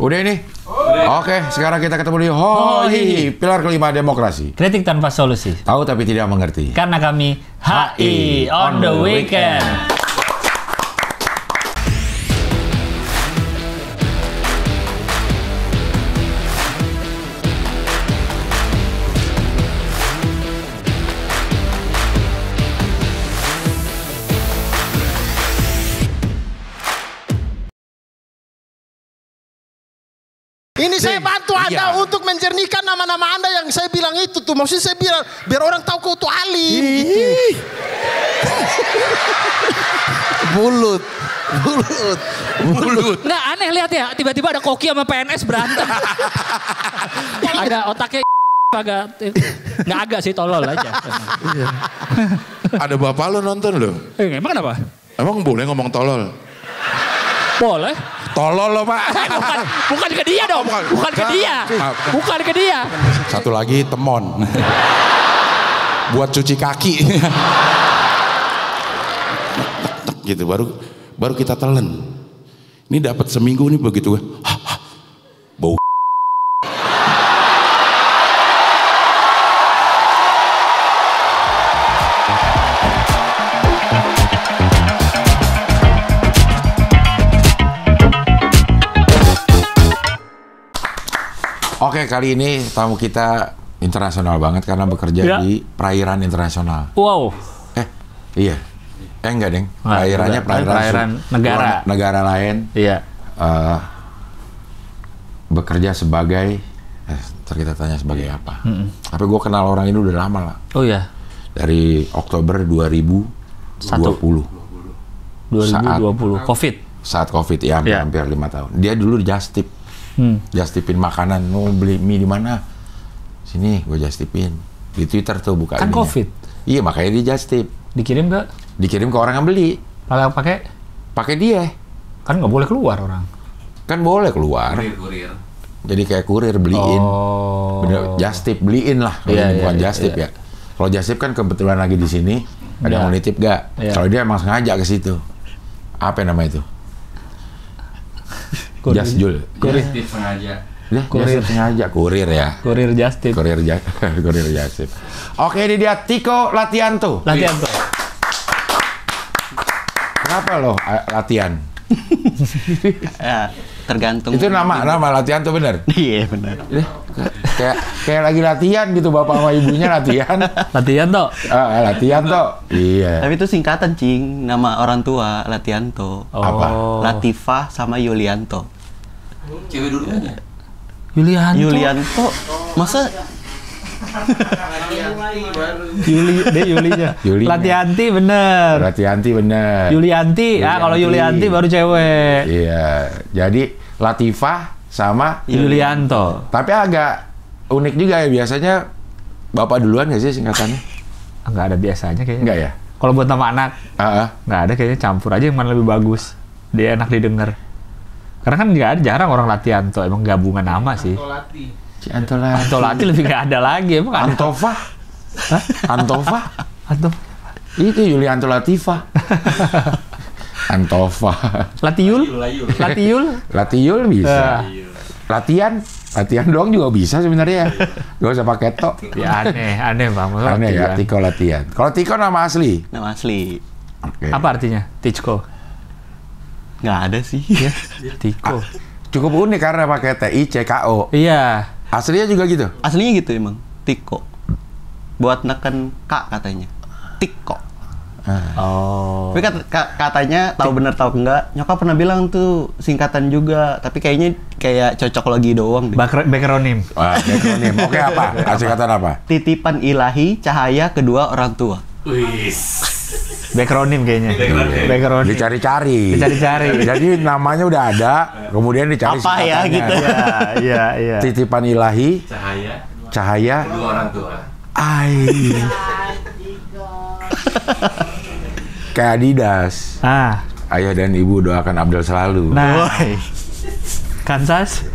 Udah ini? Oke, sekarang kita ketemu di HI, pilar kelima demokrasi. Kritik tanpa solusi. Tahu tapi tidak mengerti. Karena kami HI on the weekend. Ini saya bantu Anda untuk menjernihkan nama-nama Anda yang saya bilang itu tuh. Maksudnya saya bilang biar orang tahu kau tuh alim. Gitu. Bulut. Nggak aneh lihat ya, tiba-tiba ada Koki sama PNS berantem. Agak otaknya nggak agak sih, tolol aja. Ada bapak lo nonton lo. Emang kenapa? Emang boleh ngomong tolol? Boleh. Tolol lo pak. Bukan ke dia dong. Bukan ke dia. Bukan ke dia. Satu lagi temon. Buat cuci kaki. Gitu baru kita telan. Ini dapat seminggu nih begitu. Bau. Oke, kali ini tamu kita internasional banget karena bekerja di perairan internasional. Wow. Iya. Enggak, Deng. Perairannya perairan negara lain. Iya. Bekerja sebagai ntar kita tanya sebagai apa. Tapi gue kenal orang ini udah lama lah. Oh iya. Dari Oktober 2020. 2020. Covid. Saat Covid ya, hampir 5 tahun. Dia dulu di Just Tip. Just Tipin makanan, mau beli mie di mana? Sini, gue Just Tipin. Di Twitter tuh buka Kan ininya. Covid. Iya, makanya dia Just Tip. Dikirim ke? Dikirim ke orang yang beli. Pakai dia. Kan nggak boleh keluar orang. Kan boleh keluar. Kurir. Jadi kayak kurir beliin. Bener, Just Tip beliin lah. Bukan Just Tip ya. Kalau Just Tip kan kebetulan lagi di sini. Ada yang mau nitip gak? Kalau dia emang sengaja ke situ. Apa nama itu? Just Jul. Kurir sengaja. Kurir sengaja. Kurir ya. Kurir Just Tip. Kurir Just Tip. Oke, ini dia Tiko Latianto. Kenapa lo latihan? Ya, tergantung. Itu nama Latianto bener? Iya benar. Kayak lagi latihan gitu, bapak sama ibunya latihan. Latihan toh? Latihan toh. Iya. Tapi itu singkatan cing, nama orang tua Latianto. Apa? Latifah sama Yulianto. Cewek dulunya. Yulianto. Masa Yulinya. Latianti bener. Yulianti. Kalau Yulianti baru cewek. Iya. Jadi Latifah sama Yulianto. Tapi agak unik juga ya, biasanya bapak duluan nggak sih singkatannya? Nggak ada biasanya kayaknya. Nggak ya? Kalau buat nama anak, nggak ada kayaknya, campur aja yang mana lebih bagus. Dia enak didengar. Karena kan nggak ada, jarang orang Latianto, emang gabungan nama sih. Antolati lebih nggak ada lagi, emang ada. Antova? Itu Yulianto Latifah. Antova. Latiul bisa. Latihan doang juga bisa sebenarnya. Gak usah pakai to. Ya aneh Bang. Aneh ya, Tiko Latihan. Kalau Tiko nama asli? Nama asli. Okay. Apa artinya? Tichko? Nggak ada sih. Ya, Tiko. Cukup unik karena pakai TICKO. Iya. Aslinya juga gitu? Aslinya gitu emang. Tiko. Buat neken K katanya. Tiko. Tapi katanya tahu bener tahu enggak, nyokap pernah bilang tuh singkatan juga, tapi kayaknya kayak cocok lagi doang deh. Backronym. Backronym. Oke, apa? Singkatan apa? Titipan ilahi cahaya kedua orang tua. Backronym kayaknya. Backronym. Dicari-cari. Jadi namanya udah ada, kemudian dicari apa ya gitu. Iya. Titipan ilahi cahaya Kedua orang tua. Kayak Adidas. Ayah dan ibu doakan Abdul selalu. Nah. Kansas.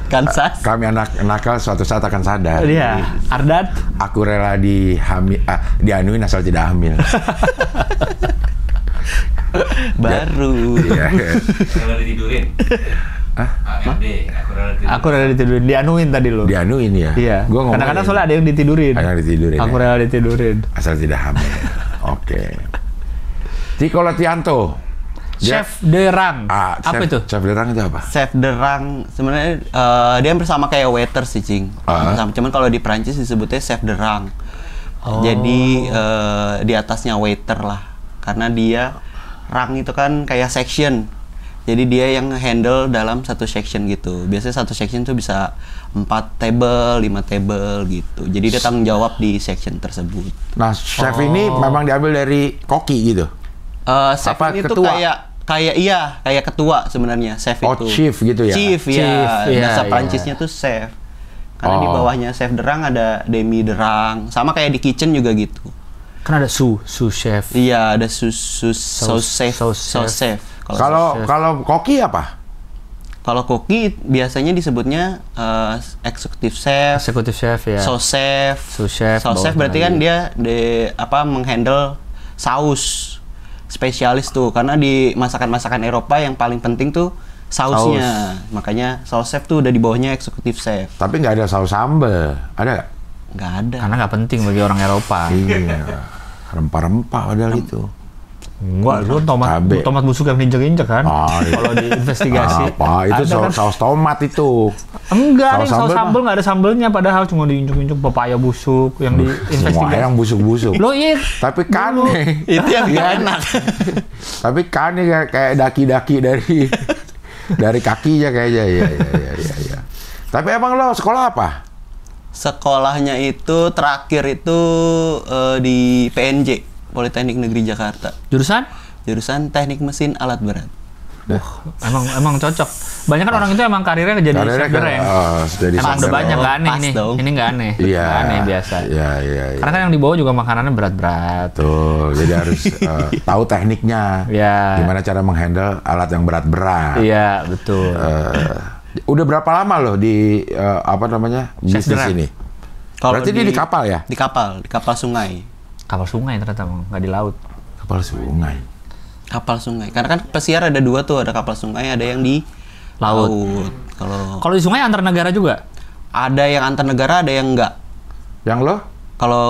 Kami anak nakal suatu saat akan sadar. Iya. Ardat. Aku rela dianuin asal tidak hamil. Baru. Iya. Kalau ditidurin. Aku rela ditidurin. Dianuin tadi lo. Dianuin ya? Iya. Kadang-kadang soalnya ada yang ditidurin. Ada yang ditidurin. Aku rela ditidurin. Asal tidak hamil. Oke. Tiko Latianto. Chef de Rang. Apa itu? Chef de Rang itu apa? Chef de Rang sebenarnya dia bersama kayak waiter sih, Cing. Cuman kalau di Prancis disebutnya chef de Rang. Jadi di atasnya waiter lah. Karena dia rang itu kan kayak section. Jadi dia yang handle dalam satu section gitu. Biasanya satu section tuh bisa 4 table, 5 table gitu. Jadi dia tanggung jawab di section tersebut. Nah, chef ini memang diambil dari koki gitu? Chef ini tuh kayak ketua sebenarnya, chef itu. Chief gitu ya? Chief, ya. Bahasa Prancisnya tuh chef. Karena di bawahnya chef de Rang ada demi de Rang. Sama kayak di kitchen juga gitu. Kan ada sous chef. Iya, ada sous chef. Kalau koki apa? Kalau koki biasanya disebutnya executive chef. Executive chef ya. Sous chef berarti kan dia menghandle saus spesialis tuh. Karena di masakan-masakan Eropa yang paling penting tuh sausnya. Makanya saus chef tuh udah di bawahnya executive chef. Tapi nggak ada saus sambal, ada nggak? Nggak ada. Karena nggak penting bagi orang Eropa. Iya. Rempah-rempah padahal itu. Enggak, itu tomat busuk yang injek-injek kan? Kalau diinvestigasi. Itu saus tomat itu. Enggak, saus sambal nggak ada sambelnya, padahal cuma diinjek-injek pepaya busuk yang diinvestigasi. Semua yang busuk-busuk. Loh iya. Tapi kane. Itu yang enak. Tapi kane kayak daki-daki dari kakinya kayaknya. Iya. Tapi emang lo sekolah apa? Sekolahnya itu terakhir itu di PNJ. Politeknik Negeri Jakarta. Jurusan Teknik Mesin Alat Berat. Emang cocok. Banyak kan orang itu emang karirnya jadi chef goreng. Emang udah banyak, nggak aneh ini. Dong. Ini nggak aneh. Iya. Nggak aneh biasa. Iya. Karena kan yang dibawa juga makanannya berat-berat. Tuh, jadi harus tahu tekniknya. Iya. Gimana cara menghandle alat yang berat-berat. Iya, betul. Udah berapa lama loh di bisnis ini? Berarti dia di kapal ya? Di kapal sungai. Kapal sungai ternyata, nggak di laut. Kapal sungai. Karena kan pesiar ada 2 tuh, ada kapal sungai, ada yang di laut. Kalau di sungai antar negara juga? Ada yang antar negara, ada yang enggak. Yang lo? Kalau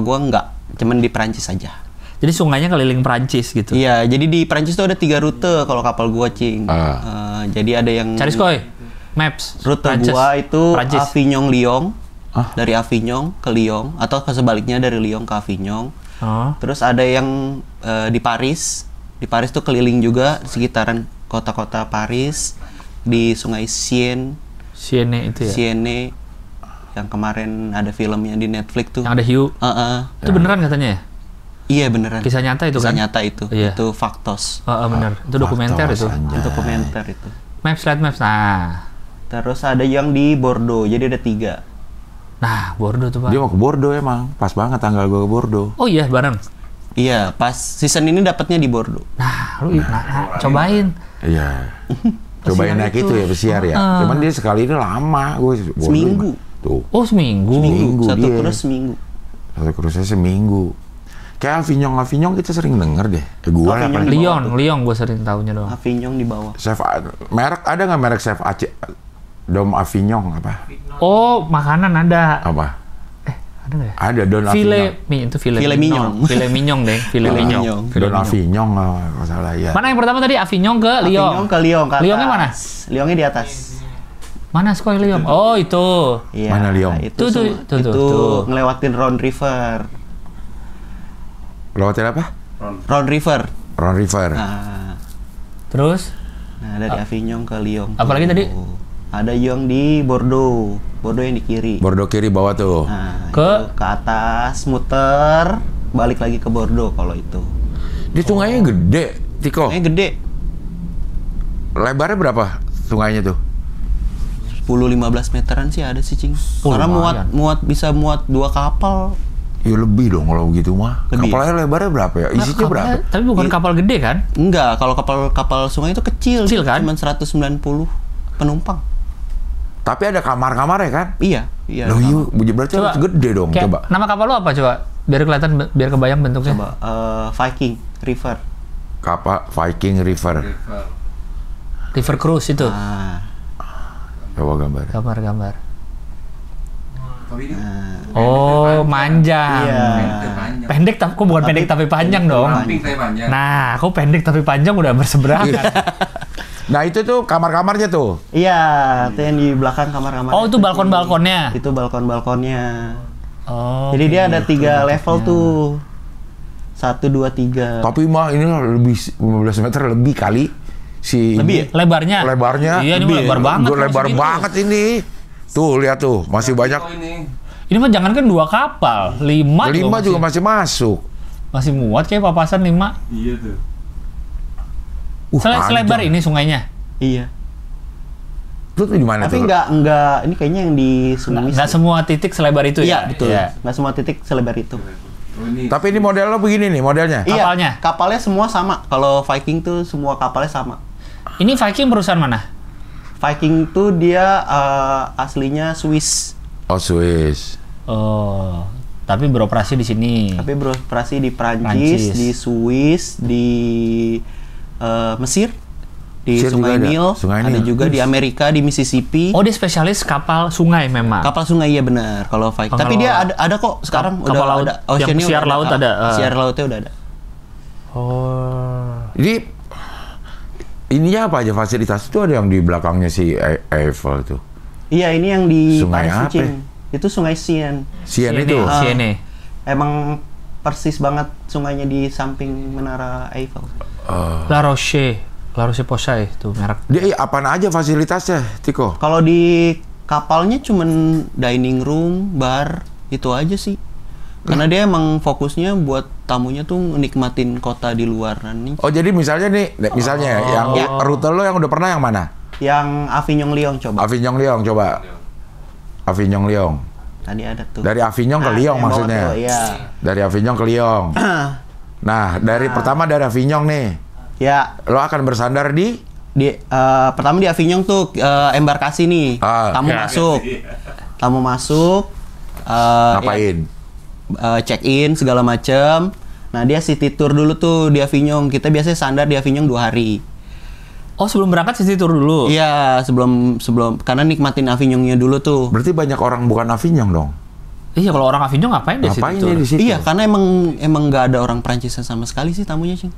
gua enggak, cuman di Perancis aja. Jadi sungainya keliling Perancis gitu? Iya, jadi di Perancis tuh ada 3 rute kalau kapal gua, Cing. Jadi ada yang... Cari skoy, maps. Rute Prancis. Gua itu Avignon-Lyon. Dari Avignon ke Lyon, atau sebaliknya dari Lyon ke Avignon. Terus ada yang di Paris. Di Paris tuh keliling juga sekitaran kota-kota Paris, di Sungai Seine itu ya? Seine, yang kemarin ada filmnya di Netflix tuh. Yang ada hiu? Itu beneran katanya ya? Iya beneran. Kisah nyata itu kan? Kisah nyata itu. Iya. Itu faktos. Bener. Itu dokumenter itu. Dokumenter itu. Maps. Nah. Terus ada yang di Bordeaux. Jadi ada 3. Nah, Bordeaux tuh Pak. Dia mau ke Bordeaux emang. Pas banget tanggal gue ke Bordeaux. Oh iya, bareng? Iya, pas season ini dapatnya di Bordeaux. Nah, lu cobain. Iya. Cobain naik itu ya, pesiar ya. Cuman dia sekali ini lama. Seminggu. Tuh. Oh, seminggu. Satu cruise seminggu. Satu cruise seminggu. Kayak Avignon kita sering denger deh. Lyon gue sering taunya doang. Avignon di bawah. Chef merek ada nggak merek chef Dom Avignon apa? Oh, makanan ada. Apa? Ada nggak ya? Ada Don Avignon. Itu filet mignon. Filet mignon deh. Filet mignon. Don Avignon nggak salah ya. Mana yang pertama tadi? Avignon ke Lyon. Avignon ke Lyon. Lyonnya mana? Lyonnya di atas. Mana sekolah Lyon? Oh itu. Iya, mana Lyon? Itu ngelewatin Rhone River. Lewatin apa? Rhone River. Nah. Terus? Nah, dari Avignon ke Lyon. Apalagi tadi? Ada yang di Bordeaux yang di kiri. Bordeaux kiri bawah tuh. Nah, ke atas, muter, balik lagi ke Bordeaux kalau itu. Di sungainya gede, Tiko. Sungainya gede. Lebarnya berapa sungainya tuh? 10-15 meteran sih ada sih, Cing. Karena bisa muat 2 kapal. Ya lebih dong kalau begitu mah. Lebih. Kapalnya lebarnya berapa ya? Isinya berapa? Tapi bukan kapal gede kan? Enggak, kalau kapal sungai itu kecil kan? Cuma 190 penumpang. Tapi ada kamar-kamarnya kan? Iya. Loh iya, berarti harus gede dong. Coba. Nama kapal lo apa coba? Biar kelihatan, biar kebayang bentuknya. Coba, Viking River. Kapal Viking River. River Cruise itu. Bawa gambar. Gambar. Oh, manjang. Iya. Pendek tapi kok bukan pendek tapi panjang dong. Nah, kok pendek tapi panjang udah berseberangan. Nah, itu tuh kamar-kamarnya tuh. Iya, itu yang di belakang kamar-kamar. Oh, itu balkon-balkonnya. Itu balkon-balkonnya. Oh. Jadi dia ada 3 level tuh. 1, 2, 3. Tapi mah ini lebih 15 meter lebih kali si Lebih ya? Lebarnya? Iya, ini lebar banget. Lebar banget ini. Tuh, lihat tuh, masih banyak. Ini mah jangankan 2 kapal, 5 juga masih masuk. Masih muat kayak papasan 5. Iya tuh. Selebar ini sungainya? Iya. Itu di mana Tapi tuh? enggak, ini kayaknya yang di Sungai. Nggak semua titik selebar itu ya? Iya, betul. Iya. Nggak semua titik selebar itu. Tapi ini model lo begini nih modelnya. Kapalnya? Iya, kapalnya semua sama. Kalau Viking tuh semua kapalnya sama. Ini Viking perusahaan mana? Viking tuh dia aslinya Swiss. Oh, Swiss. Oh, tapi beroperasi di sini. Tapi beroperasi di Prancis, di Swiss, di Mesir, di Mesir Sungai Nil, ada Nil. juga di Amerika, di Mississippi. Oh, dia spesialis kapal sungai memang. Kapal sungai iya benar kalau Viking. Tapi dia ada kok sekarang kapal udah laut, ada. yang Oceannya siar udah laut ada. Siar lautnya udah ada. Oh. Jadi ininya apa aja fasilitas itu ada yang di belakangnya si Eiffel itu. Iya, ini yang di Sungai Paris apa? Kucing. Itu Sungai Seine. Seine itu. Seine. Emang persis banget sungainya di samping Menara Eiffel. La Roche-Posay itu merek. Dia apaan aja fasilitasnya, Tiko? Kalau di kapalnya cuman dining room, bar, itu aja sih. Karena dia emang fokusnya buat tamunya tuh nikmatin kota di luar nih. Oh, jadi misalnya nih, yang rute lo yang udah pernah yang mana? Yang Avignon Lyon coba. Avignon Lyon coba. Avignon Lyon. Tadi ada tuh. Dari Avignon ke Lyon yang maksudnya. bawah tuh, iya. Dari Avignon ke Lyon. Nah, pertama dari Avignon nih. Ya. Lo akan bersandar di Pertama di Avignon tuh embarkasi nih. Tamu masuk. Ngapain? Check in segala macem. Nah, dia city tour dulu tuh di Avignon. Kita biasanya sandar di Avignon 2 hari. Oh, sebelum berangkat city tour dulu? Iya, sebelum karena nikmatin Avignonnya dulu tuh. Berarti banyak orang bukan Avignon dong? Iya, kalau orang Avignon ngapain di situ? Iya, karena emang nggak ada orang Prancis sama sekali sih tamunya, Cing.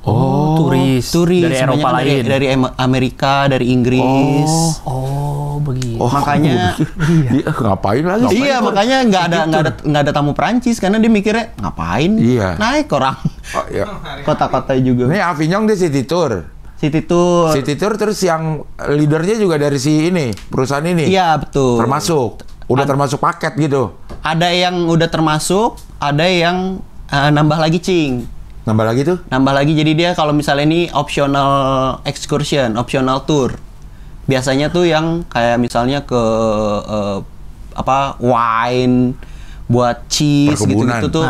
Oh, turis dari Eropa lain. Dari Amerika, dari Inggris. Oh, begitu. Oh, makanya iya, ngapain lagi? Iya, makanya nggak ada tamu Prancis karena dia mikirnya ngapain? Iya. Naik orang. Oh, iya. Kota-kota juga. Ini Avignon dia city tour. City tour terus yang leadernya juga dari si ini, perusahaan ini. Iya, betul. Termasuk paket gitu. Ada yang udah termasuk, ada yang nambah lagi, Cing. Nambah lagi tuh? Nambah lagi, jadi dia kalau misalnya ini optional excursion, optional tour. Biasanya tuh yang kayak misalnya ke wine, buat cheese gitu-gitu tuh,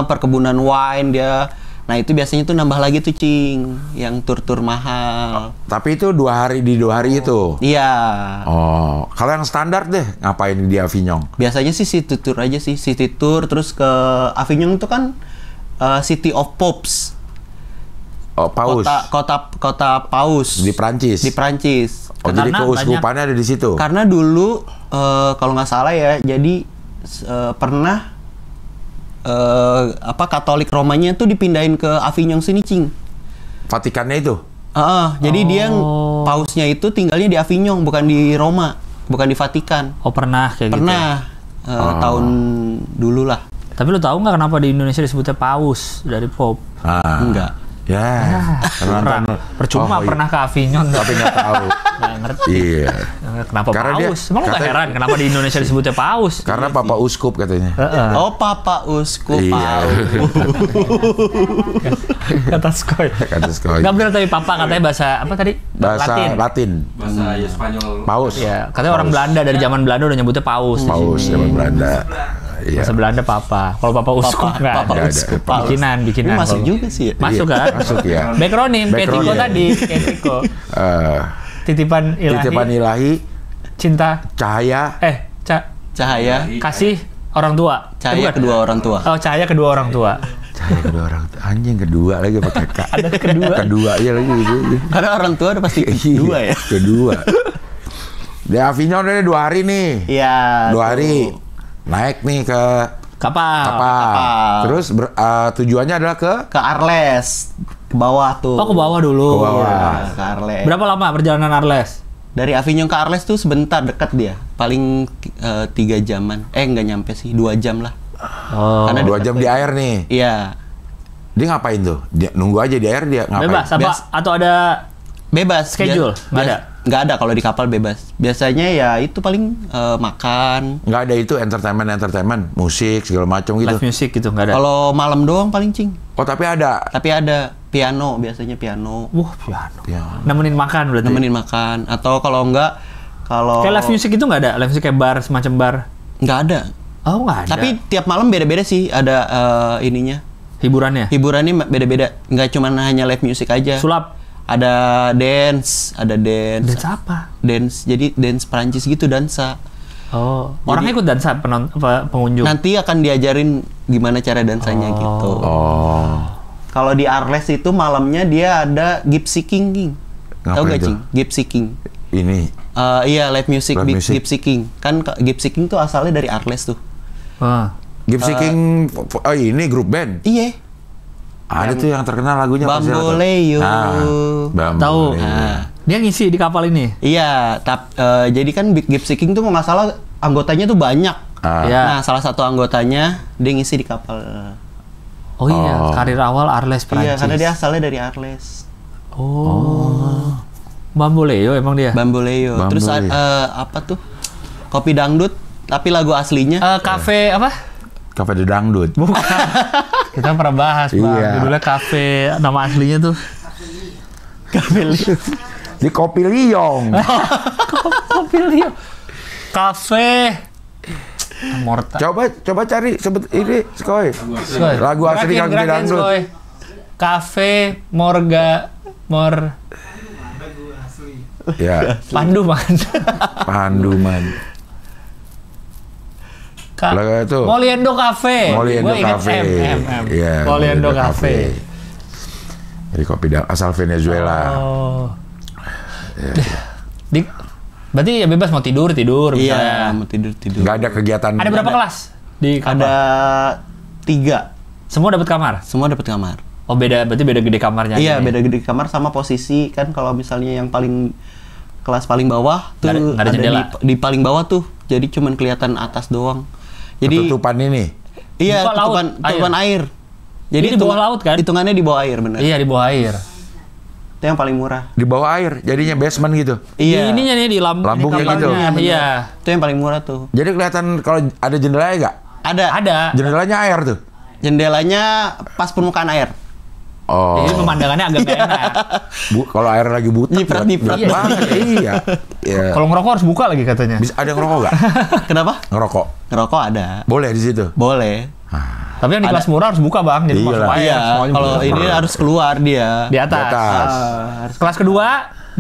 perkebunan wine dia. Nah, itu biasanya tuh nambah lagi tuh, Cing, yang tur-tur mahal. Tapi itu 2 hari di 2 hari itu? Iya. Oh, kalau yang standar deh, ngapain di Avignon? Biasanya sih city tour aja sih, city tour, terus ke Avignon itu kan City of Popes. Oh, Paus. Kota Paus. Di Prancis. Oh, jadi keuskupannya ada di situ. Karena dulu kalau nggak salah ya, jadi pernah Katolik Romanya tuh dipindahin ke Avignon sini, Cing. Vatikannya itu? Jadi dia pausnya itu tinggalnya di Avignon, bukan di Roma, bukan di Vatikan. Oh, pernah kayak gitu? Pernah, tahun dulu lah. Tapi lo tahu nggak kenapa di Indonesia disebutnya paus dari Pop? Enggak. Ya, percuma pernah ke Avignon. Tapi nggak tahu. Nggak ngerti. Iya. Kenapa paus? Emang lo nggak heran kenapa di Indonesia disebutnya paus? Karena Papa Uskup katanya. Oh, Papa Uskup. Iya. Kata Skoy. Nggak benar tapi Papa katanya bahasa apa tadi? Bahasa Latin. Bahasa Spanyol. Paus. Ya, katanya orang Belanda dari zaman Belanda udah nyebutnya paus. Paus zaman Belanda. Iya. Bahasa Belanda Papa. Kalau Papa Uskup nggak ada. Bikinan. Ini masuk juga sih ya? Masuk kan? Masuk ya. Backronym, kayak Tiko tadi. Kayak Tiko. Titipan ilahi. Cinta. Cahaya. Cahaya. Kasih orang tua. Cahaya kedua orang tua. Oh, cahaya kedua orang tua. Cahaya kedua orang tua. Anjing kedua lagi pakai K. Ada kedua. Kedua ya lagi gitu. Karena orang tua ada pasti kedua ya. Kedua. Di Avignon udah 2 hari nih. Iya. 2 hari. Naik nih ke Kapal. Terus tujuannya adalah ke Arles. Ke bawah tuh. Oh, ke bawah dulu. Ke bawah. Iya, ke Arles. Berapa lama perjalanan Arles? Dari Avignon ke Arles tuh sebentar, dekat dia. Paling 3 jaman. Nggak nyampe sih, 2 jam lah. Oh. Karena 2 jam di air nih. Iya. Dia ngapain tuh? Dia nunggu aja di air, dia ngapain? Bebas apa? Atau ada Bebas. schedule? Nggak ada? Nggak ada kalau di kapal bebas. Biasanya ya itu paling makan. Nggak ada itu entertainment, musik segala macam gitu. Live music gitu, nggak ada? Kalau malam doang paling cing. Oh tapi ada. Tapi ada piano, biasanya piano. Wah, piano. Ya. Nemenin makan berarti? Nemenin makan. Atau kalau enggak, Kayak live music itu nggak ada? Live music kayak bar, semacam bar? nggak ada. Oh, nggak ada? Tapi tiap malam beda-beda sih ada ininya. Hiburannya? Hiburannya beda-beda. Nggak cuma hanya live music aja. Sulap? Ada dance. Dance apa? Dance. Jadi dance Perancis gitu, dansa. Oh, orangnya ikut dansa pengunjung? Nanti akan diajarin gimana cara dansanya gitu. Oh. Kalau di Arles itu malamnya dia ada Gypsy King. Tahu Ngapain gak tuh? Cing? Gypsy King. Ini. Iya, live music, Live music. Gypsy King. Kan Gypsy King tuh asalnya dari Arles tuh. Gypsy King, ini grup band. Iya. Ada tuh yang terkenal lagunya. pasti ada tuh. Bamboleyo. Tahu. Bamboleyo. Dia ngisi di kapal ini? Iya, jadi kan Gypsy King tuh nggak salah anggotanya tuh banyak. Ya. Nah, salah satu anggotanya dia ngisi di kapal. Oh iya, karir awal Arles Perancis. Iya, karena dia asalnya dari Arles. Oh. Bamboleyo emang dia? Bamboleyo. Terus apa tuh? Kopi dangdut, tapi lagu aslinya. Kafe apa? Cafe de Dangdut. Bukan. Kita pernah bahas, Bang. Iya. Judulnya kafe, nama aslinya tuh. Kafe Di Kopi Liong. Kopi Leo. Kafe. Morta. Coba cari sebut ini Skoy. Lagu asli Cafe de Dangdut. Kafe Ya, Pandu man. Panduman. Lagu itu. Moliendo Cafe. Moliendo Gua ingat Cafe. M. Iya, Moliendo Cafe. Dari kopi asal Venezuela. Oh. Ya. Berarti ya bebas mau tidur Iya, misalnya. mau tidur. Nggak ada kegiatan. Ada berapa kelas di kamar? Ada 3. Semua dapat kamar? Semua dapat kamar. Oh berarti beda gede kamarnya. Iya, aja nih. beda gede kamar sama posisi kan kalau misalnya yang paling kelas paling bawah tuh Nggak ada jendela. di paling bawah tuh. Jadi cuman kelihatan atas doang. Jadi Tutupan ini. iya, Buka laut, tutupan air. Jadi Ini di bawah laut kan? Hitungannya di bawah air benar. Iya di bawah air. Itu yang paling murah. Di bawah air, jadinya basement gitu. Iya. Di ininya nih di Lambungnya di gitu. kamarnya, Iya. Itu yang paling murah tuh. Jadi kelihatan kalau ada jendelanya nggak? Ada. Jendelanya air tuh. Jendelanya pas permukaan air. Oh. Jadi pemandangannya agak nggak enak. Kalau air lagi butek. Nyiprat-nyiprat. gelap banget. Iya. Iya. Kalau ngerokok harus buka lagi katanya. Bisa ada ngerokok nggak? Kenapa? Ngerokok. Ngerokok ada. Boleh di situ. Boleh. Tapi yang di kelas murah harus buka bang. Jadi masuk Iyalah. air. Iya, semuanya kalau buka. ini harus keluar dia. Di atas. Di atas. Harus Kelas kedua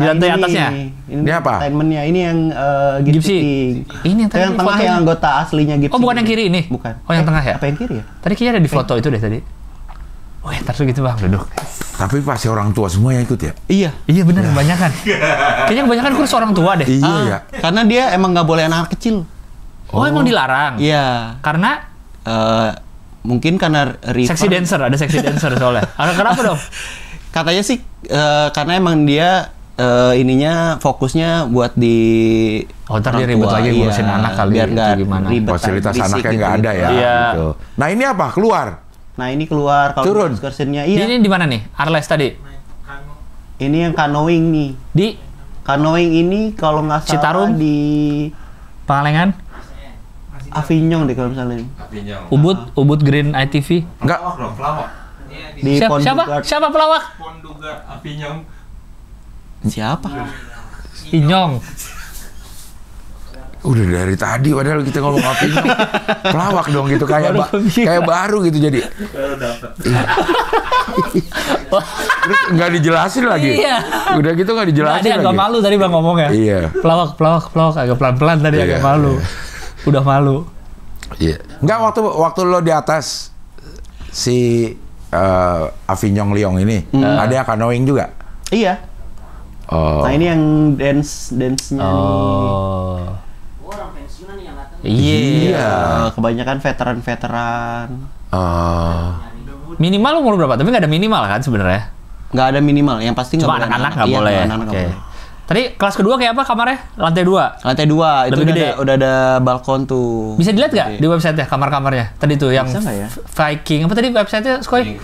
di lantai ini, atasnya. Ini apa? Entertainment-nya. Ini yang Gypsy. Gypsy King. Ini yang Itu yang tadi tengah fotonya. yang anggota aslinya Gypsy. Oh bukan yang King. kiri ini? Bukan. Oh yang tengah ya? Apa yang kiri ya? Tadi kayaknya ada di foto itu deh tadi. Oh ya, ntar gitu bang, duduk. Tapi pasti orang tua semua yang ikut ya? Iya. Iya benar, kebanyakan. Kayaknya kebanyakan kursus orang tua deh. Iya ya. Karena dia emang nggak boleh anak kecil. Oh, emang dilarang? Iya. Karena Mungkin karena River. seksi dancer, ada seksi dancer soalnya. Kenapa dong? Katanya sih karena emang dia ininya fokusnya buat di Oh, ntar dia orang ribet tua, lagi iya. ngurusin anak kali, biar itu nggak gimana. ribet, Fasilitas berisik anaknya gitu. nggak ada ya. Iya. Gitu. Nah ini apa? Keluar? Nah ini keluar kalau Turun? excursionnya iya. Ini di mana nih? Arles tadi? Ini yang canoeing nih. Di Canoeing ini kalau nggak salah Citarum? di Pangalengan? Avignon deh kalau misalnya. Ubud Green ITV? Enggak. Di Siapa? Pondugard. Siapa pelawak? Siapa? Inyong. Udah dari tadi padahal kita ngomong apinya. Pelawak dong gitu kayak kayak baru gitu jadi. Terus nggak dijelasin lagi. Iya. Udah gitu nggak dijelasin Dia lagi. agak malu tadi bang ngomongnya. Iya. Pelawak agak pelan-pelan tadi Iya, agak malu. iya. Udah malu. Iya. Enggak waktu lo di atas si Avignon Lyon ini ada yang canoeing juga. Iya. Nah ini yang dance-nya nih. Orang pensiunan yang datang. Iya. Kebanyakan veteran-veteran. Minimal umur berapa? Tapi nggak ada minimal kan sebenarnya? Nggak ada minimal, yang pasti nggak Cuma boleh anak-anak nggak Iya, boleh. anak-anak nggak Oke. boleh. Tadi kelas kedua kayak apa kamarnya? Lantai 2. Lantai 2 itu Lebih gede. udah ada balkon tuh. Bisa dilihat nggak di website-nya kamar-kamarnya? Tadi tuh yang Bisa nggak ya? Viking apa tadi website-nya Skoy?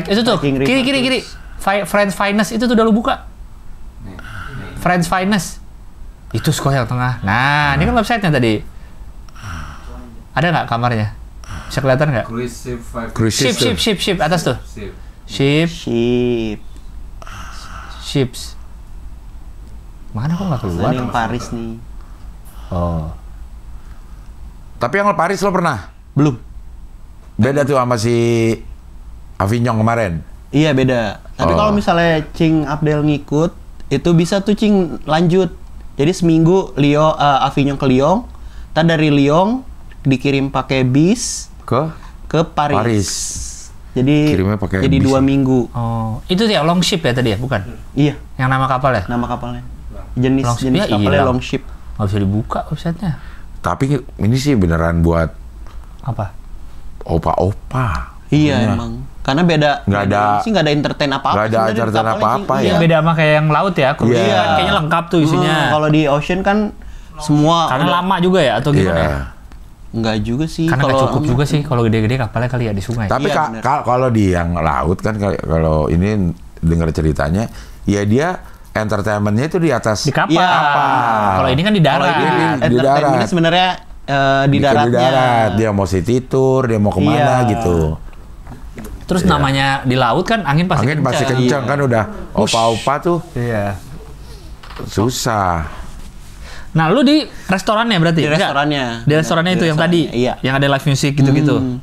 Itu tuh Viking kiri. Friends Finest itu tuh udah lu buka. Friends Finest. Itu Skoy yang tengah. Nah, ini kan website-nya tadi. Ada nggak kamarnya? Bisa kelihatan nggak? Ship atas tuh. Ships. Mana kok nggak keluar? Ada yang Paris nih. Oh. Tapi yang Paris lo pernah? Belum. Beda tuh sama si Avignon kemarin. Iya beda. Tapi kalau misalnya Cing Abdel ngikut, itu bisa tuh Cing lanjut. Jadi seminggu Avignon ke Lyon, ntar dari Lyon dikirim pakai bis ke Paris. Jadi Kirimnya pakai jadi bis 2 ya? minggu. Oh, itu ya long ship ya tadi ya, bukan? Iya, Yang nama kapal ya? nama kapalnya. Jenis Long ship, jenis ya kapalnya hilang. long ship. Nggak bisa dibuka websitenya. Tapi ini sih beneran buat Apa? opa-opa. Iya Bener. emang. Karena beda. Nggak ada- sih nggak ada entertain apa-apa. nggak ada sebenarnya di entertain kapalnya, apa-apa Cing. ya. Iya. Beda sama kayak yang laut ya, cruise Iya. kan kayaknya lengkap tuh isinya. Kalau di ocean kan semua Karena udah- lama juga ya atau gimana ya? Iya. Nggak juga sih. Karena nggak kalau cukup juga sih kalau gede-gede kapalnya kali ya di sungai. Tapi Iya, bener. kalau di yang laut kan kalau ini dengar ceritanya, ya dia entertainmentnya itu di atas Di kapal. Iya. Kalau ini kan di Kalau darat. Di ini darat. entertainmentnya sebenarnya di daratnya. Di darat, dia mau city tour, dia mau kemana Iya. gitu. Terus namanya di laut kan angin pasti Angin pasti kencang. kencang kan udah opa-opa tuh Iya. susah. Nah, lu di restorannya berarti? Di Enggak? restorannya. Di restorannya Di itu yang tadi? restorannya, iya. Yang ada live music gitu-gitu? Hmm.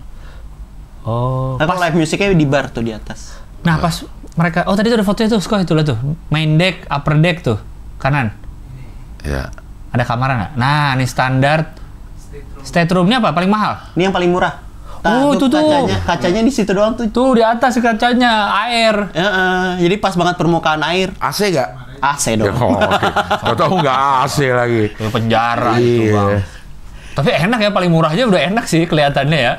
Oh. Nah, kalau live musicnya di bar tuh di atas. Nah, pas mereka... Oh, tadi tuh ada fotonya tuh, Skoy. Itu lah tuh. Main deck, upper deck tuh. Kanan. Ya. Ada kamar nggak? Nah, ini standar. State room-nya apa? Paling mahal? Ini yang paling murah. Oh, itu tuh. Kacanya di situ doang tuh. Tuh, di atas kacanya. Air. Jadi pas banget permukaan air. AC gak? AC Ya, dong. oke. Tahu nggak AC lagi. Ke penjara itu, Iya. Bang. Tapi enak ya, paling murah aja udah enak sih kelihatannya ya.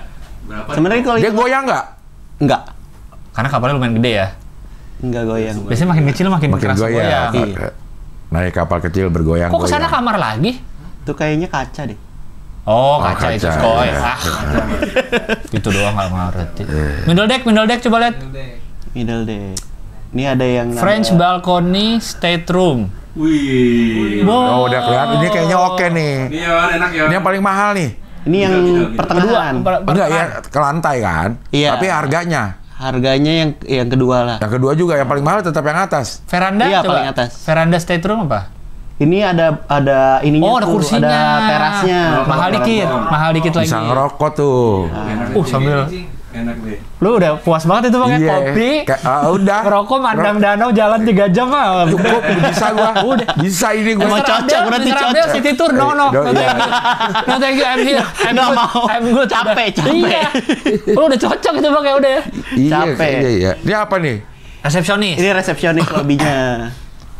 Sebenarnya kalau Dia itu goyang nggak? enggak. Karena kapalnya lumayan gede ya. Enggak goyang. Biasanya makin kecil makin keras goyang. Iya. Naik kapal kecil bergoyang. Kok kesana kamar lagi? Itu kayaknya kaca deh. Oh, kaca itu kaca, Skoy. iya. Ah. Itu doang nggak ngerti. Middle deck coba lihat. Middle deck. Ini ada yang French balcony state room. Wih. Oh, udah kelihatan. Ini kayaknya oke nih. Ini ya, enak ya. Ini yang paling mahal nih. Ini yang pertengahan. Enggak ya, ke lantai kan? Iya. Tapi harganya. Harganya yang kedua lah. Yang kedua juga, yang paling mahal tetap yang atas. Veranda Iya, coba. paling atas. Veranda state room apa? Ini ada ininya Oh, ada tuh, kursinya. ada terasnya. Mahal dikit lagi. Bisa ngerokok tuh. Sambil Enak deh. lu udah puas banget itu pakai Iya. kopi. Udah. Ngerokok mandang danau jalan 3 jam mah. Cukup, bisa gua. Bisa ini gua. Emang cocok, berarti cocok. City tour, no. No, No, iya. thank you, I'm here. I'm Nggak good. mau. I'm good. Capek, Udah. capek. Iya. Lu udah cocok itu pakai udah ya. Iya, Capek. iya. Ini apa nih? Resepsionis. Ini resepsionis lobbynya.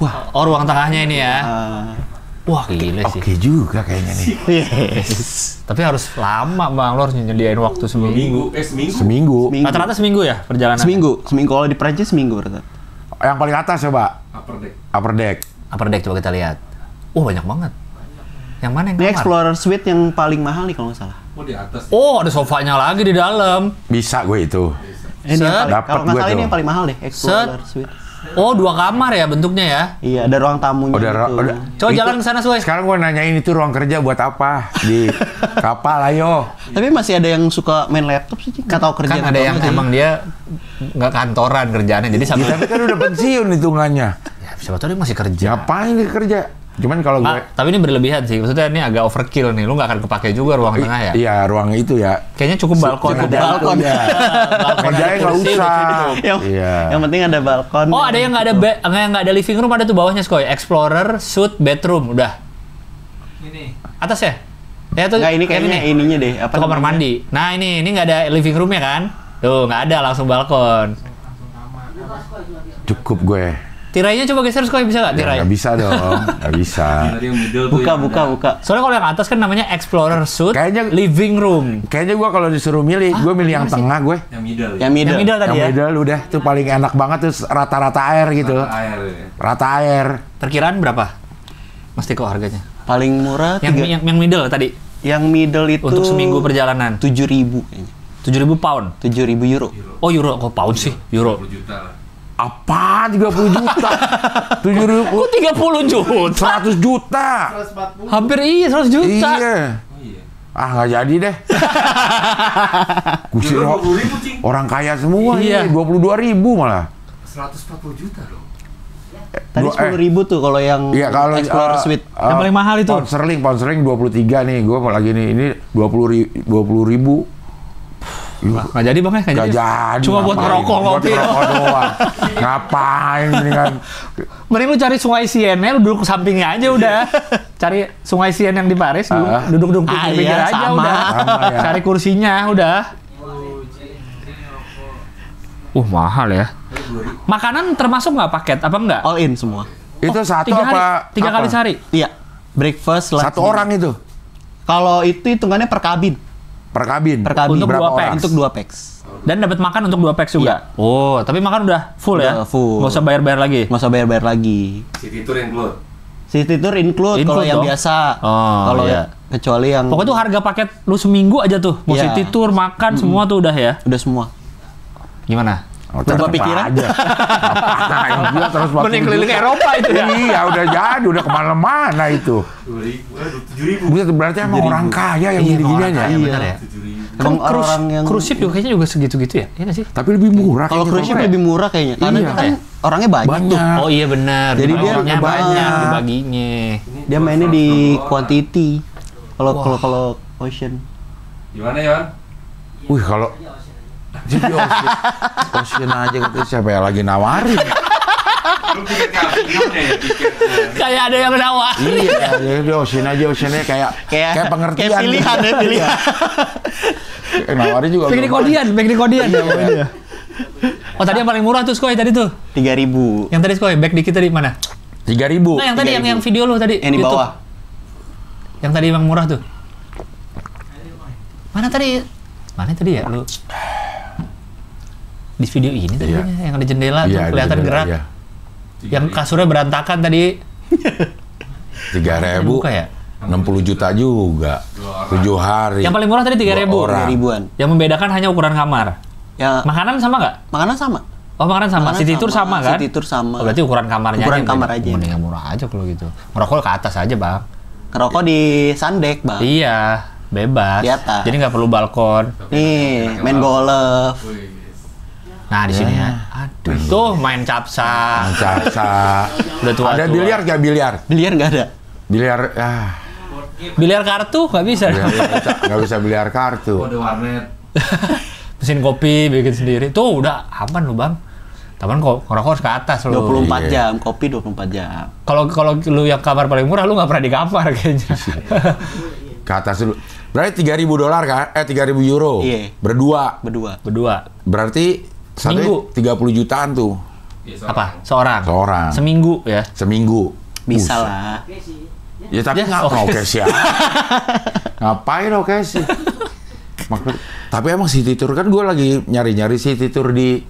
Wah, ruang tengahnya ini ya. Wah, gila sih. Oke juga kayaknya nih. Yes. Tapi harus lama, Bang. Lo harus nyediain waktu seminggu. Seminggu. Seminggu. Rata-rata seminggu ya perjalanan? Seminggu kalau di Prancis seminggu berarti. Yang paling atas coba. Upper deck. Upper deck. Upper deck coba kita lihat. Banyak banget. Yang mana yang Ini kamar? Explorer Suite yang paling mahal nih kalau nggak salah. Oh di atas. Oh, ada sofanya lagi di dalam. Bisa gue itu. Ini yang paling, Dapet kalau nggak gue salah ini tuh. yang paling mahal deh, Explorer Suite. Oh, 2 kamar ya bentuknya ya. Iya, ada ruang tamunya gitu. Coba jalan ke sana, Soy. Sekarang gue nanyain itu ruang kerja buat apa di kapal, ayo. Tapi masih ada yang suka main laptop sih, nggak tahu kerja. Kan ada yang emang dia nggak kantoran kerjaannya, jadi sambil Tapi kan udah pensiun hitungannya. ya, siapa tahu dia masih kerja. Ngapain dia kerja? Cuman kalau gue, Tapi ini berlebihan sih. Maksudnya ini agak overkill nih. Lu nggak akan kepake juga ruang tengah ya. iya ruang itu ya. Kayaknya cukup balkon. Cukup aja. balkon. balkon. Ya. Balkon Mejanya ada nggak kursi, usah. udah cukup. Iya. Yang penting ada balkon. Oh, ada yang nggak ada nggak ada living room, ada tuh bawahnya, Skoy. Explorer, suite, bedroom, udah. Ini. Atas ya? Ya tuh. Nggak, ini kayaknya ininya deh. Itu Apa kamar namanya? mandi. Nah ini nggak ada living roomnya kan? Tuh nggak ada, langsung balkon. Cukup gue. Tirainya coba geser Skoy, bisa nggak tirai? Nggak bisa dong, nggak bisa. Buka. Soalnya kalau yang atas kan namanya Explorer Suite, Kayaknya living room. Kayaknya gue kalau disuruh milih, gue milih yang tengah gue. Yang middle. Yang middle tadi Yang ya. middle udah tuh paling enak banget tuh rata-rata air gitu. Air ya. Rata air. Perkiraan berapa? Mas Tiko harganya? paling murah Yang middle tadi. Yang middle itu Untuk seminggu perjalanan. 7.000 kayaknya. 7.000 pound. 7.000 euro. Oh euro, kok pound sih? Euro. 10 juta lah. Apa 30 juta? 7.000. Kok 30 juta? 100 juta. Hampir iya 100 juta. Iya. Oh iya. Ah nggak jadi deh. Kusir Euro 20.000 cing. orang kaya semua Iya. ini 22.000 malah. 140 juta dong. Tadi 10.000 tuh kalau yang Iya kalau Explorer Suite. Yang paling mahal itu. Pound sterling 23 nih. Gue lagi nih ini 20.000. Nggak jadi bang ya? Nggak jadi. Cuma buat Ngapain? ngerokok Buat ngopi. ngerokok doang. Ngapain ini kan? Mending lu cari Sungai Siennya, lu duduk sampingnya aja udah. Cari Sungai Sien yang di Paris, duduk pinggir iya, aja sama. udah. Sama, ya. Cari kursinya udah. Mahal ya. Makanan termasuk nggak paket apa enggak? All in semua. Itu satu tiga apa? hari, 3 kali apa? sehari. Iya. Breakfast, lunch, Satu dinner. orang itu Kalau itu hitungannya per kabin. per kabin. Per kabin. Untuk Berapa 2 pax. orang? Untuk 2 pax. Dan dapat makan untuk 2 pax juga. Oh, tapi makan udah full ya? Udah full. Nggak usah bayar-bayar lagi. Nggak usah bayar-bayar lagi. City tour include. City tour include kalau Include yang dong. biasa. Oh, Kalau iya. kecuali yang Pokoknya tuh harga paket lu seminggu aja tuh. Mau Iya. city tour, makan, semua tuh udah ya. udah semua. Gimana? Berubah pikiran? aja. Ngapain gua terus 40 Mending keliling juta. Eropa itu ya. Iya, udah jadi, udah kemana-mana itu. 7.000. Buset, berarti emang orang kaya yang gini-ginian ya. Iya, benar ya. 7.000. Emang Kan orang yang cruise ship juga kayaknya juga segitu-gitu ya? Iya nggak sih? Tapi lebih murah. kalau kayaknya cruise ship kalau lebih murah kayaknya. Karena Iya. kan orangnya banyak, tuh. banyak. Oh iya benar. Jadi dia orangnya banyak. banyak dibaginya. Dia mainnya di quantity. Kalau ocean. Gimana Yon? Wih, kalau jadi ocean aja gitu, siapa yang lagi nawarin? Lu tiket kafinya ya tiketnya. Kayak ada yang nawar. Iya, jadi oceannya kayak pengertian. Kayak pilihan ya, pilihan. Nawarin juga. Pengen kodian ya pokoknya. Oh tadi yang paling murah tuh Skoy tadi tuh. 3.000. Yang tadi Skoy, back dikit tadi mana? 3.000. Nah yang tadi yang video lu tadi. Yang di YouTube. bawah. Yang tadi yang murah tuh. Mana tadi ya lu? Di video ini tadi Iya. yang ada jendela tuh Iya, kelihatan ada gerak. iya. Yang kasurnya berantakan tadi. 3.000. Buka ya? 60 juta juga. 7 hari. Yang paling murah tadi 3.000. Dua orang. 3.000-an. Yang membedakan hanya ukuran kamar. Ya, Makanan sama nggak? makanan sama. Oh makanan sama. Makanan City tour sama kan? City tour sama. Oh, berarti ukuran kamarnya Ukuran aja. kamar aja. Mending yang murah aja kalau gitu. Ngerokok ke atas aja bang. Ngerokok di Sandek, Bang. Iya, bebas. Di atas. Jadi nggak perlu balkon. Nih, main golf. Nah di sini ya. Aduh, tuh main capsa. Caca. Udah tua. Ada biliar nggak biliar? Biliar nggak ada. Biliar, Biliar kartu nggak bisa. nggak bisa biliar kartu. Oh, ada warnet. Mesin kopi bikin sendiri. Tuh udah aman lu bang. Taman kok ngerokok harus ke atas lu. 24 Iya. jam, kopi 24 jam. Kalau lu yang kamar paling murah lu nggak pernah di kamar kayaknya. Ke atas dulu. Berarti $3.000 kan? 3.000 euro. Iya. Berdua. Berdua. Berarti Seminggu. 30 jutaan tuh. Apa? Seorang. Seorang. Seminggu ya. Seminggu. Bisa Buset. lah. Ya tapi Ya, nggak oke sih. Ngapain oke sih? Tapi emang city tour kan gue lagi nyari-nyari city tour di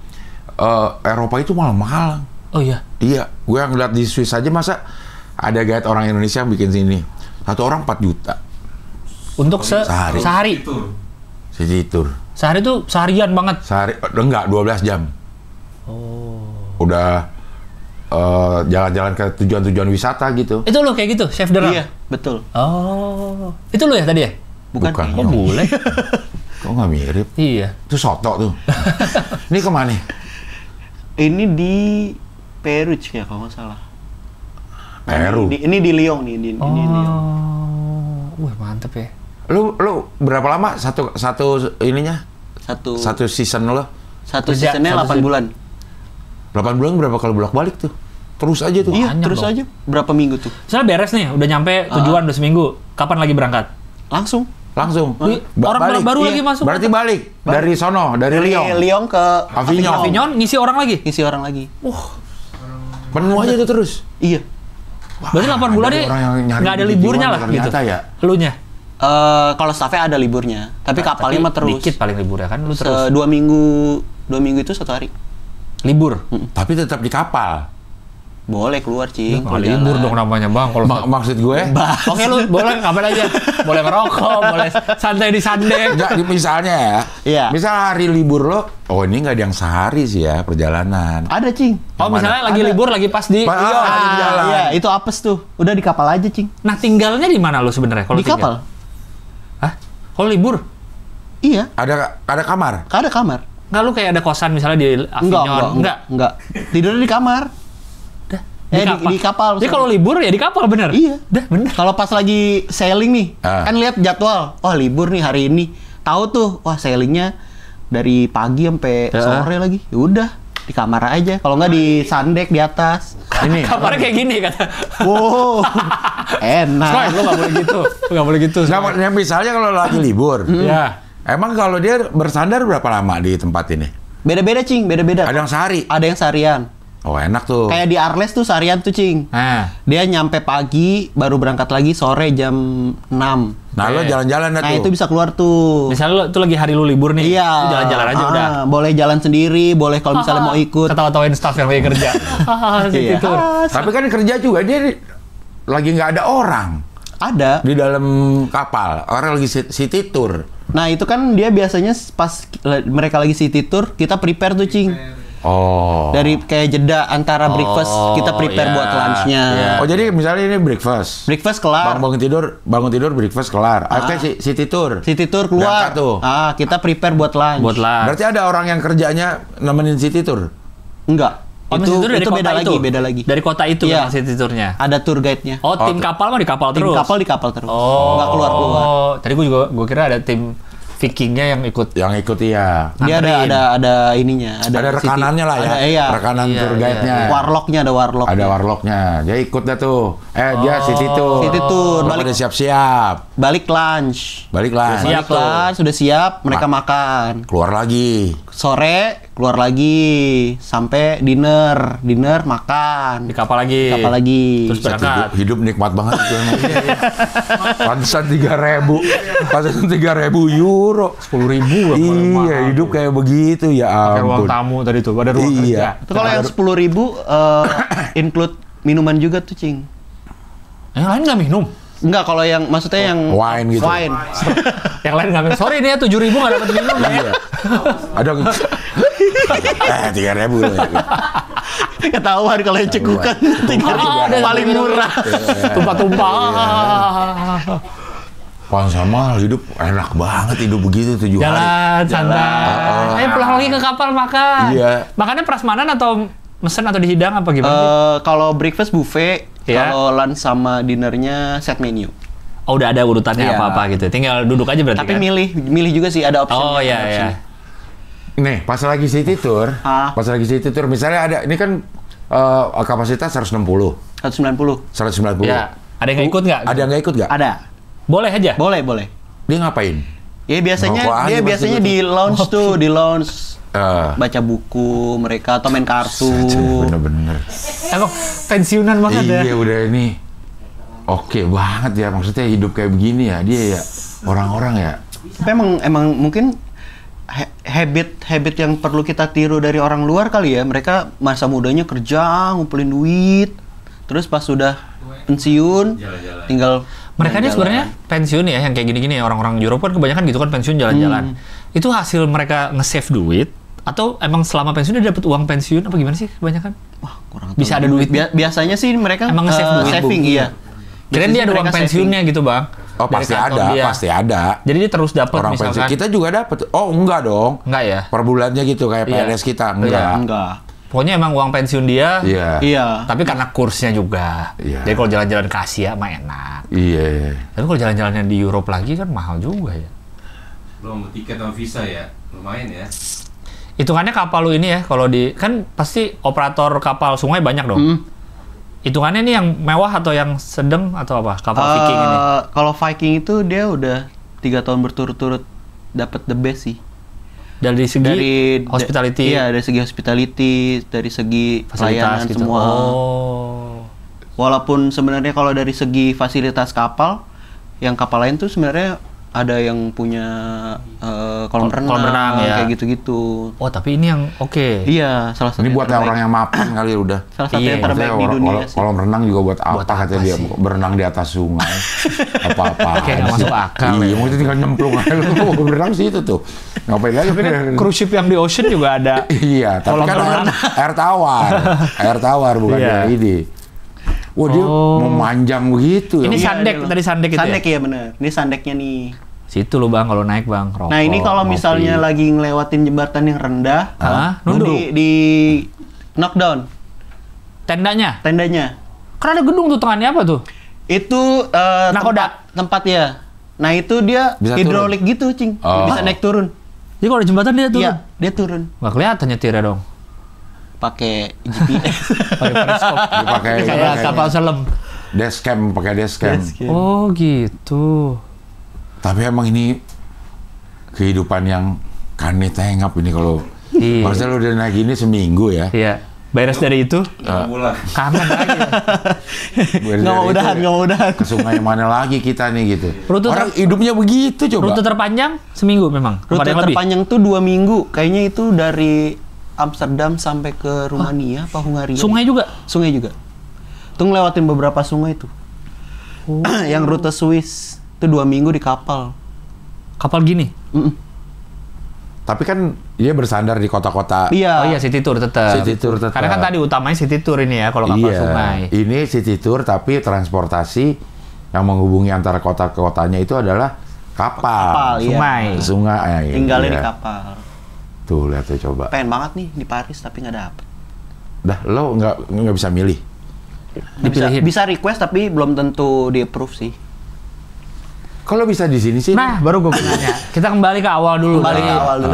Eropa itu mahal-mahal. Oh iya. Iya, gue yang ngeliat di Swiss aja masa ada guide orang Indonesia yang bikin sini. Satu orang 4 juta. Untuk Sehari. sehari. City tour. Sehari tuh seharian banget. Sehari, enggak, 12 jam. Oh. Udah jalan-jalan ke tujuan-tujuan wisata gitu. Itu lo kayak gitu, chef drum. Iya, betul. Oh. Itu lo ya tadi ya? Bukan. Oh, boleh. Kok nggak mirip? Iya. Itu soto tuh. Ini kemana? Ini di Peru ya kalau nggak salah. Peru. Ini di Lyon nih, ini Lyon. Wah, mantep ya. Lu berapa lama satu ininya? Satu season lo? Satu Kerja, seasonnya satu 8 season. bulan. 8 bulan berapa kali bolak-balik tuh? Terus aja tuh. Iya, Banyak terus dong. aja. Berapa minggu tuh? Misalnya beres nih, udah nyampe tujuan udah seminggu. Kapan lagi berangkat? Langsung. Langsung. Orang baru Iya. lagi masuk. Berarti balik dari sono, dari Lyon. Lyon ke Avignon. Avignon ngisi orang lagi. Isi orang lagi. Penuh aja tuh terus. Iya. Berarti 8 bulan nih nggak ada liburnya lah gitu. Ya. Elunya? Kalau staffnya ada liburnya, tapi kapalnya mah terus. Dikit paling liburnya kan, lu terus. 2 minggu itu 1 hari. Libur? Tapi tetap di kapal. Boleh keluar, Cing. Nggak libur dong namanya, Bang. Kalau maksud gue, oke lu boleh ngapain aja. Boleh ngerokok, boleh santai di sandek. Enggak, misalnya ya. Iya. Misal hari libur lo, oh ini nggak ada yang sehari sih ya perjalanan. Ada, Cing. Oh, misalnya lagi libur, lagi pas di Iya, itu apes tuh. Udah di kapal aja, Cing. Nah, tinggalnya di mana lu sebenarnya kalau Di kapal. Hah? Kalau libur? Iya. Ada kamar. Ada kamar. Enggak, lu kayak ada kosan misalnya di Avignon? Enggak. Tidurnya di kamar. Di kapal. Jadi kalau libur ya di kapal, bener? Iya. Dah, bener. Kalau pas lagi sailing nih, kan lihat jadwal. Wah, libur nih hari ini. Tahu tuh, wah sailingnya dari pagi sampai sore lagi. Ya udah, di kamar aja. Kalau nggak di sandek di atas. Ini kamarnya kayak gini kata. Wow. Enak. Lu nggak boleh gitu. Lu nggak boleh gitu. Nah, misalnya kalau lagi libur. Ya. Emang kalau dia bersandar berapa lama di tempat ini? Beda-beda, Cing. Beda-beda. Ada yang sehari? Ada yang seharian. Oh, enak tuh. Kayak di Arles tuh seharian tuh, Cing. Dia nyampe pagi, baru berangkat lagi sore jam 6. Nah, lo jalan-jalan dah tuh. Nah, itu bisa keluar tuh. Misalnya lo tuh lagi hari lu libur nih. Iya. Lu jalan-jalan aja udah. Boleh jalan sendiri, boleh kalau misalnya mau ikut. Ketawa-tawain staff yang lagi kerja. Iya. Tapi kan kerja juga dia lagi nggak ada orang. Ada. Di dalam kapal. Orang lagi city tour. Nah, itu kan dia biasanya pas mereka lagi city tour, kita prepare tuh, Cing. Oh. Dari kayak jeda antara breakfast, kita prepare buat lunchnya. Oh, jadi misalnya ini breakfast. Breakfast kelar. Bangun tidur breakfast kelar. Oke, city tour. City tour keluar. Tuh. Kita prepare buat lunch. Berarti ada orang yang kerjanya nemenin city tour? Enggak. Itu beda lagi. Dari kota itu ya, kan city tournya. Ada tour guide-nya. Oh, tim kapal mah di kapal terus. Tim kapal di kapal terus. Oh. Enggak keluar-keluar. Tadi gue kira ada tim Vikingnya yang ikut. Iya. Dia ada ininya, ada rekanannya lah ya. Iya. Rekanan tour guide-nya. Warlocknya ada warlock. Ada warlocknya. Dia ikut dah tuh. Dia city tour. City tour. Balik siap-siap. Balik lunch. Siap lunch, sudah siap, mereka makan. Keluar lagi. Sore keluar lagi sampai dinner makan di kapal lagi. Terus berangkat. Hidup nikmat banget itu emang. Pantesan 3.000. Pantesan 3.000 euro. 10.000. Iya, hidup kayak begitu ya ampun. Pakai ruang tamu tadi tuh, ada ruang kerja. Itu kalau yang 10.000 include minuman juga tuh, Cing. Yang lain nggak minum? Enggak, kalau yang maksudnya yang wine gitu. Wine. Yang lain nggak minum. Sorry nih ya 7.000 nggak dapat minum ya. Ada 3.000 loh. Ketahuan kalau yang cekukan 3.000 paling murah. Tumpah-tumpah. Sama hidup enak banget hidup begitu 7 hari. Jalan santai. Pulang lagi ke kapal makan. Iya. Makannya prasmanan atau mesen atau dihidang apa gimana? Kalau breakfast buffet, kalau lunch sama dinnernya set menu. Oh, udah ada urutannya apa-apa gitu. Tinggal duduk aja berarti. Tapi kan? milih juga sih, ada opsi. Oh iya. Nih, pas lagi city tour, misalnya ada ini kan kapasitas 160. 190. Ya. Ada yang nggak ikut nggak? Ada yang nggak ikut nggak? Ada. Boleh aja. Boleh. Dia ngapain? Ya biasanya di lounge tuh, di lounge. Baca buku mereka atau main kartu. Bener-bener. Emang pensiunan banget ya. Iya, udah ini. Oke banget ya, maksudnya hidup kayak begini ya dia ya orang-orang ya. Tapi emang mungkin habit yang perlu kita tiru dari orang luar kali ya. Mereka masa mudanya kerja, ngumpulin duit, terus pas sudah pensiun tinggal. Mereka ini sebenarnya pensiun ya, yang kayak gini-gini ya, orang-orang Eropa kan kebanyakan gitu kan, pensiun jalan-jalan. Itu hasil mereka nge-save duit atau emang selama pensiun dia dapat uang pensiun apa gimana sih kebanyakan? Wah, kurang tahu. Bisa ada duit. Biasanya sih mereka emang nge-save duit. Saving, iya. Kirain dia ada uang pensiunnya gitu, Bang. Oh, pasti ada. Jadi dia terus dapat orang misalkan. Pensiun. Kita juga dapat. Oh, enggak dong. Enggak ya? Per bulannya gitu kayak PNS kita, Enggak. Pokoknya emang uang pensiun dia. Iya. Tapi karena kursnya juga. Iya. Jadi kalau jalan-jalan ke Asia mah enak. Iya. Tapi kalau jalan-jalannya di Europe lagi kan mahal juga ya. Belum tiket sama visa ya. Lumayan ya. Hitungannya kapal lu ini ya, kalau di kan pasti operator kapal sungai banyak dong. Hitungannya ini yang mewah atau yang sedang atau apa? Kapal Viking ini. Kalau Viking itu dia udah 3 tahun berturut-turut dapat the best sih. Dari segi hospitality. Iya, dari segi hospitality, dari segi pelayanan gitu. semua. Walaupun sebenarnya kalau dari segi fasilitas kapal, yang kapal lain tuh sebenarnya ada yang punya kolam renang ya. kayak gitu-gitu. Oh, tapi ini yang oke. Iya, salah satu. Ini buat orang yang mapan kali udah. Salah satu yang terbaik di dunia sih. Kolam renang juga buat apa katanya dia? Berenang di atas sungai. Apa-apa. Kayak nggak masuk akal. Iya, mau tinggal nyemplung aja lu mau berenang sih itu tuh. Ngapain lagi? Tapi kan cruise ship yang di ocean juga ada. Iya, tapi kan air tawar. Air tawar bukan ini. Wah, dia memanjang begitu ya. Ini sandek, dari sandek itu. Sandek ya bener. Ini sandeknya nih. Situ lo Bang kalau naik Bang. Rokok, Nah, ini kalau misalnya lagi ngelewatin jembatan yang rendah, nunduk. di knockdown Tendanya. Kan ada gedung tuh tengahnya apa tuh? Itu tempat ya. Nah, itu dia bisa hidrolik gitu, Cing. Bisa naik turun. Jadi kalau di jembatan dia turun? Iya, dia turun. Nggak kelihatan nyetirnya dong. Pakai GPS. Pakai periskop. Pakai kayak kapal selam. Dashcam, pakai dashcam. Oh, gitu. Tapi emang ini kehidupan yang kane tengap ini kalau masa lu udah naik ini seminggu ya. Iya. Beres dari itu, kangen lagi. Nggak mau udahan. Ke sungai mana lagi kita nih gitu. Orang hidupnya begitu coba. Rute terpanjang seminggu memang. Rute terpanjang tuh 2 minggu. Kayaknya itu dari Amsterdam sampai ke Rumania apa Hungaria. Sungai juga? Sungai juga. Tuh ngelewatin beberapa sungai tuh. Yang rute Swiss itu 2 minggu di kapal. Kapal gini? Tapi kan dia bersandar di kota-kota. Iya. Oh iya, city tour tetap. Karena kan tadi utamanya city tour ini ya kalau kapal sungai. Ini city tour tapi transportasi yang menghubungi antara kota ke kotanya itu adalah kapal. Sungai. Sungai. Tinggalnya di kapal. Tuh lihat tuh coba. Pengen banget nih di Paris tapi nggak dapet. Dah lo nggak bisa milih. Bisa request tapi belum tentu di approve sih. Kalau bisa di sini sih. Nah, baru gue nanya. Kita kembali ke awal dulu.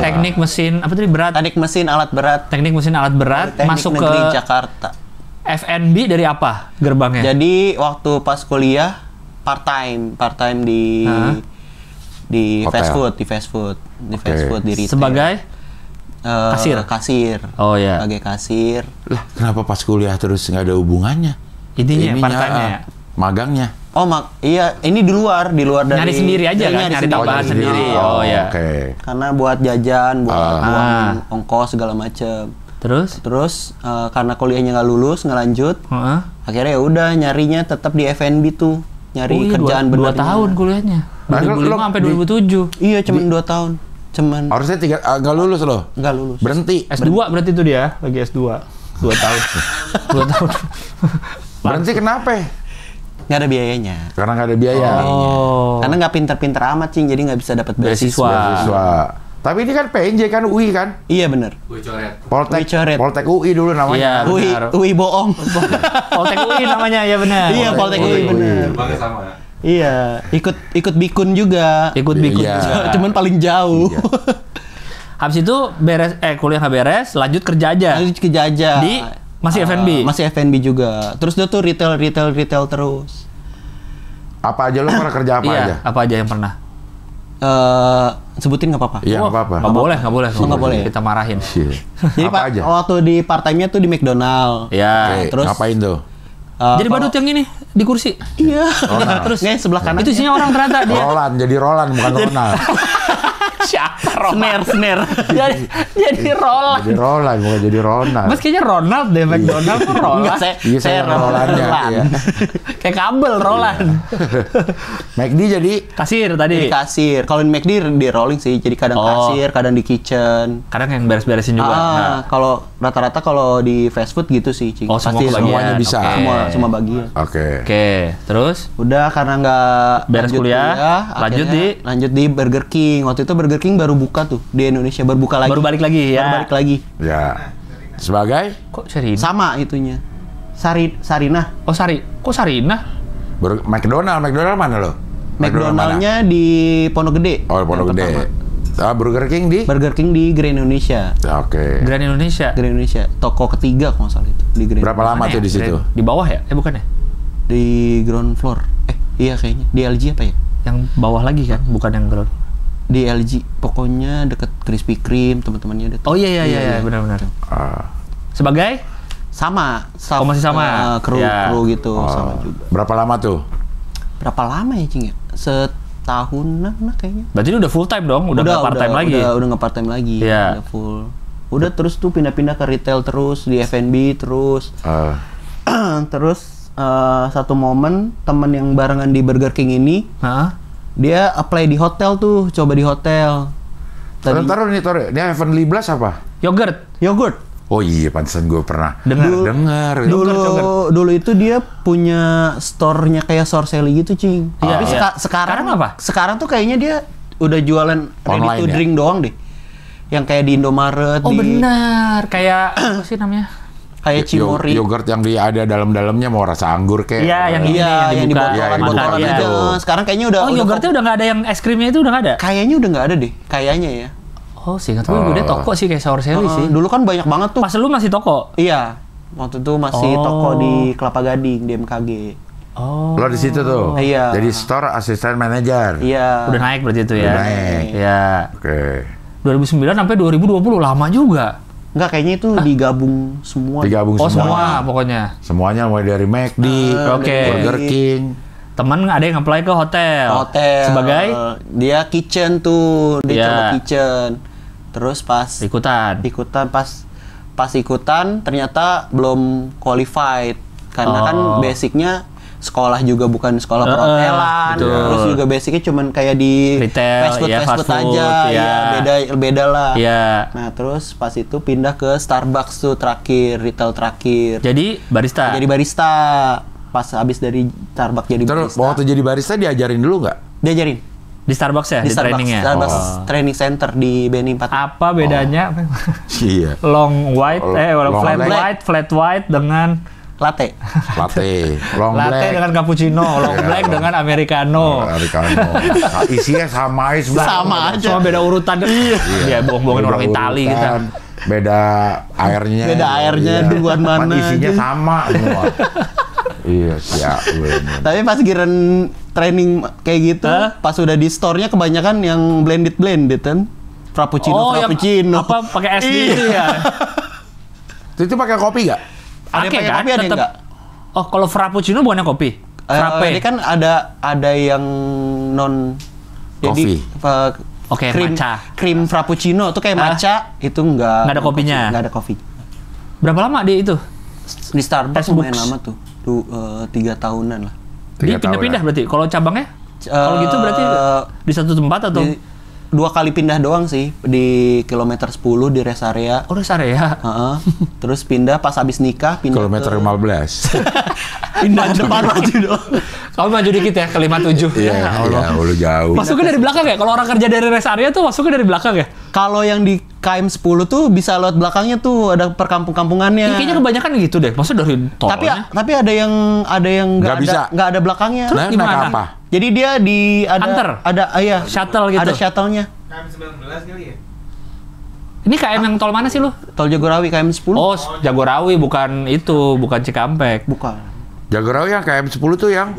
Teknik mesin apa tadi berat? Teknik mesin alat berat. Teknik mesin alat berat. Masuk ke Jakarta. FNB dari apa gerbangnya? Jadi waktu pas kuliah part time di fast food di retail. Sebagai kasir. Oh ya. Sebagai kasir. Lah, kenapa pas kuliah terus nggak ada hubungannya? Ininya part time-nya. Magangnya. Oh, iya, ini di luar dari nyari sendiri aja kan, nyari tambahan sendiri. Oh ya. Oke. Karena buat jajan, buat uang ongkos segala macem. Terus karena kuliahnya nggak lulus, nggak lanjut. Akhirnya ya udah nyarinya tetap di FNB tuh. Nyari kerjaan bener. 2 tahun kuliahnya. 2005 sampai 2007. Iya, cuma 2 tahun. Harusnya nggak lulus loh. Nggak lulus. Berhenti. S2 berarti itu dia, lagi S2. 2 tahun. 2 tahun. Berhenti kenapa? Nggak ada biayanya. Karena nggak ada biaya. Karena nggak pinter-pinter amat, Cing. Jadi nggak bisa dapat beasiswa. Tapi ini kan PNJ kan UI kan? Iya bener. UI coret. Poltek UI dulu namanya. Iya, UI bohong. Poltek UI namanya, ya benar. Iya, Poltek UI bener. Bangga sama ya. Iya, ikut bikun juga. Ikut bikun. Iya. Cuman paling jauh. Iya. Habis itu kuliah nggak beres, lanjut kerja aja. Lanjut kerja aja. Di masih FNB. Masih FNB juga. Terus dia tuh retail terus. Apa aja lo pernah kerja apa aja? Apa aja yang pernah? Sebutin nggak apa-apa. Iya, nggak apa-apa. Nggak boleh. Nggak boleh. Kita marahin. Jadi apa aja? waktu di part time-nya tuh di McDonald. Iya. Terus ngapain tuh? Jadi badut yang ini di kursi. Iya. Terus sebelah kanan. Itu isinya orang ternyata dia. Jadi Roland bukan Ronald. Siapa Ronald? Snare. Jadi Roland. Jadi Roland bukan jadi Ronald. Mas kayaknya Ronald deh, McDonald tuh Roland. Enggak, saya Rolandnya. Iya. Kayak kabel Roland. McD jadi kasir tadi. Jadi kasir. Kalau di McD di rolling sih, jadi kadang kasir, kadang di kitchen. Kadang yang beres-beresin juga. Kalau rata-rata kalau di fast food gitu sih, Cing. Pasti semuanya bisa. Semua bagian. Oke. Terus? Udah karena nggak beres kuliah, lanjut di Burger King. Waktu itu Burger King baru buka tuh di Indonesia, baru buka lagi. Baru balik lagi ya. Baru balik lagi. Ya. Sebagai? Kok Sarina? Sama itunya. Sarinah. Oh kok Sarina? McDonald mana lo? McDonald-nya di Pondok Gede. Oh, Pondok Gede. Burger King di? Burger King di Grand Indonesia. Oke. Grand Indonesia. Toko ketiga kalau nggak salah itu di Grand. Berapa lama tuh di situ? Di bawah ya? Bukan ya? Di ground floor. Iya kayaknya. Di LG apa ya? Yang bawah lagi kan, bukan yang ground. Di LG, pokoknya deket Krispy Kreme, teman-temannya ada. Oh iya, benar-benar. Sebagai? Sama. Masih sama? Kru gitu, sama juga. Berapa lama tuh? Berapa lama ya, Cing ya? Setahunan lah kayaknya. Berarti udah full time dong? Udah nggak part time lagi? Udah nggak part time lagi. Udah full. Udah terus tuh pindah-pindah ke retail terus, di F&B terus. Terus satu momen temen yang barengan di Burger King ini, dia apply di hotel tuh, coba di hotel. Taruh nih, ini Heavenly Blast apa? Yogurt. Oh iya, pantesan gue pernah dengar. Dulu itu dia punya store-nya kayak Sorcelli gitu, Cing. Tapi sekarang apa? Sekarang tuh kayaknya dia udah jualan ready to drink doang deh. Yang kayak di Indomaret. Oh benar, kayak apa sih namanya? Kayak Cimori. Yogurt yang dia ada dalam-dalamnya mau rasa anggur kayak. Iya, yang dibuka. Botolan aja. Sekarang kayaknya udah. Oh, yogurtnya udah nggak ada yang es krimnya itu udah nggak ada? Kayaknya udah nggak ada deh. Kayaknya ya. Oh, seingat gue udah toko sih kayak Sorcelli sih. Dulu kan banyak banget tuh. Pas lu masih toko? Iya. Waktu itu masih toko di Kelapa Gading, di MKG. Oh. Lo di situ tuh? Iya. Jadi store assistant manager? Iya. Udah naik berarti itu ya? Udah naik. Iya. Oke. 2009 sampai 2020, lama juga. Enggak, kayaknya itu digabung semua. Semua pokoknya. Semuanya mulai dari McD, Burger King. Teman ada yang apply ke hotel. Sebagai? Dia kitchen tuh, dia coba kitchen. Terus pas ikutan pas ikutan ternyata belum qualified karena kan basicnya sekolah juga bukan sekolah perhotelan, terus juga basicnya cuman kayak di retail, fast food aja, beda lah. Nah terus pas itu pindah ke Starbucks tuh retail terakhir. Jadi barista. Pas habis dari Starbucks jadi terus, barista. Waktu jadi barista diajarin dulu nggak? Diajarin. Di Starbucks ya? Di trainingnya? Starbucks Training Center di BNI 4. Apa bedanya? Iya. Flat white dengan latte. Long latte black dengan cappuccino, long black dengan americano. Isinya sama aja. Sama aja. Cuma beda urutan. Iya, bohong-bohongin orang Itali kita. Beda airnya. Duluan mana. Isinya sama semua. Iya, siap. Tapi pas giran training kayak gitu, pas udah di store-nya kebanyakan yang blended kan. Frappuccino. Yang apa pakai es gitu ya. Itu pakai kopi nggak? Ada yang pakai kopi, ada yang enggak. Oh, kalau frappuccino bukannya kopi? Frappe. Ini kan ada yang non kopi. Jadi krim frappuccino tuh kayak matcha, itu enggak ada kopinya. Enggak ada kopi. Berapa lama dia itu? Di Starbucks lumayan lama tuh. 3 tahunan lah. Dia pindah-pindah berarti. Kalau cabangnya? Kalau gitu berarti di satu tempat atau? 2 kali pindah doang sih, di kilometer 10 di rest area. Oh, rest area. Terus pindah pas habis nikah, pindah kilometer 15. Pindah depan maju dong. Kamu maju dikit ya ke 57. Iya, lu jauh. Masuknya dari belakang ya? Kalau orang kerja dari rest area tuh masuknya dari belakang ya? Kalau yang di KM 10 tuh bisa lewat belakangnya tuh, ada perkampung-kampungannya. Kayaknya kebanyakan gitu deh. Maksudnya dari tolnya. Tapi ada yang nggak ada belakangnya. Terus gimana? Apa? Jadi dia ada shuttle gitu. Ada shuttle-nya. KM 19 kali ya? Ini KM yang tol mana sih lu? Tol Jagorawi KM 10. Oh, Jagorawi bukan Cikampek. Bukan. Jagorawi yang KM 10 tuh yang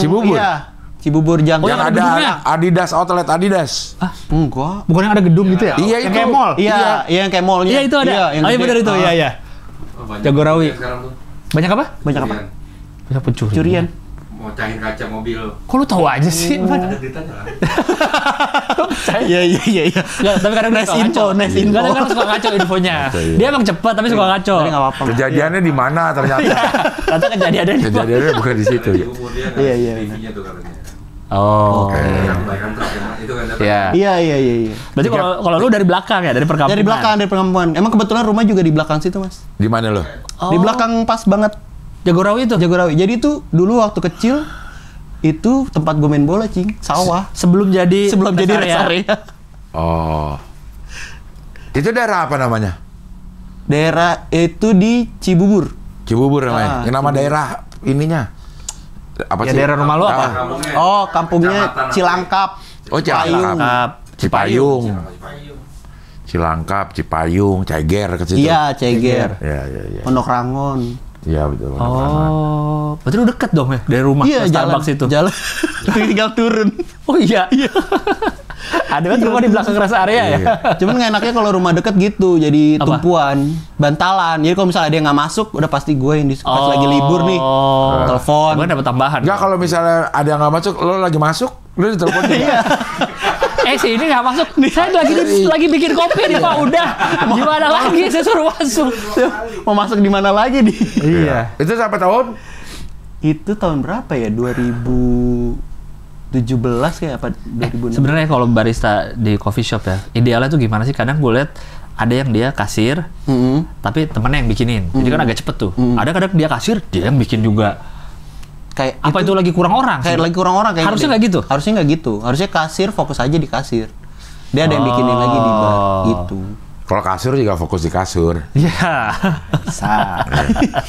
Cibubur. Iya. Cibubur Jangkar. Yang ada Adidas, outlet Adidas. Enggak. Bukan yang ada gedung gitu ya? Iya, yang itu. Kayak mall. Iya, yang kayak mallnya. Iya, itu ada. Iya, benar itu. Iya. Jagorawi. Banyak apa? Banyak apa? Banyak pencurian. Curian. Mau cahin kaca mobil. Kok lu tahu aja sih? Ada beritanya lah. Iya. Tapi kadang Nice info. Kadang suka ngaco infonya. Dia emang cepat tapi suka ngaco. Tapi nggak apa-apa. Kejadiannya di mana ternyata? Ternyata Kejadiannya bukan di situ. Iya. TV-nya tuh katanya. Oh. Yang kebaikan truk itu kan datang. Iya. Berarti kalau lu dari belakang ya, dari perkampungan. Dari perkampungan. Emang kebetulan rumah juga di belakang situ, Mas. Di mana lo? Di belakang pas banget. Jagorawi itu. Jadi itu dulu waktu kecil itu tempat gue main bola, Cing. Sawah. Sebelum jadi rest area. Oh. Itu daerah apa namanya? Daerah itu di Cibubur. Cibubur namanya. Yang nama daerah ininya. Apa sih? Daerah rumah lu apa? Oh, kampungnya Cilangkap. Oh, Cipayung. Cilangkap, Cipayung, Ceger ke situ. Iya, Ceger. Iya. Pondok Rangon. Iya, betul. Oh, berarti lu deket dong ya dari rumah ke Starbucks itu? Jalan. Tinggal turun. Oh iya. Ada kan rumah di belakang rest area ya. Cuman nggak enaknya kalau rumah deket gitu, jadi Apa? tumpuan, bantalan. Jadi kalau misalnya dia nggak masuk, udah pasti gue yang pas lagi libur nih, telepon. Gue dapat tambahan. Enggak, kalau misalnya ada yang nggak masuk, lo lagi masuk, lo ditelepon juga. Si ini nggak masuk. Saya lagi bikin kopi nih Pak. Udah. Gimana lagi? Saya suruh masuk. Mau masuk di mana lagi nih? Iya. Itu sampai tahun? Itu tahun berapa ya? 2017 kayak apa? 2016. Sebenarnya kalau barista di coffee shop ya, idealnya tuh gimana sih? Kadang gue lihat ada yang dia kasir, tapi temennya yang bikinin. Jadi kan agak cepet tuh. Ada kadang dia kasir, dia yang bikin juga. Kayak Apa itu lagi kurang orang? Kayak lagi kurang orang kayak Harusnya nggak gitu. Harusnya nggak gitu. Harusnya kasir fokus aja di kasir. Dia ada yang bikinin lagi di bar gitu. Kalau kasur juga fokus di kasur. Iya. Bisa.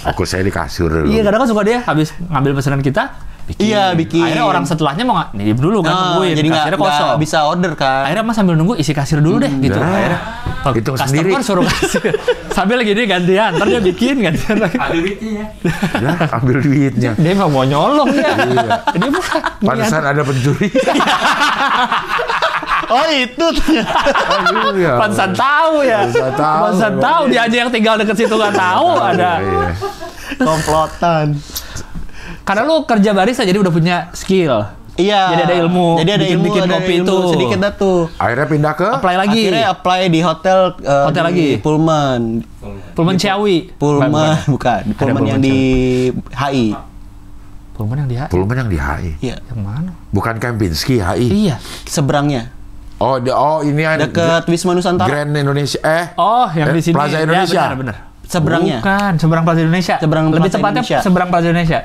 Fokus saya di kasur dulu. Iya, kadang kan suka dia habis ngambil pesanan kita, bikin. Iya, bikin. Akhirnya orang setelahnya mau nih dulu kan nungguin, jadi kasirnya kosong. nggak bisa order kan. Akhirnya Mas sambil nunggu isi kasir dulu deh gitu. Akhirnya hitung customer sendiri. suruh kasir. Sambil lagi dia gantian, ntar dia bikin gantian lagi. Ada duitnya ya. Ya, ambil duitnya. Dia emang mau nyolong ya. Dia bukan. Pantesan ada pencuri. Oh itu ternyata. Iya. Pantesan tahu ya. Pantesan tahu dia aja yang tinggal deket situ nggak tahu ada. Iya. Komplotan. Karena lu kerja barista jadi udah punya skill. Iya. Jadi ada ilmu. Jadi ada bikin ada kopi ilmu itu. sedikit dah tuh. Akhirnya pindah ke Apply lagi. Akhirnya apply di hotel Hotel di lagi? Pullman. Pullman Ciawi. Pullman bukan. Di Pullman yang di HI. Pullman yang di HI. Pullman yang di HI. Iya. Yang mana? Bukan Kempinski HI. Iya. Seberangnya. Oh, ini ada Deket Wisma Nusantara. Grand Indonesia. Oh, yang di sini. Plaza Indonesia. Ya, benar. Seberangnya. Bukan, seberang Plaza Indonesia. Seberang Lebih Plaza tepatnya Indonesia. seberang Plaza Indonesia.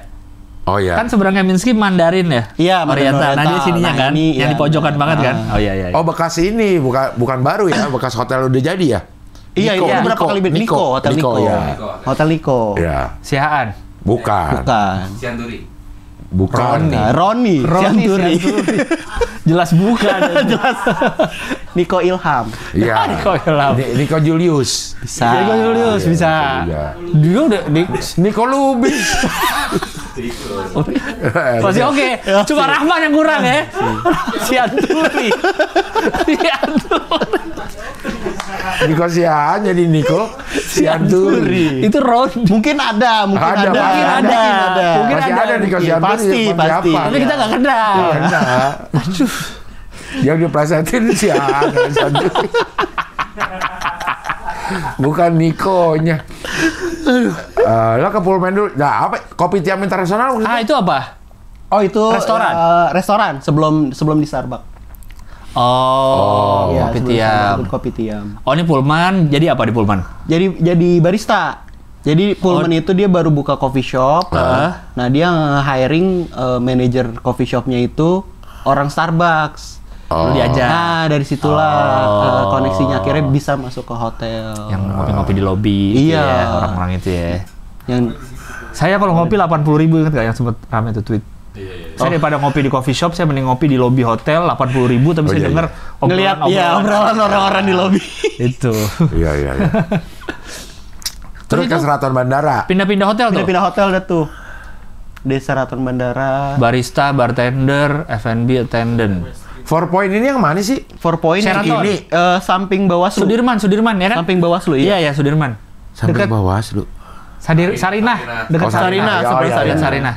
Oh iya. Kan seberang Kempinski Mandarin ya? Iya, Mandarin Oriental. Nah, dia Oriental. sininya Nah, kan, ini, yang iya. di pojokan banget kan? Oh iya. Oh, bekas ini bukan baru ya, bekas hotel udah jadi ya? Iya, Niko, itu berapa kali Niko, Hotel Niko. ya. Hotel Niko. Ya. Sihaan. Bukan. Bukan. Sianduri. Bukan. Roni. Sianturi. Jelas bukan. Jelas. Niko Ilham. Iya. Niko Ilham. Niko Julius. Bisa. Diego Julius bisa. juga. Dia udah Niko Lubis. masih oke. Cuma Rahman yang kurang ya. Sianturi. Niko Siahan jadi Niko Sianturi. Itu Ron. Mungkin ada. Mungkin ada. Mungkin Masih ada. ada Niko Sianturi. Pasti. Tapi kita nggak kenal. Aduh. Yang diplesetin Siahan. Sianturi. Bukan Nikonya. Lo ke Pullman dulu. Nah, apa? Kopi Tiam Internasional? Itu apa? Oh itu Restoran? Restoran sebelum di Starbucks. Oh, Iya, kopi sebelum tiam. Starbucks, kopi tiam. Oh, ini Pullman. Jadi apa di Pullman? Jadi barista. Jadi Pullman itu dia baru buka coffee shop. Nah dia hiring manajer coffee shopnya itu orang Starbucks. Lu diajar. Nah dari situlah koneksinya akhirnya bisa masuk ke hotel. Yang ngopi-ngopi di lobi. Iya. Gitu ya, orang-orang itu ya. Yang Saya kalau ngopi 80.000 ingat nggak yang sempet rame tuh tweet. Saya daripada ngopi di coffee shop, saya mending ngopi di lobi hotel 80.000 tapi saya denger ngelihat obrolan orang-orang di lobi. Itu. Iya. Terus ke Seraton Bandara. Pindah-pindah hotel tuh. Pindah hotel dah tuh. Di Seraton Bandara. Barista, bartender, F&B attendant. 4 Point ini yang mana sih? 4 Point yang Sheraton. ini samping Bawaslu. Sudirman ya kan? Samping Bawaslu ya. Iya, Sudirman. Sampai Dekat- Bawaslu. Sarinah, dekat Oh, Sarinah. Sarinah, Oh, sebelah iya, Sarinah. iya. Sarinah.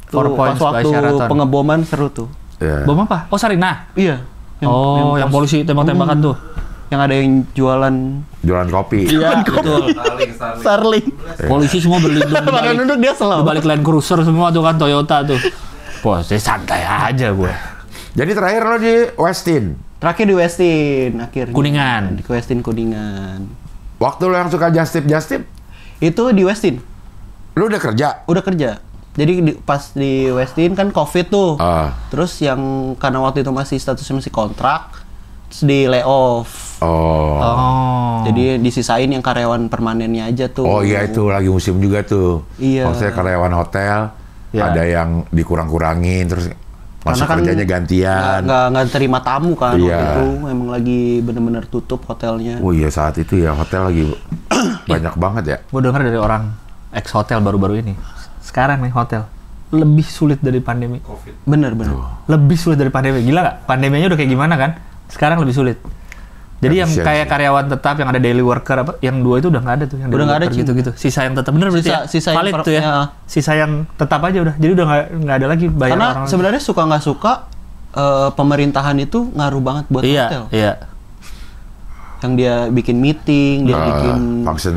Tuh, 4 Points pas by waktu Sheraton. pengeboman seru tuh. Ya. Bom apa? Oh, Sarinah. Iya. Yang polisi tembak-tembakan tuh. Yang ada yang jualan Jualan kopi. Iya, betul. Starling. Polisi semua berlindung di Pada balik, nunduk dia di selalu. balik Land Cruiser semua tuh kan, Toyota tuh. Bos, saya santai aja gue. Jadi terakhir lo di Westin. Terakhir di Westin akhirnya. Kuningan. Di Westin Kuningan. Waktu lo yang suka just tip, Itu di Westin. lo udah kerja? Udah kerja. Jadi pas di Westin kan Covid tuh. Terus yang karena waktu itu masih statusnya masih kontrak, terus di layoff. Oh. Jadi disisain yang karyawan permanennya aja tuh. Oh iya, itu lagi musim juga tuh. Iya. Maksudnya karyawan hotel, Ya. ada yang dikurang-kurangin, terus masuk Karena kan kerjanya gantian. nggak terima tamu kan Iya. waktu itu. Emang lagi bener-bener tutup hotelnya. Oh iya, saat itu ya hotel lagi banyak banget ya. Gue dengar dari orang ex hotel baru-baru ini. Sekarang nih hotel lebih sulit dari pandemi. Bener. Lebih sulit dari pandemi. Gila nggak? Pandeminya udah kayak gimana kan? Sekarang lebih sulit. Jadi yang kayak karyawan tetap yang ada daily worker apa, yang 2 itu udah nggak ada tuh, yang udah nggak ada gitu. Sisa yang tetap bener berarti ya. Sisa valid tuh ya. Sisa yang tetap aja udah. Jadi udah nggak ada lagi bayar karena orang. Karena sebenarnya suka nggak suka pemerintahan itu ngaruh banget buat hotel. Iya. Yang dia bikin meeting, dia bikin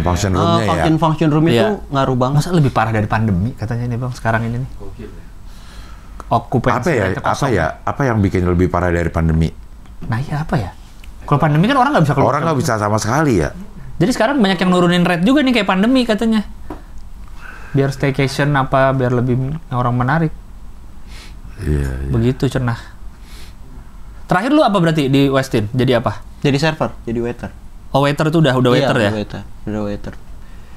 function roomnya ya. Function room itu ngaruh banget. Masa lebih parah dari pandemi katanya nih Bang sekarang ini nih. Okupansi apa yang bikin lebih parah dari pandemi? Nah iya apa ya? Kalau pandemi kan orang nggak bisa keluar. Orang nggak bisa sama sekali ya. Jadi sekarang banyak yang nurunin rate juga nih kayak pandemi katanya. Biar staycation apa, biar lebih orang menarik. Iya. Begitu cenah. Terakhir lu apa berarti di Westin? Jadi apa? Jadi server, jadi waiter. Oh waiter itu udah waiter ya? Udah waiter.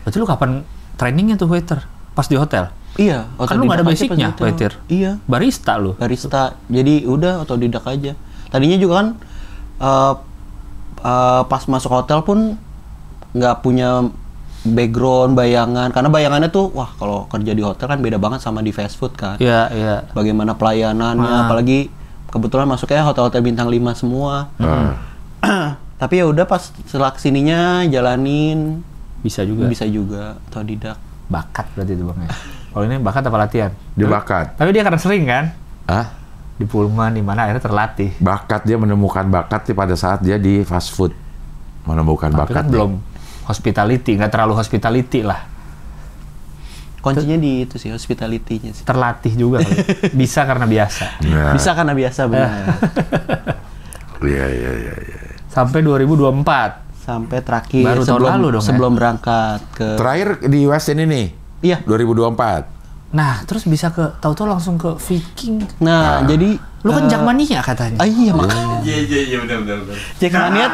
Berarti lu kapan trainingnya tuh waiter? Pas di hotel? Iya. Kan lu nggak ada basicnya waiter? Iya. Barista lu? Barista. Jadi udah otodidak aja. Tadinya juga kan pas masuk hotel pun nggak punya background bayangan, karena bayangannya tuh wah kalau kerja di hotel kan beda banget sama di fast food kan. Iya. Bagaimana pelayanannya, apalagi kebetulan masuknya hotel-hotel bintang 5 semua. Tapi ya udah pas setelah kesininya jalanin bisa juga otodidak. Bakat berarti itu Bang ya. Kalau ini bakat apa latihan? Dia bakat. Tapi dia karena sering kan? Di Pullman di mana akhirnya terlatih. Bakat, dia menemukan bakat pada saat dia di fast food. Menemukan bakat. Kan belum hospitality, nggak terlalu hospitality lah. Kuncinya di itu sih, hospitality-nya sih. Terlatih juga kali. Bisa karena biasa. Ya. Bisa karena biasa benar. Iya. Sampai 2024. Sampai terakhir baru tahun lalu dong sebelum berangkat ke terakhir di Westin ini. Iya, 2024. Nah, terus bisa tahu-tahu langsung ke Viking. Nah, jadi lu kan Jackmania katanya. Iya, makanya. Iya, benar. Jackmania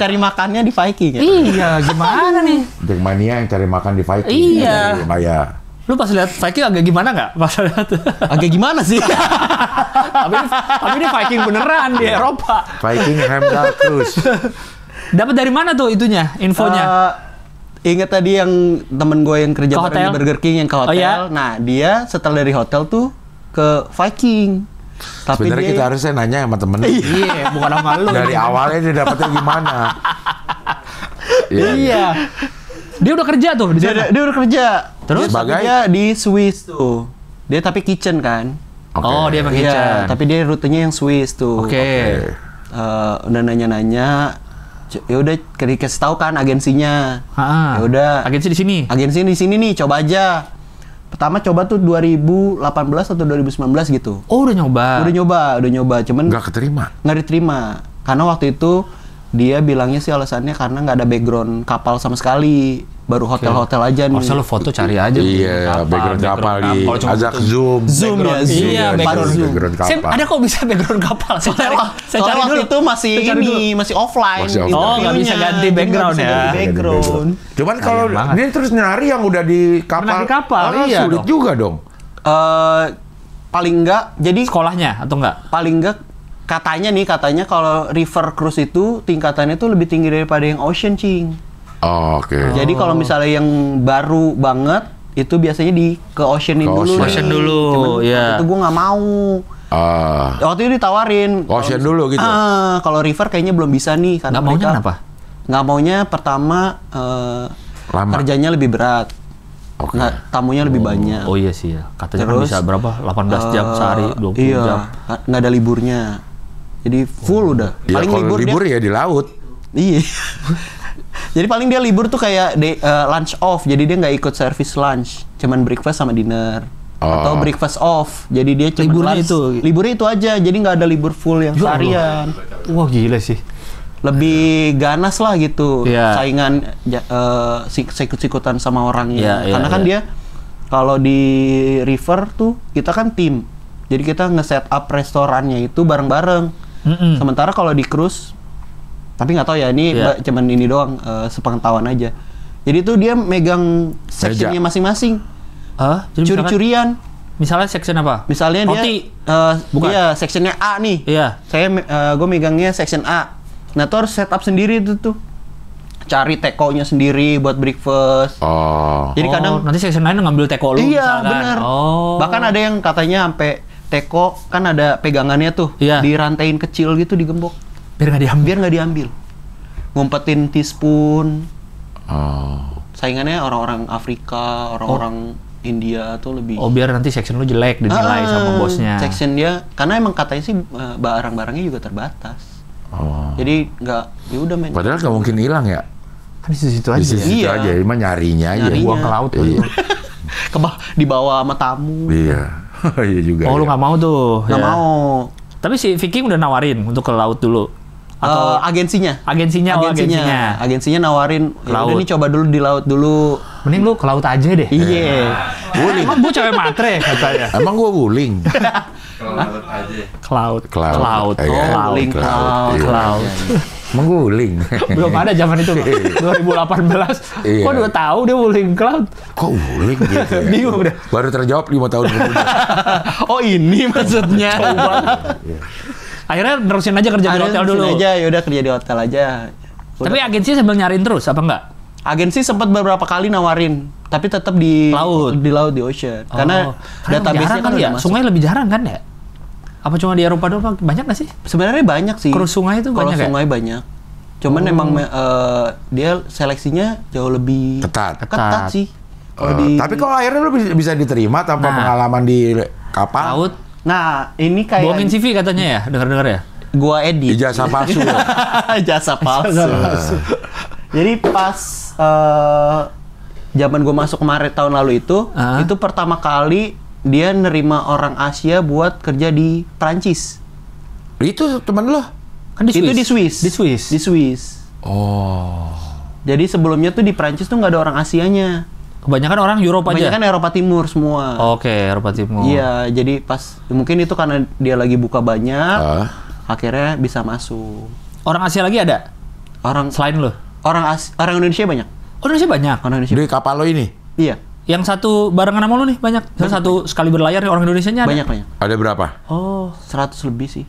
cari makannya di Viking ya. Iya, gimana nih? Jackmania yang cari makan di Viking. Iya. Lu pas lihat Viking agak gimana nggak? Pas lihat. Agak gimana sih? tapi ini Viking beneran di Eropa. Viking Heimdall Cruise. Dapat dari mana tuh itunya, infonya? Ingat tadi yang temen gue yang kerja bareng di Burger King yang ke hotel. Oh, iya? Nah, dia setelah dari hotel tuh ke Viking. Tapi sebenarnya kita harusnya nanya sama temen. Iya, bukan sama lu. Dari awalnya dia dapetnya gimana? Iya. Dia udah kerja tuh di sana. Dia udah kerja. Terus dia di Swiss tuh. Dia tapi kitchen kan. Oh, dia pakai kitchen. Iya, tapi dia rutenya yang Swiss tuh. Oke. Udah nanya-nanya. Ya udah dikasih tahu kan agensinya. Ya udah. Agensi di sini. Agensi di sini nih, coba aja. Pertama coba tuh 2018 atau 2019 gitu. Oh, udah nyoba. Cuman nggak diterima. Karena waktu itu dia bilangnya sih alasannya karena nggak ada background kapal sama sekali. Baru hotel-hotel aja nih. Masa lu foto cari aja. Iya, background kapal di ajak zoom. Zoom ya. Iya, background kapal. Ada kok bisa background kapal. Saya cari waktu itu masih offline. Oh, nggak bisa ganti background ya. Cuman kalau dia terus nyari yang udah di kapal, iya sulit juga dong. Paling enggak, jadi sekolahnya atau enggak? Paling enggak katanya kalau river cruise itu tingkatannya tuh lebih tinggi daripada yang ocean, Cing. Oh, oke. Jadi kalau misalnya yang baru banget itu biasanya ke oceanin dulu. Ocean dulu, ya. Itu gue nggak mau. Waktu itu ditawarin. Ocean dulu gitu. Kalau river kayaknya belum bisa nih. Nggak maunya kenapa? Nggak maunya pertama kerjanya lebih berat. Tamunya lebih banyak. Oh iya sih ya. Katanya kan bisa berapa? 18 jam sehari, 20 jam. Nggak ada liburnya. Jadi full udah. Ya, paling libur ya di laut. Iya. Jadi paling dia libur tuh kayak lunch off. Jadi dia nggak ikut service lunch. Cuman breakfast sama dinner. Atau breakfast off. Jadi dia cuma liburnya itu aja. Jadi nggak ada libur full yang seharian. Wah gila sih. Lebih ganas lah gitu. Saingan sikut-sikutan sama orangnya. Karena kan dia kalau di river tuh kita kan tim. Jadi kita nge-set up restorannya itu bareng-bareng. Sementara kalau di cruise, tapi nggak tahu ya ini cuman ini doang sepengetahuan aja. Jadi tuh dia megang sectionnya masing-masing. Curi-curian. Misalnya section apa? Misalnya dia sectionnya A nih. Iya. Gue megangnya section A. Nah tuh harus setup sendiri tuh. Cari tekonya sendiri buat breakfast. Jadi kadang nanti section lain ngambil teko lu. Iya benar. Bahkan ada yang katanya sampai teko kan ada pegangannya tuh, dirantain kecil gitu digembok. Biar nggak diambil. Ngumpetin teaspoon. Saingannya orang-orang Afrika, orang-orang India tuh lebih. Oh, biar nanti section lu jelek dinilai sama bosnya. Section dia, karena emang katanya sih barang-barangnya juga terbatas. Jadi nggak, ya udah main. Padahal nggak mungkin hilang ya. Kan di situ aja. Di situ aja, emang nyarinya aja. Nyarinya. Buang ke laut. Iya. Dibawa sama tamu. Iya. Iya juga. Oh, lu nggak mau tuh. Nggak ya. mau. Tapi si Viking udah nawarin untuk ke laut dulu. Atau Agensinya nawarin, ya udah nih coba dulu di laut dulu. Mending lu ke laut aja deh. Iya. Wuling. Emang gua cewek matre katanya. Emang gua wuling. Kalau laut aja. Cloud. Cloud. Oh, Iya. Wuling Cloud. Iya. Cloud. Emang gua wuling. Belum ada zaman itu, Bang. 2018. Iya. Kok 2 tahun dia wuling cloud. Kok wuling gitu ya? Bingung udah. Baru terjawab 5 tahun kemudian. Oh ini maksudnya. Akhirnya nerusin aja kerja di hotel dulu. aja, yaudah kerja di hotel aja. Tapi agensi sambil nyariin terus apa enggak? Agensi sempat beberapa kali nawarin, tapi tetap di Laut. di ocean. Karena database-nya kan ya. udah masuk. Sungai lebih jarang kan ya? Apa cuma di Eropa doang? Banyak nggak sih? Sebenarnya banyak sih. Cruise sungai itu Kalau banyak ya? sungai banyak. Cuman emang dia seleksinya jauh lebih Ketat. sih. Tapi kok akhirnya lu bisa diterima tanpa pengalaman di kapal? Laut. Nah, ini kayak Bohongin CV katanya ya? Dengar-dengar ya? gua edit. Ijazah palsu. Jasa palsu. Jadi pas zaman gua masuk kemarin tahun lalu itu pertama kali dia nerima orang Asia buat kerja di Prancis. Itu temen lo? Kan di Swiss. Itu di Swiss. Di Swiss. Oh. Jadi sebelumnya tuh di Prancis tuh nggak ada orang Asianya. Kebanyakan orang Eropa aja? Kebanyakan Eropa Timur semua. Oke, Eropa Timur. Iya, jadi pas mungkin itu karena dia lagi buka banyak, akhirnya bisa masuk. Orang Asia lagi ada? Orang Selain lo? orang Indonesia banyak. Oh, Indonesia banyak? Orang Indonesia. Di kapal lo ini? Iya, Yang satu barengan sama lo nih banyak? Satu sekali berlayar nih orang Indonesianya ada? banyak. Ada berapa? Oh, 100 lebih sih.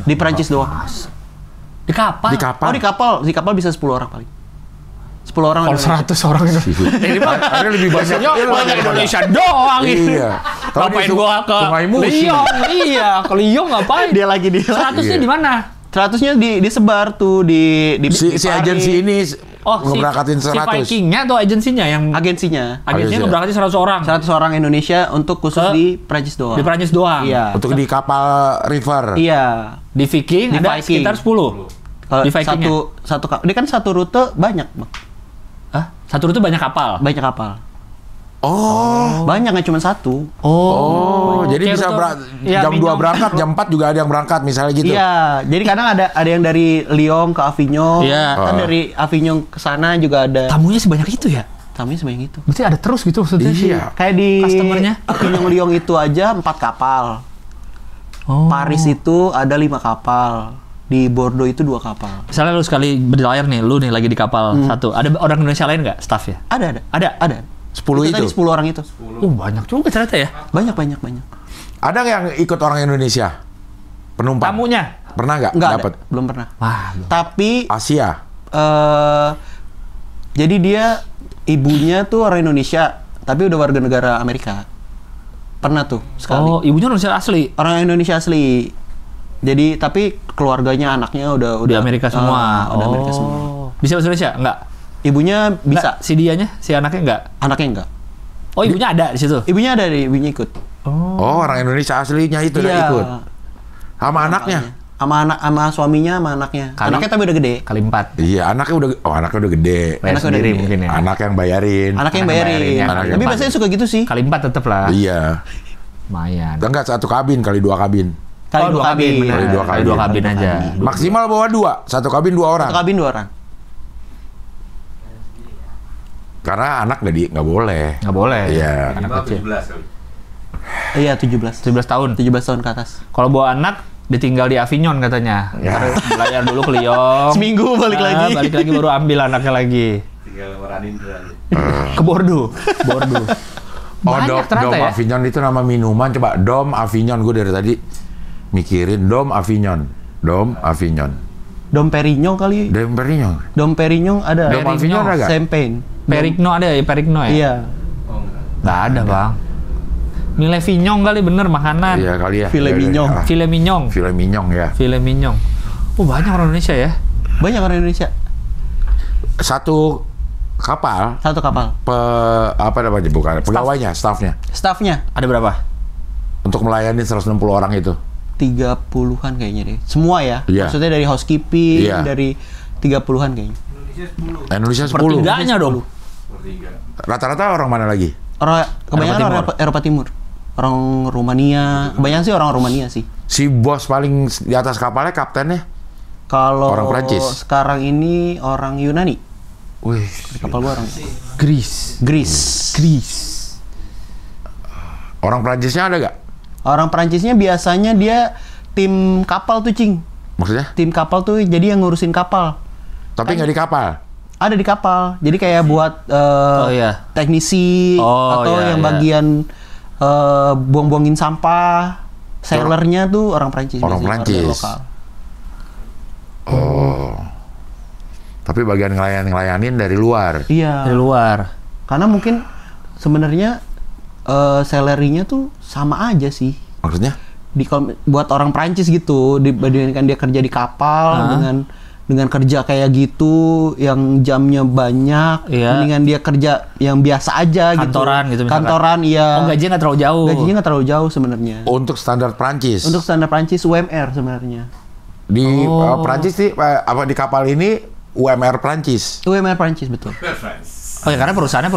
Di Prancis doang. di kapal? Di kapal? Oh, di kapal bisa 10 orang paling. 10 orang. Kalau 100 orang Indonesia. Ini mah Ada lebih banyak. banyak Indonesia doang ini. Iya. Tahu Ngapain di gua ke Sungai Musi. Lyon? Iya, ke Lyon ngapain? Dia lagi di 100-nya Iya. di mana? 100-nya disebar tuh di Si Paris. agensi ini Oh, ngeberangkatin si 100. Vikingnya atau agensinya yang Agensinya. agensinya ngeberangkatin 100 orang 100 orang Indonesia untuk khusus di Prancis doang. di Prancis doang. Iya. Untuk di kapal river. Iya. Di Viking Di ada Viking. sekitar 10. Kalau Di Vikingnya. dia kan satu rute banyak, Bang. Hah? Satu rute banyak kapal. Banyak kapal. Oh. Banyak, nggak cuma satu. Oh, jadi Kayak bisa rute- iya, jam 2 Mignon. berangkat, jam 4 juga ada yang berangkat misalnya gitu. Iya, jadi kadang ada yang dari Lyon ke Avignon. Iya. Kan dari Avignon ke sana juga ada. Tamunya sebanyak itu ya? Tamunya sebanyak itu. Berarti ada terus gitu maksudnya sih. Iya. Kayak di Customer-nya? Avignon Lyon itu aja 4 kapal. Oh. Paris itu ada 5 kapal. Di Bordeaux itu 2 kapal. Misalnya lu sekali berlayar nih, lu nih lagi di kapal satu. Ada orang Indonesia lain nggak staff ya? Ada. Ada? 10 Tadi itu. 10 orang itu. Banyak juga ternyata ya. Banyak. Ada nggak yang ikut orang Indonesia? Penumpang? Tamunya? Pernah nggak? Enggak Dapat? ada. Belum pernah. Wah, Tapi Asia? jadi dia ibunya tuh orang Indonesia, tapi udah warga negara Amerika. Pernah tuh sekali. oh ibunya Indonesia asli? Orang Indonesia asli. Jadi tapi keluarganya, anaknya udah Di Amerika semua? udah Amerika semua. Bisa bahasa Indonesia? Enggak? Ibunya bisa, Enggak, si dianya? Si anaknya enggak? anaknya enggak. Oh, ibunya ada di situ? Ibunya ada, ibunya ikut. Oh, orang Indonesia aslinya itu udah ikut. Sama anaknya? Sama suaminya, sama anaknya. Anaknya tapi udah gede. Kali 4. Iya, anaknya udah gede. Bayar Anaknya sendiri udah gede. mungkin ya? Anak yang bayarin. Anaknya yang Anak yang bayarin. bayarin, ya. Anak yang Tapi bayarin. biasanya suka gitu sih. Kali 4 tetep lah. Iya. Lumayan. Enggak, 1 kabin kali 2 kabin. Kali Oh, 2 kabin. bener. Kali dua Kali 2 kabin aja. Maksimal bawa 2. 1 kabin 2 orang. 1 kabin 2 orang. Karena anak nggak boleh. Nggak boleh. Iya. Anak kecil. 17 kali. Iya, 17. 17 tahun. 17 tahun ke atas. Kalau bawa anak, ditinggal di Avignon katanya. Ya. Ntar belayar dulu ke Lyon. Seminggu balik lagi. Balik lagi baru ambil anaknya lagi. Tinggal meranin aja. Ke Bordeaux. Bordeaux. Oh, Banyak Dom ternyata ya. Avignon itu nama minuman. Coba Dom Avignon, gue dari tadi mikirin Dom Avignon. Dom Avignon. Dom Perignon kali. Dom Perignon. Dom Perignon ada. Dom Avignon ada nggak? Champagne. Perignon ada ya? Perignon ya? Iya. Oh enggak. Nggak ada, Bang. Mile Vignon kali bener makanan. Iya kali ya. Filet Ya, mignon. ah, Filet mignon. Filet mignon ya. Filet mignon. Oh, banyak orang Indonesia ya? Banyak orang Indonesia. Satu kapal. Apa namanya? Bukan pegawainya, staffnya. Staffnya ada berapa? Untuk melayani 160 orang itu. 30-an kayaknya deh. Semua ya? Iya. Maksudnya dari housekeeping, Iya. dari 30-an kayaknya. Indonesia 10. Sepertiganya dong. Rata-rata orang mana lagi? Kebanyakan orang Eropa Timur. Orang Rumania. Kebanyakan sih orang Rumania sih. Si bos paling di atas kapalnya kaptennya? Kalau orang Prancis. Sekarang ini orang Yunani. Wih, di kapal gua orang Greece. Orang Prancisnya ada gak? Orang Prancisnya biasanya dia tim kapal tuh, Cing. Maksudnya? Tim kapal tuh jadi yang ngurusin kapal. Tapi nggak di kapal? Ada di kapal. Jadi kayak buat teknisi atau yang bagian buang-buangin sampah. Sailornya tuh orang Prancis. Orang Prancis. Lokal. Oh. Tapi bagian ngelayanin dari luar. Iya. Dari luar. Karena mungkin sebenarnya salary-nya tuh sama aja sih. Maksudnya? Buat orang Prancis gitu, dibandingkan dia kerja di kapal dengan kerja kayak gitu yang jamnya banyak, mendingan dia kerja yang biasa aja kantoran gitu. Kantoran iya. Oh, gajinya nggak terlalu jauh. Gajinya nggak terlalu jauh sebenarnya. Untuk standar Prancis. Untuk standar Prancis UMR sebenarnya. Di Prancis sih apa di kapal ini UMR Prancis. UMR Prancis betul. Oh ya, karena perusahaan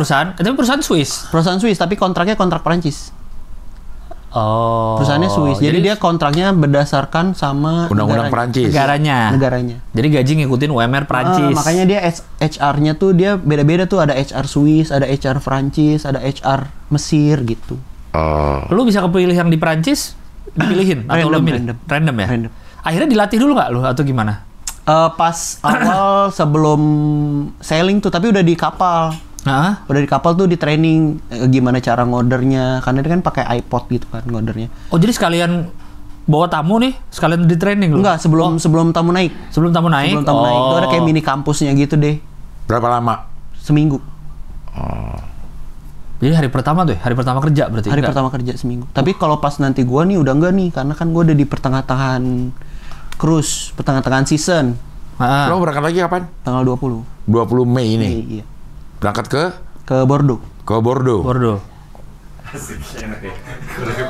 Swiss. Perusahaan Swiss tapi kontraknya kontrak Prancis. Oh. Perusahaannya Swiss. Jadi dia kontraknya berdasarkan sama undang-undang Prancis. Negaranya. Jadi gaji ngikutin UMR Prancis. Makanya dia HR-nya tuh dia beda-beda tuh, ada HR Swiss, ada HR Prancis, ada HR Mesir gitu. Lu bisa kepilih yang di Prancis, dipilihin atau lu milih? Random ya? Random. Akhirnya dilatih dulu nggak lu atau gimana? Pas awal sebelum sailing tuh, tapi udah di kapal. Udah di kapal tuh di training gimana cara ngodernya, karena dia kan pakai iPod gitu kan ngodernya. Oh, jadi sekalian bawa tamu nih, sekalian di training lu? Enggak, sebelum tamu naik. Sebelum tamu naik itu ada kayak mini kampusnya gitu deh. Berapa lama? Seminggu. Jadi hari pertama kerja berarti? Hari pertama kerja seminggu. Tapi kalau pas nanti gua nih udah enggak nih, karena kan gua udah di pertengahan cruise, pertengahan season. Lo berangkat lagi kapan? Tanggal 20. 20 Mei ini? Iya. Berangkat ke Bordeaux. Ke Bordeaux.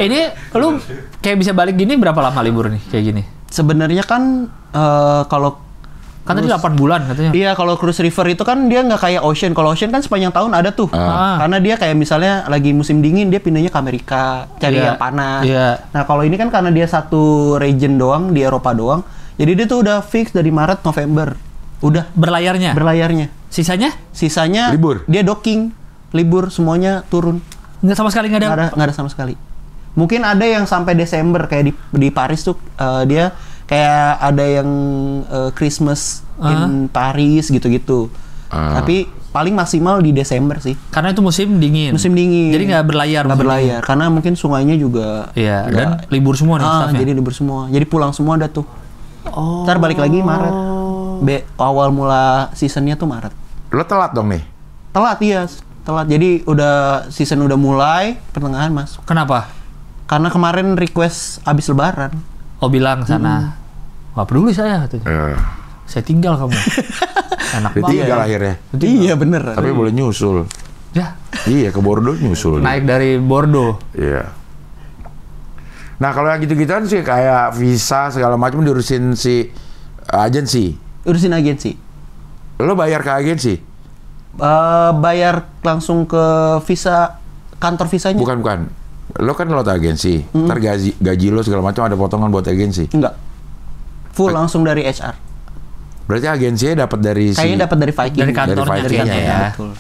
Ini lu kayak bisa balik gini berapa lama libur nih kayak gini? Sebenarnya kan kalau kan tadi 8 bulan katanya. Iya, kalau cruise river itu kan dia nggak kayak ocean. Kalau ocean kan sepanjang tahun ada tuh. Karena dia kayak misalnya lagi musim dingin dia pindahnya ke Amerika cari yang panas. Nah, kalau ini kan karena dia satu region doang di Eropa doang. Jadi dia tuh udah fix dari Maret November. Udah berlayarnya. Sisanya libur. Dia docking, libur semuanya turun. Nggak sama sekali nggak ada sama sekali. Mungkin ada yang sampai Desember kayak di Paris tuh dia kayak ada yang Christmas in Paris gitu-gitu. Tapi paling maksimal di Desember sih. Karena itu musim dingin. Jadi nggak berlayar. Karena mungkin sungainya juga. Iya. Dan libur semua nih staffnya. Jadi libur semua. Jadi pulang semua ada tuh. Ntar balik lagi Maret. Awal mula seasonnya tuh Maret. Lo telat dong nih? Telat. Jadi udah season udah mulai, pertengahan masuk. Kenapa? Karena kemarin request abis lebaran. Oh, bilang sana. Wah, peduli saya katanya. Saya tinggal kamu. Enak banget. Tinggal akhirnya. Iya bener. Tapi boleh nyusul. Ya. Iya, ke Bordeaux nyusul. Naik dari Bordeaux. Iya. Nah, kalau yang gitu-gituan sih kayak visa segala macam diurusin si agensi. Urusin agensi. Lo bayar ke agensi? Bayar langsung ke visa, kantor visanya. Bukan. Lo kan lewat agensi. Ntar gaji lo segala macam ada potongan buat agensi. Enggak. Full langsung dari HR. Berarti agensinya dapat dari kayaknya dapat dari Viking. Dari kantornya ya. Betul.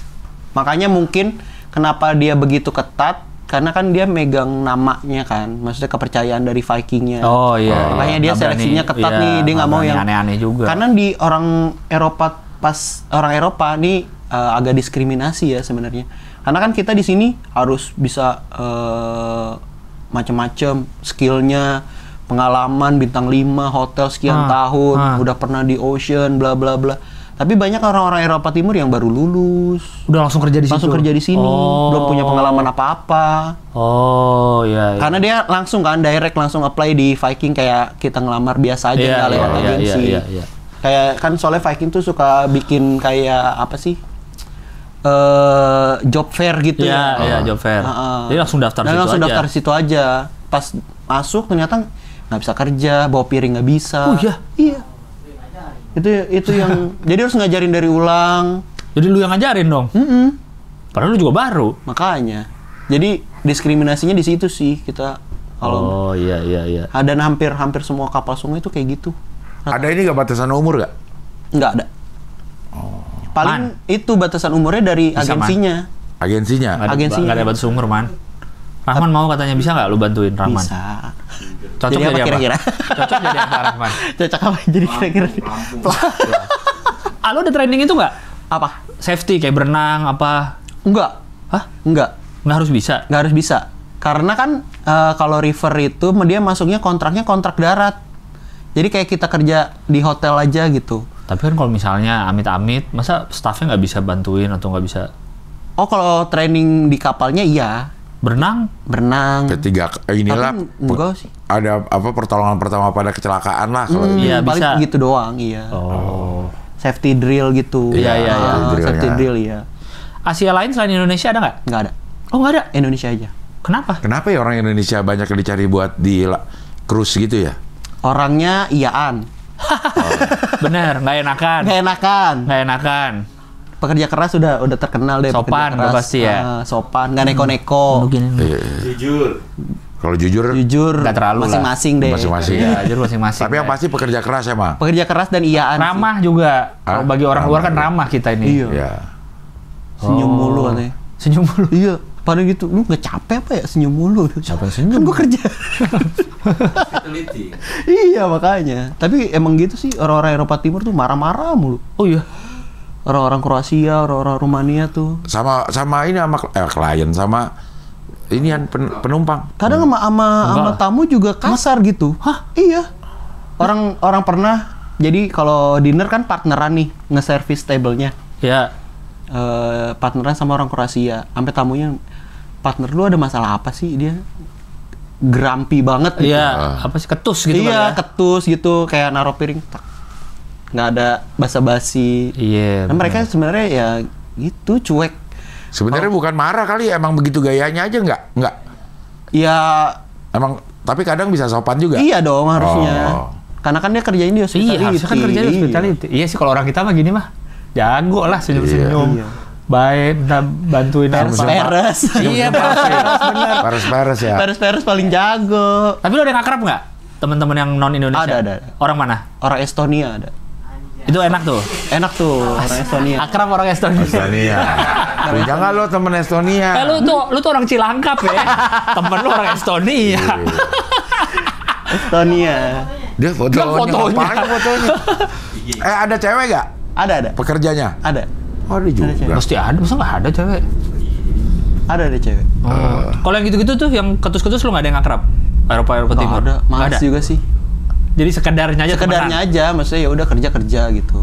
Makanya mungkin kenapa dia begitu ketat, karena kan dia megang namanya kan, maksudnya kepercayaan dari Vikingnya. Oh iya. Makanya dia seleksinya ketat nih, dia nggak mau yang aneh-aneh juga. Karena di orang Eropa nih agak diskriminasi ya sebenarnya. Karena kan kita di sini harus bisa macam-macam skillnya, pengalaman bintang 5, hotel sekian tahun, udah pernah di ocean, bla bla bla. Tapi banyak orang-orang Eropa Timur yang baru lulus. Udah langsung kerja di situ? Langsung kerja di sini. Belum punya pengalaman apa-apa. Oh, iya. Karena dia langsung kan, direct langsung apply di Viking kayak kita ngelamar biasa aja, nggak lewat agensi. Iya. Kayak kan soalnya Viking tuh suka bikin kayak apa sih? Job fair gitu ya. Iya, job fair. Jadi langsung daftar situ aja. Langsung daftar situ aja. Pas masuk ternyata nggak bisa kerja, bawa piring nggak bisa. Oh iya? Iya. Itu yang jadi harus ngajarin dari ulang. Jadi lu yang ngajarin dong? Padahal lu juga baru. Makanya. Jadi diskriminasinya di situ sih kita. Kalau iya. Dan hampir semua kapal sungai itu kayak gitu. Ada ini nggak batasan umur nggak? Nggak ada. Paling itu batasan umurnya dari bisa, agensinya. Agensinya? Agensinya. Nggak ada batas umur, Man. Rahman mau katanya, bisa nggak lu bantuin Rahman? Bisa. Cocok jadi apa kira-kira? Cocok jadi apa Rahman? Cocok apa jadi kira-kira? Lu ada training itu nggak? Apa? Safety kayak berenang apa? Enggak. Hah? Enggak. Nggak harus bisa? Nggak harus bisa. Karena kan kalau river itu dia masuknya kontraknya kontrak darat. Jadi kayak kita kerja di hotel aja gitu. Tapi kan kalau misalnya amit-amit, masa staffnya nggak bisa bantuin atau nggak bisa? Oh, kalau training di kapalnya iya. Berenang? Ketiga inilah enggak sih. Ada apa pertolongan pertama pada kecelakaan lah kalau iya, paling bisa. gitu doang, iya. Oh. Safety drill gitu. Iya. Safety drill ya. Asia lain selain Indonesia ada nggak? Nggak ada. Oh, nggak ada? Indonesia aja. Kenapa? Kenapa ya orang Indonesia banyak yang dicari buat di cruise gitu ya? Orangnya iyaan. Bener, nggak enakan. Nggak enakan. Pekerja keras udah terkenal deh. Sopan pekerja keras. pasti ya. Sopan, nggak neko-neko. Jujur. Kalau jujur nggak terlalu masing-masing deh. Masing-masing. Iya, jujur masing-masing. Tapi yang pasti pekerja keras emang. Pekerja keras dan iyaan. Ramah juga. Kalau bagi orang luar kan ramah kita ini. Iya. Ya. Senyum mulu katanya. Senyum mulu. Iya. Padahal gitu, lu nggak capek apa ya senyum mulu? Siapa yang senyum? Kan gua kerja. Iya makanya. Tapi emang gitu sih orang-orang Eropa Timur tuh marah-marah mulu. Oh iya. Orang-orang Kroasia, orang-orang Rumania tuh. Sama ini sama klien sama ini yang penumpang. Kadang sama tamu juga kasar gitu. Hah? Iya. Orang pernah. Jadi kalau dinner kan partneran nih nge-service table-nya. Iya. Partneran sama orang Kroasia. Sampai tamunya, partner lu ada masalah apa sih? Dia grumpy banget gitu. Iya, apa sih, ketus gitu. Iya, ketus gitu, kayak naruh piring. Nggak ada basa-basi. Iya. Nah, mereka sebenarnya ya gitu, cuek. Sebenarnya bukan marah kali, emang begitu gayanya aja nggak? Ya. Emang, tapi kadang bisa sopan juga. Iya dong harusnya. Karena kan dia kerjain di hospitality. Iya, harusnya kan kerjain di hospitality. Iya sih, kalau orang kita mah gini mah. Jago lah senyum-senyum. Iya. Baik, minta bantuin Peres. Iya, benar. Peres ya. Peres paling jago. Tapi lo ada yang akrab nggak? Teman-teman yang non Indonesia? Ada. Orang mana? Orang Estonia ada. Itu enak tuh. Enak tuh orang Estonia. Akrab orang Estonia. Jangan lo temen Estonia. Lu tuh orang Cilangkap ya. Temen lu orang Estonia. Estonia. Dia fotonya. Ada cewek nggak? Ada. Pekerjanya? Ada. Oh, ada juga. Pasti ada, masa nggak ada cewek? Ada cewek. Kalau yang gitu-gitu tuh, yang ketus-ketus lu nggak ada yang akrab? Eropa Timur? Ada. Males juga sih. Jadi sekedarnya aja. Sekedarnya aja, maksudnya ya udah kerja gitu.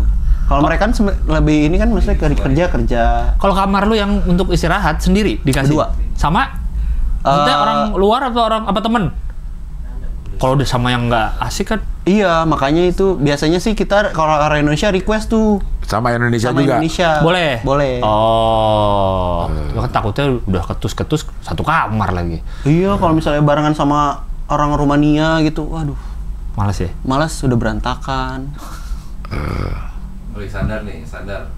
Kalau mereka kan lebih ini kan maksudnya kerja. Kalau kamar lu yang untuk istirahat sendiri dikasih? Berdua. Sama? Maksudnya orang luar atau orang apa temen? Kalau udah sama yang nggak asik kan? Iya, makanya itu biasanya sih kita kalau orang Indonesia request tuh. Sama Indonesia sama juga? Indonesia. Boleh? Oh. Kan takutnya udah ketus-ketus satu kamar lagi. Iya, kalau misalnya barengan sama orang Rumania gitu, waduh. Males ya? Males, udah berantakan. Sandar nih, Sandar.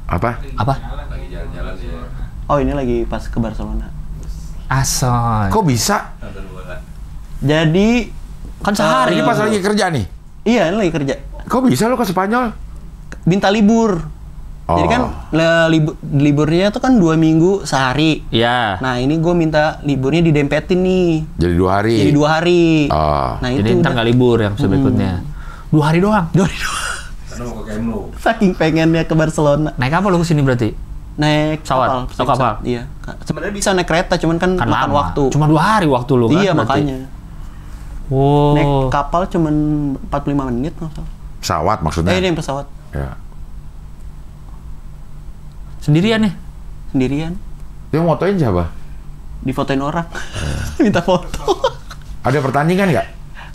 Apa? Lagi jalan-jalan ya. Oh, ini lagi pas ke Barcelona. Asoy. Kok bisa? Nonton bola. Jadi Kan sehari. Ini pas lagi kerja nih? Iya, ini lagi kerja. Kok bisa lo ke Spanyol? Minta libur. Jadi kan liburnya tuh kan 2 minggu sehari. Iya. Nah ini gue minta liburnya didempetin nih. Jadi 2 hari? Jadi 2 hari. Oh. Nah Jadi itu ntar nggak libur yang berikutnya. 2 hari doang? 2 hari doang. Karena mau ke Camp Nou. Saking pengennya ke Barcelona. Naik apa lu kesini berarti? Naik Pesawat? Kapal? Iya. Sebenarnya bisa naik kereta, cuman kan makan lama. waktu. Cuma 2 hari waktu lu kan? Iya berarti? makanya. Wow. Naik kapal cuman 45 menit nggak salah. Pesawat maksudnya? Ini yang pesawat. Ya. Sendirian nih? Sendirian. Dia motoin siapa? Difotoin orang. Minta foto. Ada pertandingan nggak?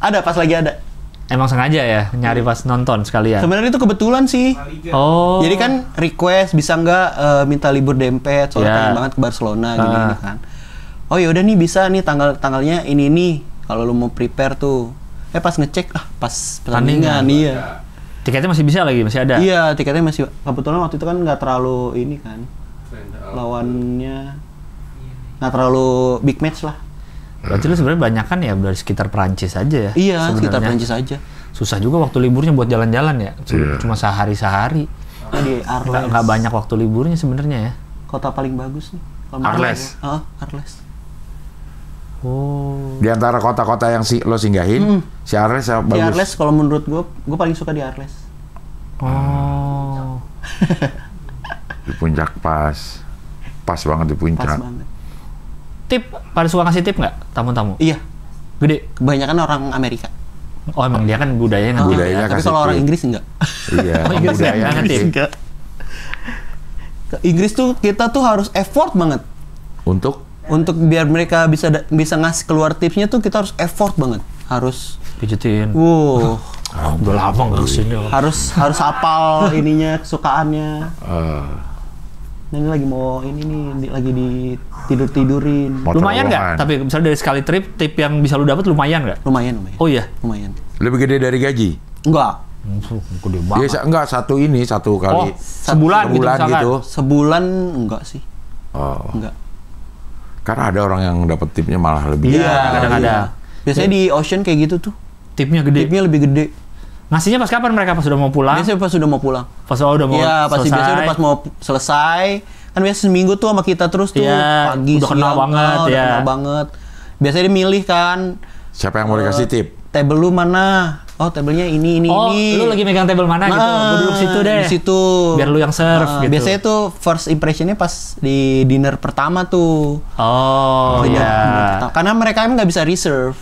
Ada, pas lagi ada. Emang sengaja ya nyari pas nonton sekalian. Sebenarnya itu kebetulan sih. Oh. Jadi kan request bisa nggak minta libur dempet soalnya Yeah. pengen banget ke Barcelona gini kan. Oh ya udah nih bisa nih tanggalnya ini nih. Kalau lu mau prepare tuh. Pas ngecek pas pertandingan iya. Tiketnya masih bisa lagi, masih ada. Iya, tiketnya masih kebetulan waktu itu kan nggak terlalu ini kan. Lawannya nggak terlalu big match lah. Berarti lu sebenarnya banyak kan ya dari sekitar Perancis aja ya? Iya, sebenarnya. sekitar Perancis aja. Susah juga waktu liburnya buat jalan-jalan ya. Cuma sehari-sehari. Di Arles. Nggak banyak waktu liburnya sebenarnya ya. Kota paling bagus nih. Arles. Arles. Oh. Di antara kota-kota yang lo singgahin, si Arles yang Di bagus. Arles kalau menurut gue paling suka di Arles. Oh. Di puncak pas banget di puncak. Pas banget. Tip, pada suka ngasih tip nggak tamu-tamu? Iya, Gede. kebanyakan orang Amerika. Oh emang dia kan budayanya nggak. Budayanya Tapi kasih kalau orang tip. Inggris enggak. Iya, Oh, Inggris budaya nggak ngetip. Enggak. Ke Inggris tuh kita tuh harus effort banget. Untuk biar mereka bisa ngasih keluar tipsnya tuh kita harus effort banget. Harus Pijetin. wow. Udah lama nggak kesini. harus hafal ininya, kesukaannya. Nah, ini lagi mau lagi di tidurin. Lumayan nggak? Tapi misalnya dari sekali trip, tip yang bisa lu dapat lumayan nggak? Lumayan. Oh iya. Lumayan. Lebih gede dari gaji? Enggak. Gede Iya, enggak satu kali. Sebulan gitu misalkan. gitu. Sebulan enggak sih. Oh. Enggak. Karena ada orang yang dapat tipnya malah lebih. Iya, kadang-kadang. Biasanya di Ocean kayak gitu tuh. Tipnya gede. Tipnya lebih gede. Ngasihnya pas kapan mereka? Pas sudah mau pulang? Biasanya pas sudah mau pulang. Pas udah mau Iya, pasti selesai. biasanya udah pas mau selesai. Kan biasa seminggu tuh sama kita terus tuh. Iya, Pagi, udah kenal siang, banget, udah ya. kenal banget. Biasanya dia milih kan. Siapa yang mau dikasih tip? Table lu mana? Oh, tablenya ini. Oh, lu lagi megang table mana gitu? Gua duduk situ deh. Di situ. Biar lu yang serve gitu. Biasanya tuh first impressionnya pas di dinner pertama tuh. Oh, Dinner iya. pertama. Karena mereka emang nggak bisa reserve.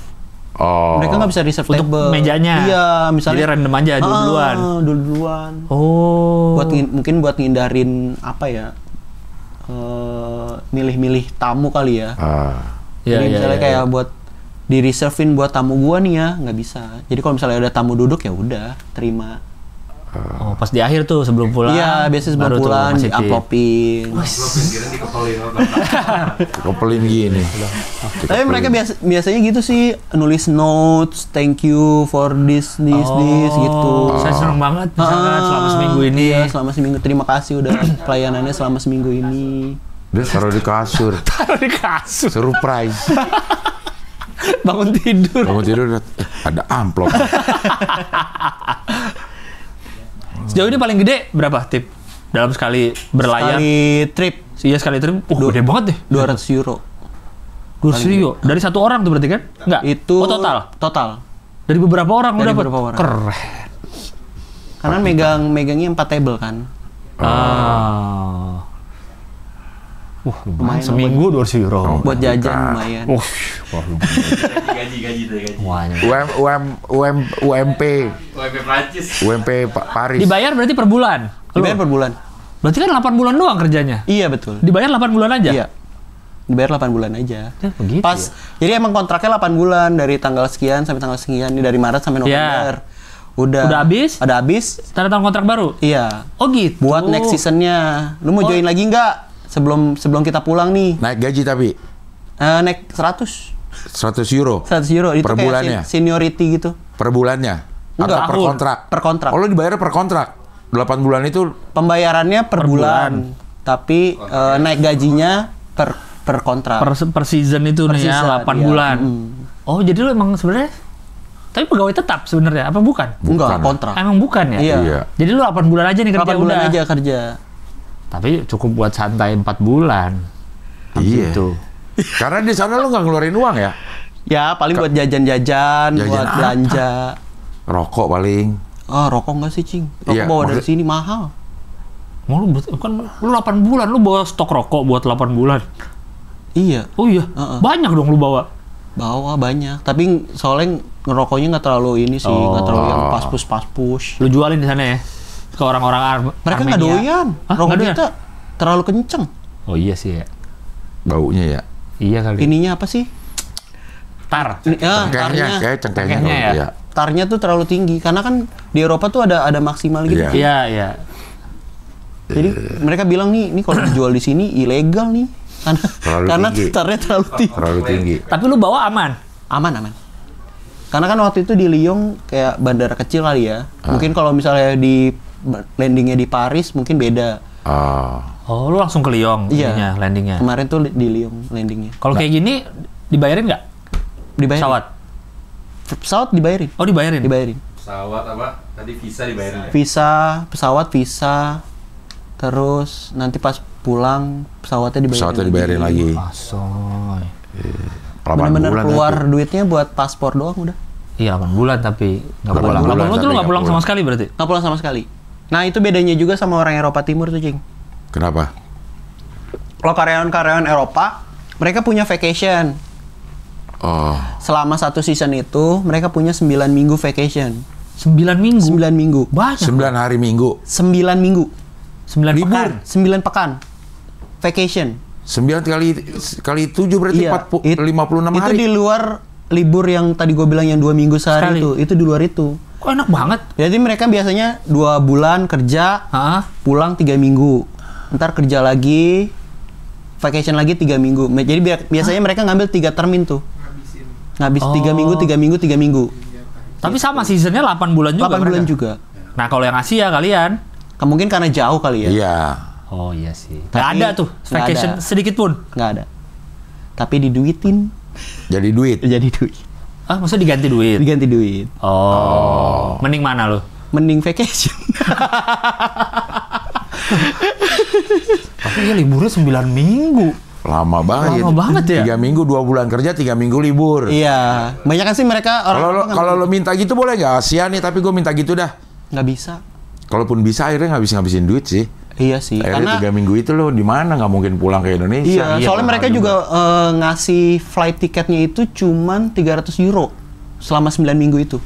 Oh. Mereka nggak bisa reserve Untuk table. mejanya. Iya, misalnya. Jadi random aja duluan. Duluan. Oh. Mungkin buat ngindarin apa ya? Milih-milih tamu kali ya. Iya, Jadi iya, misalnya iya, kayak iya. buat di reservein buat tamu gua nih ya, nggak bisa. Jadi kalau misalnya ada tamu duduk ya udah terima. Oh, pas di akhir tuh sebelum pulang. Iya, biasanya sebelum baru tuh pulang ngasih di tip. amplopin. Kepelin gini. Tapi mereka biasanya gitu sih, nulis notes, thank you for this gitu. Saya senang banget misalkan selama seminggu ini. Iya, selama seminggu. Terima kasih udah pelayanannya selama seminggu ini. Dia taruh di kasur. Taruh di kasur. Surprise. Bangun tidur. Bangun tidur ada amplop. Sejauh ini paling gede berapa tip dalam sekali berlayar? Sekali trip Iya, sekali trip. Gede banget deh. 200 euro. 200 euro. Dari satu orang tuh berarti kan? Enggak. Itu Oh, total. Total. Dari beberapa orang Dari udah dapat. beberapa orang. Keren. Karena megangnya 4 table kan. Wah, lumayan. Seminggu 200 euro. Buat jajan lumayan. Wah, Gaji. lumayan. UMP OMP Prancis. UMP Paris. Dibayar berarti per bulan? Dibayar per bulan. Berarti kan 8 bulan doang kerjanya? Iya betul. Dibayar 8 bulan aja? Iya. Dibayar 8 bulan aja. Ya, begitu Pas, jadi emang kontraknya 8 bulan dari tanggal sekian sampai tanggal sekian, ini dari Maret sampai November. Udah habis? Ada habis. Tanda tangan kontrak baru? Iya. Oh gitu. Buat next seasonnya. Lu mau join lagi nggak? Sebelum kita pulang nih. Naik gaji tapi Naik 100 euro 100 euro. Itu per kayak bulannya. Seniority gitu. Per bulannya? Enggak, Atau per tahun. kontrak? Per kontrak. Oh, lo dibayar per kontrak? 8 bulan itu Pembayarannya per bulan. Tapi naik gajinya per kontrak. Per season itu Per nih ya, season, 8 iya. bulan. Oh, jadi lu emang sebenarnya tapi pegawai tetap sebenarnya apa bukan? Enggak, kontrak. Emang bukan ya? Iya. Jadi lu 8 bulan aja nih kerja 8 bulan udah. aja kerja. Tapi cukup buat santai 4 bulan. Iya. Gitu. Karena di sana lo nggak ngeluarin uang ya? Ya, paling buat jajan-jajan, Jajan buat apa? belanja. Rokok paling. Oh, rokok enggak sih, Cing? Rokok Iya, bawa dari maksud- sini mahal. Mau lu kan lu 8 bulan lu bawa stok rokok buat 8 bulan. Iya, Oh iya. Banyak dong lu bawa. bawa banyak. Tapi soalnya ngerokoknya nggak terlalu ini sih, nggak terlalu yang pas-push. Lu jualin di sana ya ke orang-orang Mereka nggak Armenia. doyan. Hah, Rokok nggak doyan? kita terlalu kenceng. Oh iya sih ya. Baunya ya. Iya kali. Ininya apa sih? Tar. Cengkehnya, kayak cengkehnya ya. Tarnya tuh terlalu tinggi karena kan di Eropa tuh ada maksimal gitu. Iya. Jadi mereka bilang nih kalau dijual di sini ilegal nih karena tarnya terlalu tinggi. Tapi lu bawa aman. Aman. Karena kan waktu itu di Lyon kayak bandara kecil kali ya. Mungkin kalau misalnya di landingnya di Paris mungkin beda. Oh, lu langsung ke Lyon landingnya. Kemarin tuh di Lyon landingnya. Kalau kayak gini dibayarin nggak? Dibayarin. Pesawat dibayarin. Oh, dibayarin. Pesawat apa? Tadi visa dibayarin. Pesawat visa. Terus nanti pas pulang pesawatnya dibayarin lagi. Asoy. Bener-bener keluar duitnya buat paspor doang udah. Iya, 8 bulan tapi nggak pulang. 8 bulan tuh lu nggak pulang sama sekali berarti? Nggak pulang sama sekali. Nah itu bedanya juga sama orang Eropa Timur tuh, Cing. Kenapa? Kalau karyawan-karyawan Eropa, mereka punya vacation. Selama 1 season itu, mereka punya 9 minggu vacation. 9 minggu? 9 minggu. Banyak. 9 hari minggu. 9 minggu. 9 libur. 9 pekan. Vacation. 9 kali 7 berarti 56 hari. Itu di luar libur yang tadi gue bilang yang 2 minggu sehari itu. Itu di luar itu. Kok enak banget? Jadi mereka biasanya 2 bulan kerja, pulang 3 minggu. Ntar kerja lagi, vacation lagi 3 minggu. Jadi biasanya mereka ngambil 3 termin tuh. Ngabis 3 minggu, 3 minggu, 3 minggu. Tapi sama seasonnya 8 bulan juga. 8 bulan juga. Nah kalau yang Asia kalian? Mungkin karena jauh kali ya. Iya. Oh iya sih. Nggak ada tuh vacation sedikit pun? Nggak ada. Tapi diduitin. Jadi duit? Jadi duit. Maksudnya diganti duit? Diganti duit. Oh. Mending mana lo? Mending vacation. Tapi ya liburnya 9 minggu. Lama banget ya. 3 minggu, 2 bulan kerja, 3 minggu libur. Iya. Banyak kan sih mereka kalau lo minta gitu boleh nggak? Asia nih, tapi gue minta gitu dah. Nggak bisa. Kalaupun bisa akhirnya ngabisin duit sih. Iya sih. Akhirnya 3 minggu itu lo di mana, nggak mungkin pulang ke Indonesia. Iya. Soalnya mereka juga ngasih flight tiketnya itu cuman 300 euro selama 9 minggu itu.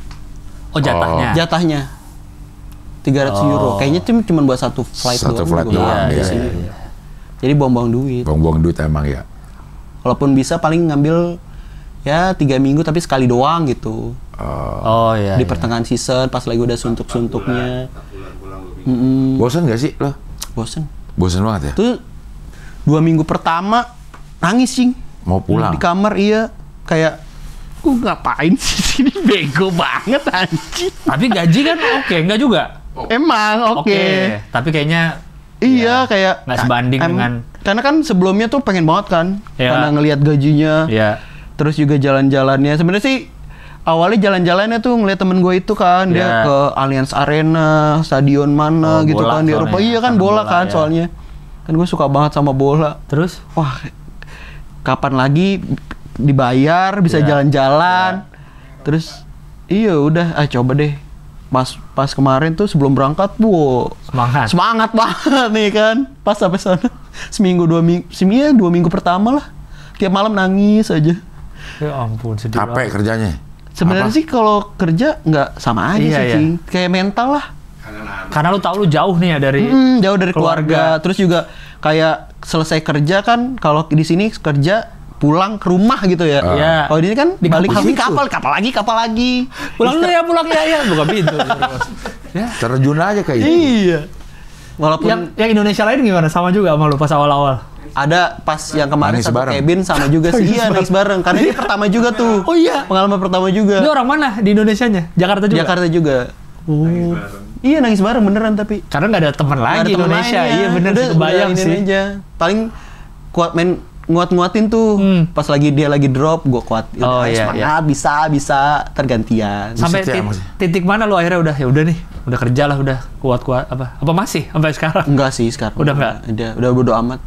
Oh jatahnya? Jatahnya 300 euro. Kayaknya cuma buat satu flight doang. Iya. Jadi buang-buang duit. Buang-buang duit emang ya. Walaupun bisa paling ngambil ya 3 minggu tapi sekali doang gitu. Iya. Di pertengahan season pas lagi udah suntuk-suntuknya. Bosan gak sih lo? Bosan banget ya? Tuh 2 minggu pertama nangis, Cing. Mau pulang? Di kamar iya kayak gue ngapain sih sini, bego banget anjing. Tapi gaji kan oke, enggak juga? Emang oke. Tapi kayaknya iya kayak nggak sebanding dengan, karena kan sebelumnya tuh pengen banget kan karena ngelihat gajinya. Iya. Terus juga jalan-jalannya. Sebenarnya sih awalnya jalan-jalannya tuh ngeliat temen gue itu kan dia ke Allianz Arena, stadion mana gitu kan di Eropa. Iya kan bola kan soalnya. Kan gue suka banget sama bola. Terus wah, kapan lagi dibayar bisa jalan-jalan. Terus iya udah coba deh. Pas kemarin tuh sebelum berangkat, semangat banget nih kan. Pas sampai sana seminggu 2 minggu, 2 minggu pertama lah. Tiap malam nangis aja. Ya ampun, sedih. Capek kerjanya. Sebenarnya sih kalau kerja nggak sama aja sih. Kayak mental lah. Karena lu tahu lu jauh nih ya dari jauh dari keluarga. Terus juga kayak selesai kerja kan, kalau di sini kerja pulang ke rumah gitu ya. Kalau di sini kan balik kapal lagi. Pulang ya, buka pintu. Terjun aja kayak itu. Iya. Walaupun yang Indonesia lain gimana? Sama juga sama lu pas awal-awal. Ada pas yang kemarin satu cabin sama juga sih. Iya, nangis bareng. Karena ini pertama juga tuh. Oh iya. Pengalaman pertama juga. Ini orang mana di Indonesianya? Jakarta juga? Jakarta juga. Iya, nangis bareng beneran tapi. Karena nggak ada teman lagi di Indonesia. Iya bener sih, kebayang sih. Aja. Paling kuat main nguatin tuh. Pas dia lagi drop, gue kuat. Semangat, bisa tergantian. Sampai titik mana lu akhirnya udah nih, udah kerja lah, udah kuat apa masih sampai sekarang? Enggak sih sekarang. Udah enggak. Udah bodo amat.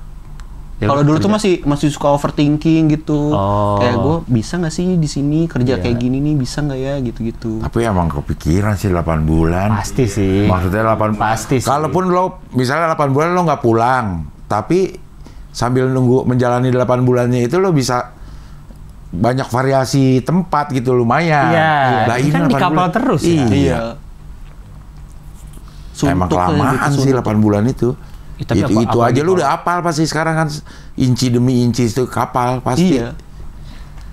Kalau dulu tuh masih suka overthinking gitu. Kayak gue bisa nggak sih di sini kerja kayak gini nih, bisa nggak ya gitu-gitu. Tapi emang kepikiran sih 8 bulan. Pasti sih. Maksudnya 8 pasti. Kalaupun lo misalnya 8 bulan lo nggak pulang, tapi sambil nunggu menjalani 8 bulannya itu lo bisa banyak variasi tempat gitu, lumayan. Iya. Lah ini kan di kapal bulan. Terus ya. Iya. Emang kelamaan sih 8 bulan itu. Itu aja lu udah hafal pasti sekarang kan, inci demi inci itu kapal pasti. Iya.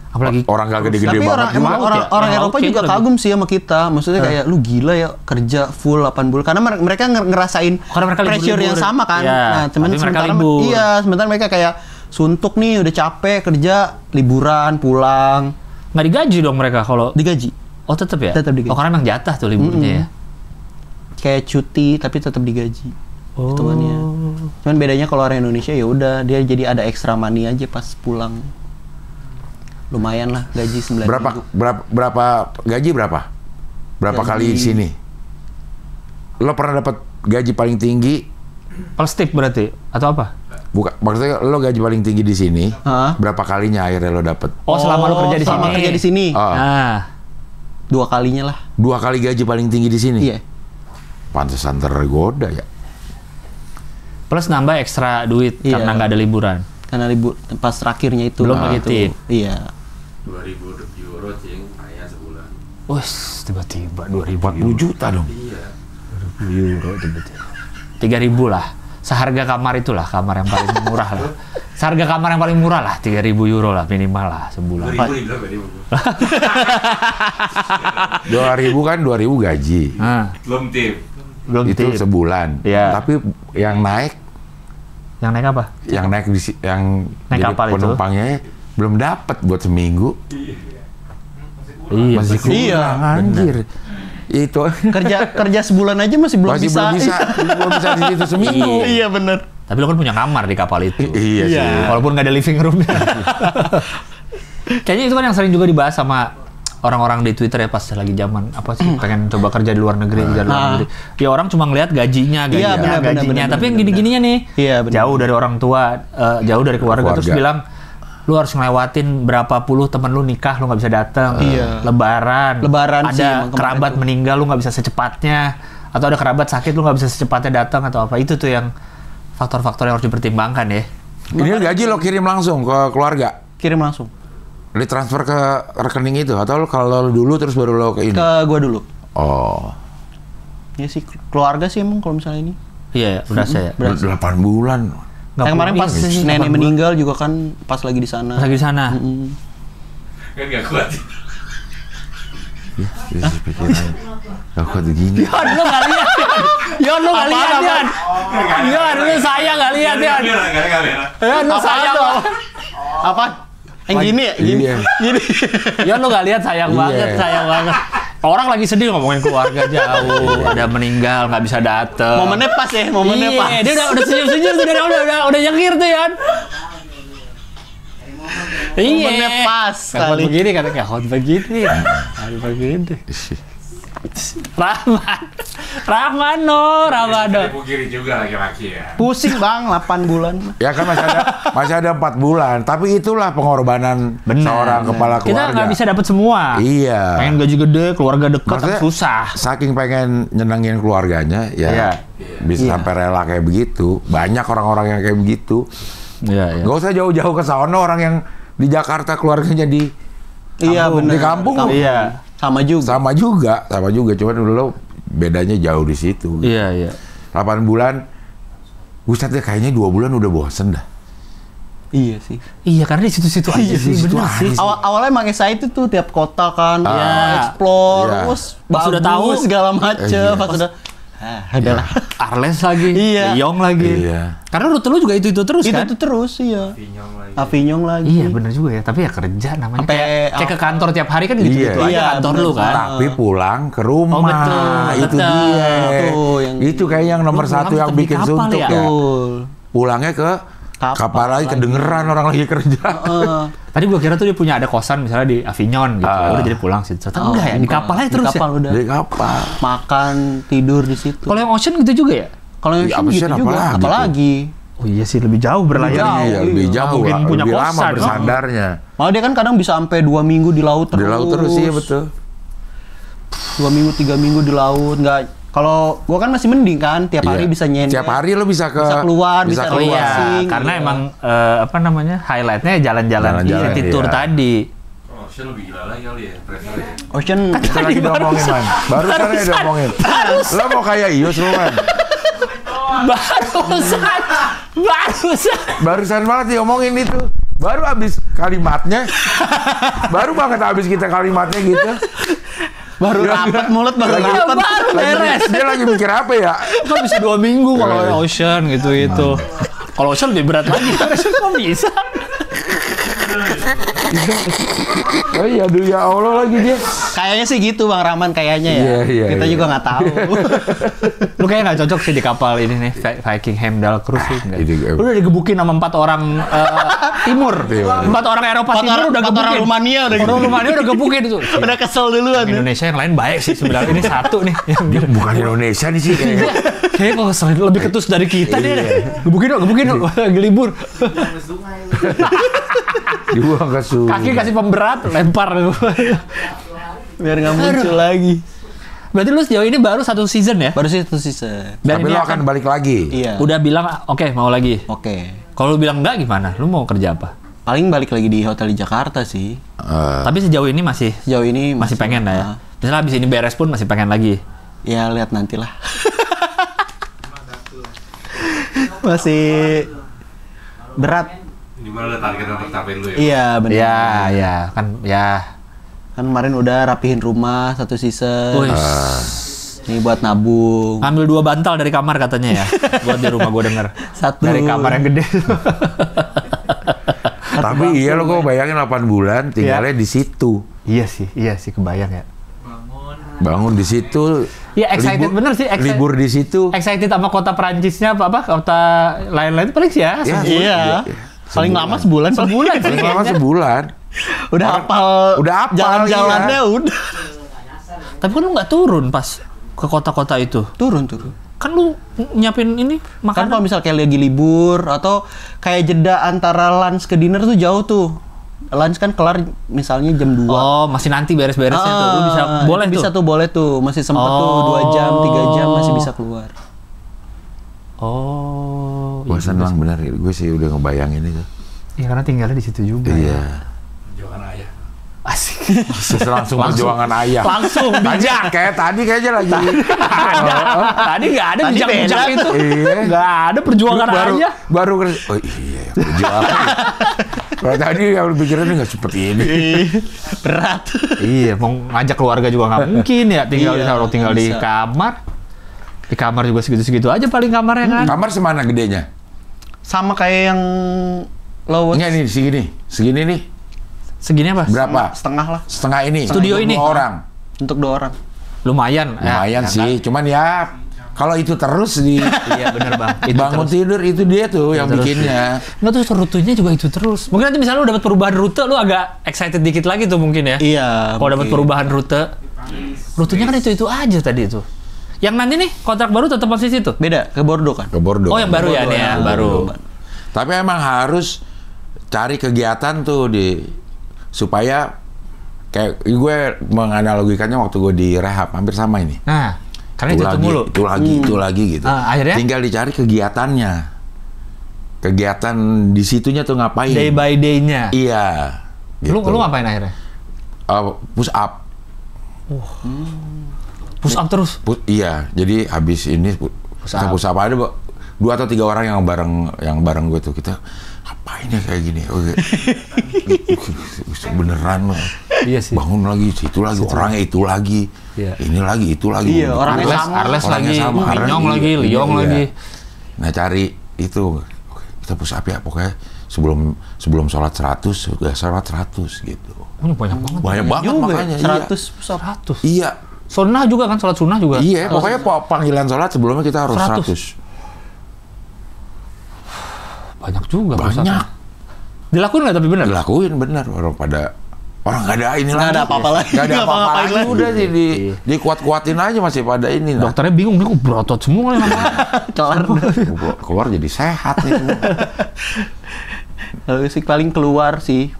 Apalagi orang gak gede-gede banget. Tapi orang Eropa juga kagum sih sama kita. Maksudnya kayak lu gila ya kerja full 8 bulan. Karena mereka ngerasain pressure yang sama kan. Nah, sementara mereka kayak suntuk nih, udah capek kerja, liburan, pulang. Nggak digaji dong mereka kalau digaji. Oh tetap ya? Tetap digaji. Oh karena emang jatah tuh liburnya ya? Kayak cuti tapi tetap digaji. Hitungannya. Cuman bedanya kalau orang Indonesia ya udah dia jadi ada extra money aja pas pulang. Lumayan lah gaji 9 berapa gaji berapa? Berapa kali di sini? Lo pernah dapat gaji paling tinggi? Plus tip berarti atau apa? Bukan, maksudnya lo gaji paling tinggi di sini. Berapa kalinya akhirnya lo dapet? Oh, selama lo kerja di sini. Selama kerja di sini. Nah. 2 kalinya lah. 2 kali gaji paling tinggi di sini. Iya. Pantesan tergoda ya. Plus nambah ekstra duit karena nggak ada liburan. Karena pas terakhirnya itu. Belum begitu. Iya. 2.000 euro cing, kaya sebulan. Wes, tiba-tiba 40 juta dong. Iya. 2.000 euro tiba-tiba. 3.000 lah. Seharga kamar itulah, kamar yang paling murah lah. Seharga kamar yang paling murah lah, 3.000 euro lah minimal lah sebulan. 2.000 dibilang tadi. 2.000 kan 2.000 gaji. Belum tip. Itu sebulan. Iya. Tapi yang naik apa? Yang naik yang naik jadi penumpangnya belum dapat buat seminggu. Iya. Masih kurang anjir. Itu kerja sebulan aja masih belum bisa di situ seminggu. Iya benar. Tapi lo kan punya kamar di kapal itu. Iya sih. Walaupun nggak ada living room. Kayaknya itu kan yang sering juga dibahas sama orang-orang di Twitter ya pas lagi zaman apa sih pengen coba kerja di luar negeri, Ya orang cuma ngelihat gajinya. Tapi yang gini-gininya nih, jauh dari orang tua, jauh dari keluarga. Terus bilang, lu harus ngelewatin berapa puluh temen lu nikah, lu nggak bisa datang. Lebaran ada kerabat meninggal, lu nggak bisa secepatnya. Atau ada kerabat sakit, lu nggak bisa secepatnya datang atau apa. Itu tuh yang faktor-faktor yang harus dipertimbangkan ya. Ini gaji lo kirim langsung ke keluarga? Kirim langsung. Ditransfer ke rekening itu atau kalau dulu terus baru lo ke ini? Ke gua dulu. Oh. Ya sih keluarga sih emang kalau misalnya ini. Iya, berasa ya. 8 bulan. Kemarin pas nenek meninggal juga kan pas lagi di sana. Lagi di sana. Kan nggak kuat. Ya, pikiran. Gak kuat begini. Yon, lu nggak lihat. Yon, lu nggak lihat, Yon. Yon, lu saya nggak lihat, Yon. Yon, lu saya apa? Yang gini ya? Gini. Yon, lu nggak lihat, sayang banget. Orang lagi sedih ngomongin keluarga jauh, ada meninggal nggak bisa dateng. Momennya pas ya, momennya pas. Dia udah senyum-senyum, udah nyengir tuh Yon. Momennya pas kali. Begini katanya, begini. Rahmano. Pungkiri juga laki-laki ya. Pusing bang, 8 bulan. Ya kan masih ada 4 bulan. Tapi itulah pengorbanan seorang kepala keluarga. Kita nggak bisa dapat semua. Iya. Pengen gaji gede, keluarga dekat, susah. Saking pengen nyenengin keluarganya, bisa sampai rela kayak begitu. Banyak orang-orang yang kayak begitu. Iya. Gak usah jauh-jauh ke sana, orang yang di Jakarta keluarganya di kampung. Iya. Sama juga. Cuman dulu bedanya jauh di situ. Iya. 8 bulan, buset deh kayaknya 2 bulan udah bosen dah. Iya sih. Iya karena di situ-situ aja sih. Bener sih. Awalnya emang saya itu tuh tiap kota kan, explore, terus sudah tahu segala macem, pas sudah adalah Arles lagi, Lyon lagi. Iya. Karena rute lu juga itu terus kan? Itu terus, iya. Avignon lagi. Iya bener juga ya, tapi ya kerja namanya. Kayak ke kantor tiap hari kan gitu-gitu aja kantor lu kan. Tapi pulang ke rumah. Oh betul. Itu dia. Itu kayaknya yang nomor 1 yang bikin suntuk ya. Pulangnya ke kapal lagi, kedengeran orang lagi kerja. Tadi gua kira tuh dia punya ada kosan misalnya di Avignon gitu. Udah jadi pulang situ. Ternyata enggak ya, di kapal aja terus ya. Di kapal. Makan, tidur di situ. Kalau yang Ocean gitu juga ya? Kalau yang Ocean gitu juga. Apalagi? Oh iya sih, lebih jauh berlayarnya. Iya, lebih jauh. Mungkin punya lebih kosan. lama bersandarnya. Malah dia kan kadang bisa sampai 2 minggu di laut terus. Di laut terus, iya betul. 2 minggu, 3 minggu di laut. Nggak. Kalau gua kan masih mending kan, tiap hari bisa nyender. Tiap hari lo bisa keluar, bisa refreshing. Karena emang highlightnya jalan-jalan city tour tadi. Ocean lebih gila lagi kali ya, pressure-nya. Ocean kita lagi ngomongin man. Baru aja ngomongin. Lo mau kayak Ius lo man. Barusan banget diomongin itu. Baru habis kalimatnya. Baru banget habis kita kalimatnya gitu. Baru rapat mulut, baru beres. Dia lagi mikir apa ya? Kan bisa 2 minggu kalau Ocean gitu. Kalau Ocean lebih berat lagi. Kok bisa? Oh iya, aduh ya Allah lagi dia. Kayaknya sih gitu Bang Rahman kayaknya ya. Iya, Kita juga nggak tahu. Lu kayaknya nggak cocok sih di kapal ini nih, Viking Heimdall Cruise sih. Lu udah digebukin sama 4 orang timur. 4 orang Eropa timur udah gebukin. Orang Rumania udah gebukin. Orang Rumania udah gebukin itu. Udah kesel duluan. Indonesia yang lain baik sih sebenarnya. Ini satu nih. Bukan Indonesia nih sih kayaknya. Kayaknya kalau selain lebih ketus dari kita dia deh. Gebukin dong. Lagi libur. Dibuang ke sungai. Kaki kasih pemberat, lempar. Biar nggak muncul lagi. Berarti lu sejauh ini baru 1 season ya? Baru 1 season. Dan tapi lu akan balik lagi? Iya. Udah bilang, oke, mau lagi? Oke. Kalau lu bilang enggak gimana? Lu mau kerja apa? Paling balik lagi di hotel di Jakarta sih. Tapi sejauh ini masih pengen lah ya? Misalnya abis ini beres pun masih pengen lagi? Ya, lihat nantilah. Masih berat. Gimana target untuk capai lu ya? Iya, benar. Iya, kan kemarin udah rapihin rumah 1 season. Ini buat nabung. Ngambil 2 bantal dari kamar katanya ya. Buat di rumah gue denger. 1 dari kamar yang gede. Tapi iya lo gue bayangin 8 bulan tinggalnya di situ. Iya sih kebayang ya. Bangun di situ. Iya, excited bener sih. Libur di situ. Excited sama kota Perancisnya apa kota lain-lain paling sih ya. Iya. Paling lama sebulan. Paling lama sebulan. Udah hafal jalan-jalannya udah. Tapi kan lu nggak turun pas ke kota-kota itu? Turun. Kan lu nyiapin ini makanan. Kan kalau misal kayak lagi libur atau kayak jeda antara lunch ke dinner tuh jauh tuh. Lunch kan kelar misalnya jam 2. Oh, masih nanti beres-beresnya tuh. Lu boleh tuh. Masih sempet tuh 2 jam, 3 jam masih bisa keluar. Oh. Gue senang bener. Gue sih udah ngebayangin itu. Iya, karena tinggalnya di situ juga. Iya. Perjuangan ayah. Asik. Langsung perjuangan ayah. Langsung bijak. Tadi kayaknya lagi. Tadi nggak ada bijak-bijak itu. Iya. Nggak ada perjuangan ayah. Baru oh iya perjuangan. Kalau tadi yang pikirannya nggak seperti ini. Berat. Iya, mau ngajak keluarga juga nggak mungkin ya. Tinggal di kamar. Di kamar juga segitu-segitu aja paling kamarnya kan. Kamar semana gedenya? Sama kayak yang lowest. Enggak nih, segini nih. Segini apa? Berapa? Setengah lah. Setengah ini. Studio ini? 2 orang. Untuk 2 orang. Lumayan Sih, cuman ya kalau itu terus iya bener Bang. Bangun tidur itu dia tuh yang bikinnya. Nggak terus rutenya juga itu terus. Mungkin nanti misalnya lu dapat perubahan rute, lu agak excited dikit lagi tuh mungkin ya. Iya. Kalau dapat perubahan rutenya kan itu aja tadi itu. Yang nanti nih kontrak baru tetap masih situ? Beda, ke Bordeaux kan? Ke Bordeaux. Oh yang baru ya nih ya, baru. Tapi emang harus cari kegiatan tuh supaya kayak gue menganalogikannya waktu gue di rehab hampir sama ini. Nah, karena itu mulu. Itu lagi gitu. Akhirnya? Tinggal dicari kegiatannya. Kegiatan di situnya tuh ngapain? Day by day-nya. Iya. Gitu. Lu ngapain akhirnya? Push up. Push up terus? Iya. Jadi habis ini push up ada 2 atau 3 orang yang bareng gue tuh kita ngapain ya kayak gini? Beneran loh. Iya sih. Bangun lagi, situ lagi, orangnya itu lagi. Iya. Ini lagi, itu lagi. Iya, Arles lagi, Liong lagi, Liong lagi. Nah, cari itu. Kita push up ya, pokoknya sebelum sholat 100, udah sholat 100 gitu. Banyak banget. Banyak banget juga, makanya. 100 push up. 100. Iya. Sunnah juga kan, sholat sunnah juga. Iya, pokoknya panggilan sholat sebelumnya kita harus 100. Banyak juga. Banyak. Dilakuin nggak tapi benar? Dilakuin benar. Orang nggak ada ini lagi. Nggak ada apa-apa lagi. Nggak ada apa-apa lagi. Udah sih dikuat-kuatin aja masih pada ini. Nah. Dokternya bingung nih kok berotot semua nih namanya. Keluar jadi sehat nih semua. Lalu sih paling keluar sih.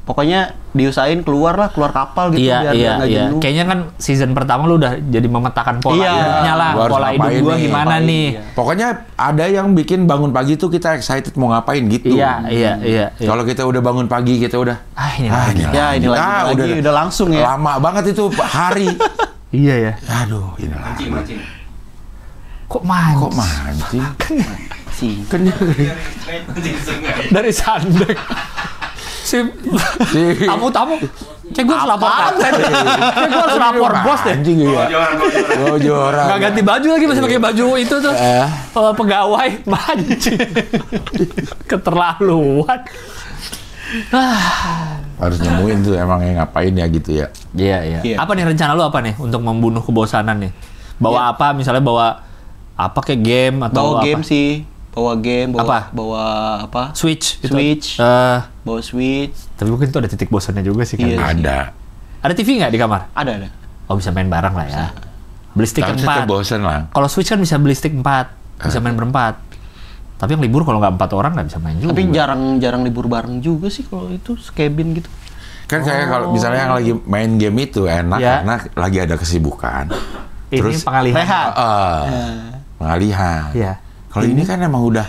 Pokoknya diusahain keluar kapal gitu biar nggak jenuh. Kayaknya kan season pertama lu udah jadi memetakan pola hidupnya lah. Pola hidup gua gimana nih. Pokoknya ada yang bikin bangun pagi tuh kita excited mau ngapain gitu. Iya. Kalau kita udah bangun pagi kita udah ini lagi udah langsung ya. Lama banget itu hari. Iya ya. Aduh, ini lagi. Kok mancing? Kok mancing? Sih. Kan Dari Sandek. Si tamu-tamu. Kayak gue harus lapor kapten. Kayak gue harus lapor bos deh. Anjing ya. Gojoran. Gak ganti baju lagi, masih pakai baju itu tuh. Pegawai mancing. Keterlaluan. Harus nemuin tuh emangnya ngapain ya gitu ya. Iya. Apa nih rencana lu apa nih untuk membunuh kebosanan nih? Bawa apa? Misalnya bawa apa kayak game atau bawa game apa? sih. Bawa game, Apa? bawa apa? Switch. Gitu. Switch. Bawa Switch. Tapi mungkin itu ada titik bosannya juga sih kan. Iya. Ada. Ada TV nggak di kamar? Ada. Oh bisa main bareng lah ya. Beli stick Tapi 4. bosan lah. Kalau Switch kan bisa beli stick 4. Bisa main berempat. Tapi yang libur kalau nggak 4 orang nggak bisa main juga. Tapi jarang libur bareng juga sih kalau itu sekebin gitu. Kan kayak kalau misalnya yang lagi main game itu enak Ya. karena lagi ada kesibukan. Ini Terus pengalihan. Rehat. Pengalihan. Iya. Kalau ini kan emang udah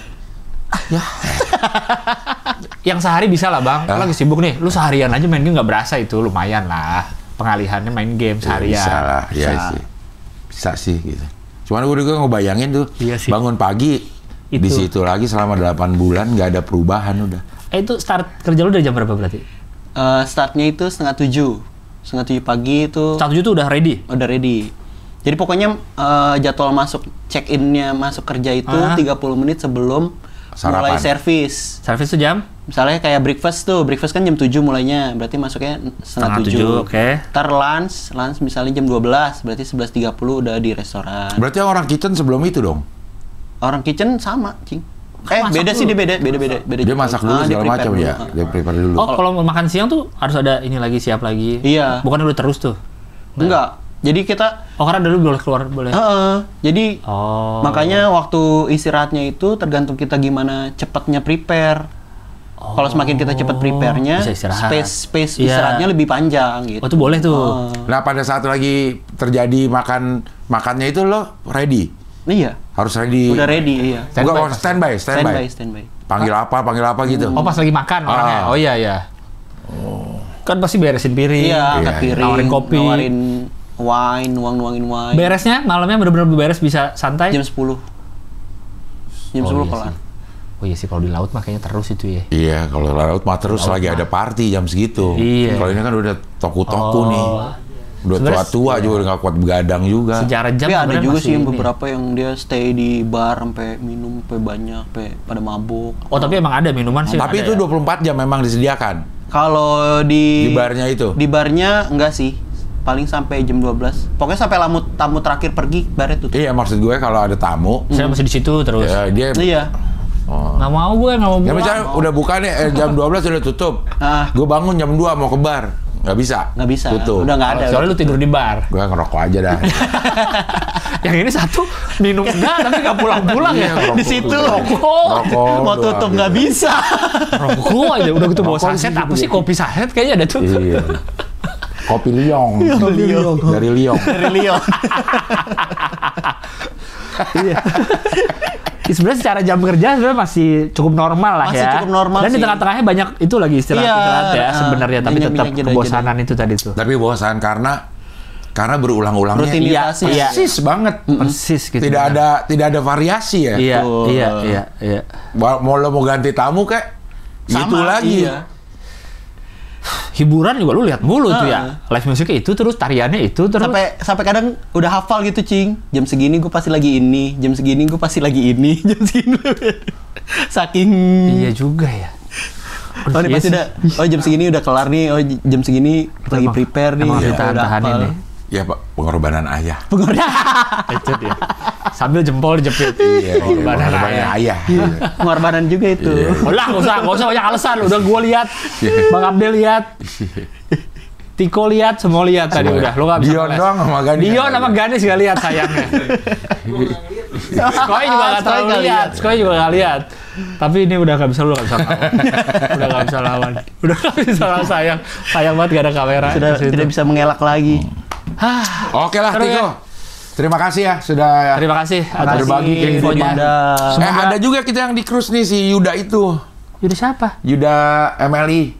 ya Yang sehari bisa lah bang. Kalau lagi sibuk nih, lu seharian aja main game nggak berasa itu lumayan lah. Pengalihannya main game seharian. bisa lah, ya sih. Bisa sih gitu. Cuman gue juga ngebayangin tuh Iya sih. bangun pagi di Itu. situ lagi selama 8 bulan nggak ada perubahan udah. Itu start kerja lu dari jam berapa berarti? Startnya itu 6:30. 6:30 pagi itu 1 tuh udah ready? udah ready. Jadi pokoknya jadwal masuk check-in-nya masuk kerja itu 30 menit sebelum Sarapan. mulai servis. Servis tuh jam? Misalnya kayak breakfast tuh, breakfast kan jam 7 mulainya, berarti masuknya setengah 7. Oke. Ntar lunch misalnya jam 12, berarti 11:30 udah di restoran. Berarti orang kitchen sebelum itu dong? Orang kitchen sama, Cing. Masak Beda dulu. sih, dia beda. Dia masak dulu dia segala prepare macam dulu. ya. Dia prepare dulu. Oh kalau mau makan siang tuh harus ada ini lagi siap lagi? Iya. Bukan udah terus tuh? Enggak. Jadi kita Oh karena dulu boleh keluar boleh? jadi Oh. makanya waktu istirahatnya itu tergantung kita gimana cepatnya prepare. Kalau semakin kita cepat prepare-nya, Bisa istirahat. space Iya. istirahatnya lebih panjang gitu. Oh itu boleh tuh? Nah pada saat lagi terjadi makannya itu lo ready? Iya. Harus ready? Udah ready, iya. Enggak, standby. Standby. Panggil apa gitu. Oh pas lagi makan orangnya? Oh iya. Kan pasti beresin piring, Iya, angkat piring, nawarin kopi. nawarin wine, nuangin wine. Beresnya malamnya bener-bener beres bisa santai? Jam 10. Jam 10 iya kelar. sih. Oh iya sih kalau di laut mah kayaknya terus itu ya. Iya, kalau laut mah terus lagi ada party jam segitu. Iya. Kalau ini kan udah toku-toku nih. Udah Sebenarnya tua-tua juga udah nggak kuat begadang juga. Sejarah jam Tapi ada sebenarnya juga masih sih yang ini. beberapa yang dia stay di bar sampai minum sampai banyak, sampai pada mabuk. Oh tapi emang ada minuman sih. Tapi ada itu ya? 24 jam memang disediakan Kalau di barnya itu. Di barnya enggak sih. Paling sampai jam 12. Pokoknya sampai tamu terakhir pergi, barnya tutup. Iya, maksud gue kalau ada tamu, Saya masih di situ terus. ya, dia Iya. Nggak mau gue, nggak mau ya pulang. misalnya udah buka nih jam 12 udah tutup. Gue bangun jam 2 mau ke bar. Nggak bisa. Nggak bisa. Tutup. Udah nggak ada. Soalnya lu tidur di bar. Gue ngerokok aja dah. Yang ini satu minum enggak tapi nggak pulang-pulang ya. Iya, ngerokok Di situ tuh. Rokok. mau doang tutup gitu. nggak bisa. Rokok aja udah gitu bawa Rokok saset di apa situ sih gitu. kopi saset kayaknya ada tuh. Iya. Kopi Liong. Dari Liong. Dari Lyon. Sebenarnya secara jam kerja sebenarnya masih cukup normal lah Masih ya. cukup normal Dan di sih. tengah-tengahnya banyak itu lagi istirahat ya sebenarnya tapi banyak tetap jeda-jeda. kebosanan itu tadi tuh. Tapi bosan karena berulang-ulangnya. Rutinitasnya. Iya. Persis banget. Persis gitu. Tidak ada variasi ya. Iya, Betul. iya. Mau lo mau ganti tamu kayak Sama, gitu lagi. iya. Hiburan juga lu lihat mulu tuh ya. Live musiknya itu terus tariannya itu terus. Sampai kadang udah hafal gitu, Cing. Jam segini gue pasti lagi ini, jam segini gue pasti lagi ini, jam segini. Saking Iya juga ya. Oh, ini Iya pasti sih. udah. Oh, jam segini udah kelar nih. Oh, jam segini lagi Emang- prepare nih. emang harus Udah ditahan-tahanin hafal. nih. Ya Pak, pengorbanan ayah. Itu dia. Sambil jempol dijepit. Iya, Pengorbanan pengorbanan ayah. Pengorbanan juga itu. Iya. Udah, nggak usah banyak alasan. Udah gue lihat, Bang Abdel lihat, Tiko lihat, semua lihat tadi udah. Lo nggak bisa Dion ngeles. doang sama Ganis. Dion sama Ganis nggak lihat sayangnya. Skoy juga nggak Skoy terlalu nggak lihat. Skoy juga nggak lihat. Tapi ini udah nggak bisa lu nggak bisa lawan. Udah nggak bisa lawan. Udah nggak bisa lawan sayang. Sayang banget gak ada kamera. Sudah di situ. tidak bisa mengelak lagi. Oke lah, Seru Tiko. ya? Terima kasih ya sudah Terima kasih atas berbagi infonya. Anda. Ada juga kita yang di cruise nih si Yuda itu. Yuda siapa? Yuda MLI.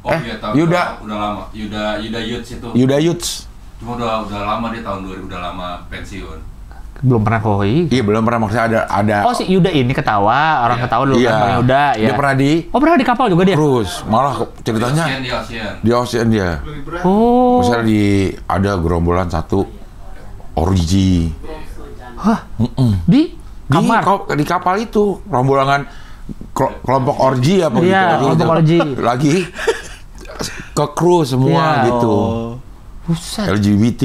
Oh iya, tahu. Yuda. Udah lama. Yuda Yuts itu. Yuda Yuts. Cuma udah lama dia tahun 2000 udah lama pensiun. belum pernah ke Hoi. Iya, belum pernah, maksudnya ada. Oh, si Yuda ini ketawa, orang ketawa dulu kan Bang Yuda ya. Dia pernah pernah di kapal juga dia. Terus malah ceritanya di ocean dia. Oh. Misalnya ada gerombolan satu orgi. Hah? Di kamar? Di kapal itu rombongan kelompok orgi apa gitu. Iya, kelompok orgi. Lagi ke kru semua gitu. Buset. LGBT.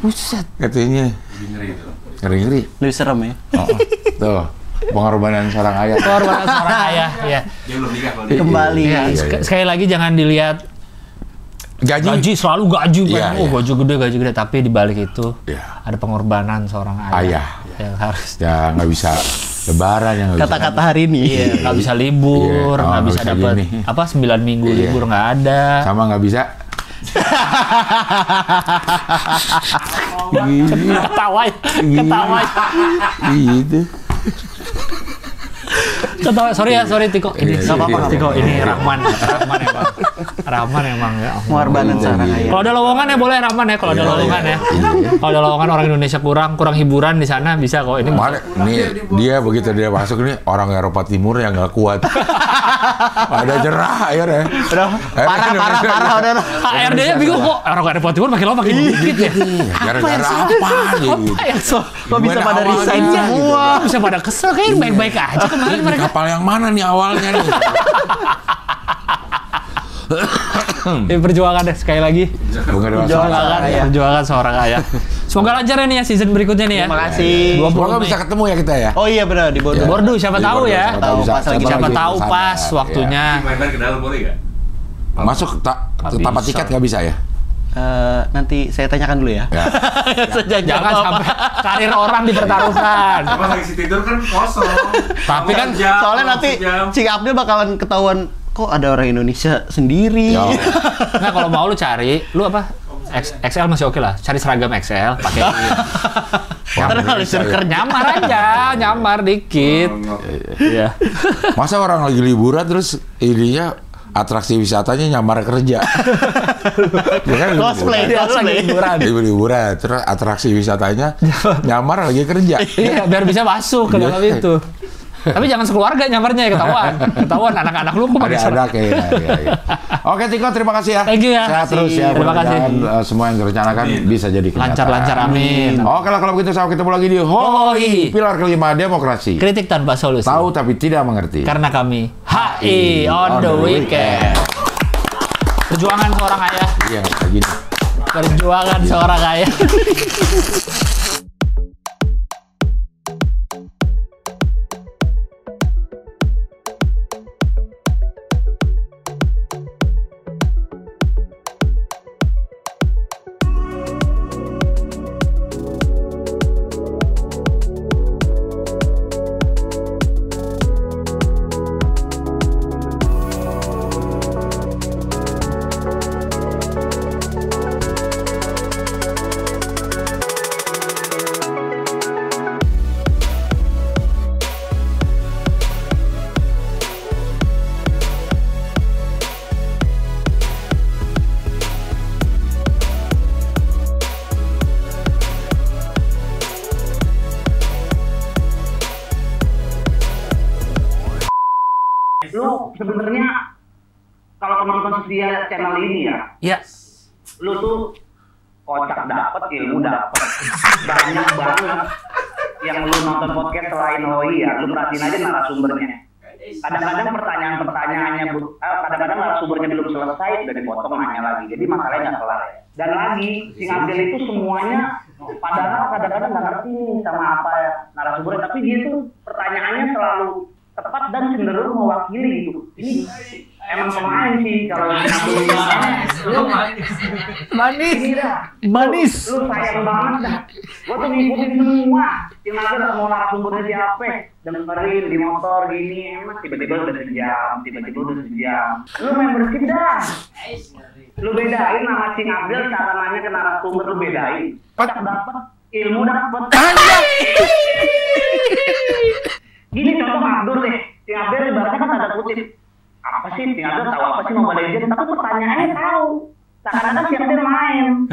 Buset. Katanya. Ngeri-ngeri. Lebih serem ya. Tuh, pengorbanan seorang ayah. Pengorbanan seorang ayah, ya. Dia belum nikah kalau dia. Kembali. Ya, sekali lagi jangan dilihat gaji selalu gaji kan. Gaji gede, tapi di balik itu ada pengorbanan seorang ayah. Yang harus. Ya nggak bisa lebaran yang kata-kata hari ini. Iya, nggak bisa libur, nggak bisa dapat 9 minggu libur nggak ada. Sama nggak bisa. Ketawa. Gitu. Sorry Tiko. Ini nggak apa-apa Tiko. Ini Rahman emang ya. Pengorbanan seorang ayah. Kalau ada lowongan ya boleh Rahman ya. Kalau ada lowongan ya. Kalau ada lowongan orang Indonesia kurang hiburan di sana bisa kok. Ini dia begitu dia masuk ini orang Eropa Timur yang nggak kuat. Ada jerah airnya. Parah udah. HRD-nya bingung kok orang Eropa Timur makin lama makin dikit ya. Gara-gara apa gitu. Kok bisa pada resign semua? Bisa pada kesel kayak baik-baik aja kemarin mereka. Kapal yang mana nih awalnya nih? Perjuangan deh sekali lagi. Perjuangan seorang ayah. Semoga lancar ya nih ya season berikutnya nih ya. Terima kasih. Semoga bisa ketemu ya kita ya. Oh iya benar di Bordeaux. Bordeaux siapa tahu ya. Siapa tahu sana, pas waktunya. Main-main ke dalam boleh nggak? Masuk tanpa tiket nggak bisa ya? Nanti saya tanyakan dulu ya. Jangan sampai karir orang dipertaruhkan. Pas lagi tidur kan kosong. Tapi kan soalnya nanti Cing Abdul bakalan ketahuan kok ada orang Indonesia sendiri. Nah kalau mau lu cari, lu apa? XL masih oke lah. Cari seragam XL, pakai. Nyamar dikit. Iya. Masa orang lagi liburan terus ininya atraksi wisatanya nyamar kerja. Cosplay. Liburan. Terus atraksi wisatanya nyamar lagi kerja. Iya, biar bisa masuk ke dalam itu. Tapi jangan sekeluarga nyamarnya ya, ketahuan anak-anak lu kok pakai anak ya. Oke Tiko, terima kasih ya. Thank you ya. Sehat terus ya. Terima kasih. Semua yang direncanakan bisa jadi kenyataan. Lancar, amin. Oke lah kalau begitu sampai ketemu lagi di Hoi, pilar kelima demokrasi. Kritik tanpa solusi. Tahu tapi tidak mengerti. Karena kami HI on the weekend. Perjuangan seorang ayah. Iya, kayak gini. Perjuangan seorang ayah. Lu sebenarnya kalau penonton setia channel ini ya, lu tuh kocak dapet, ilmu dapet, banyak banget yang lu nonton podcast selain Hoi ya, lu perhatiin aja narasumbernya. Kadang-kadang pertanyaan-pertanyaannya, kadang-kadang narasumbernya belum selesai udah dipotong nanya lagi, jadi masalahnya nggak kelar. Dan lagi, si Abdel itu semuanya padahal kadang-kadang nggak ngerti nih sama apa ya narasumbernya, tapi dia tuh pertanyaannya selalu tepat dan cenderung mewakili gitu. Ini emang pemain sih kalau lu manis. Lu sayang banget dah. Gua tuh ngikutin semua. Yang ada mau narasumbernya siapa? Dengerin di motor gini, emang tiba-tiba udah sejam. Lu membership dah. Lu bedain nama Cing Abdel cara nanya ke narasumber, lu bedain. Dapat ilmu dapat. Gini contoh Abdul deh, Cing Abdel ibaratnya kan tanda kutip. Apa sih Cing Abdel tahu apa sih Mobile Legends? Tapi pertanyaannya tahu. Seakan-akan Cing Abdel main.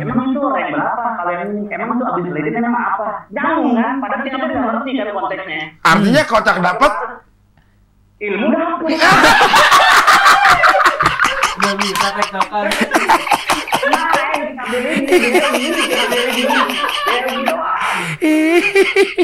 Emang itu rank berapa? Kalau yang emang tuh abis belajar emang apa? Nyambung kan? Padahal kita udah ngerti kan konteksnya. Artinya kocak dapat Ilmu dapet. Udah bisa tektokan. Nah, ini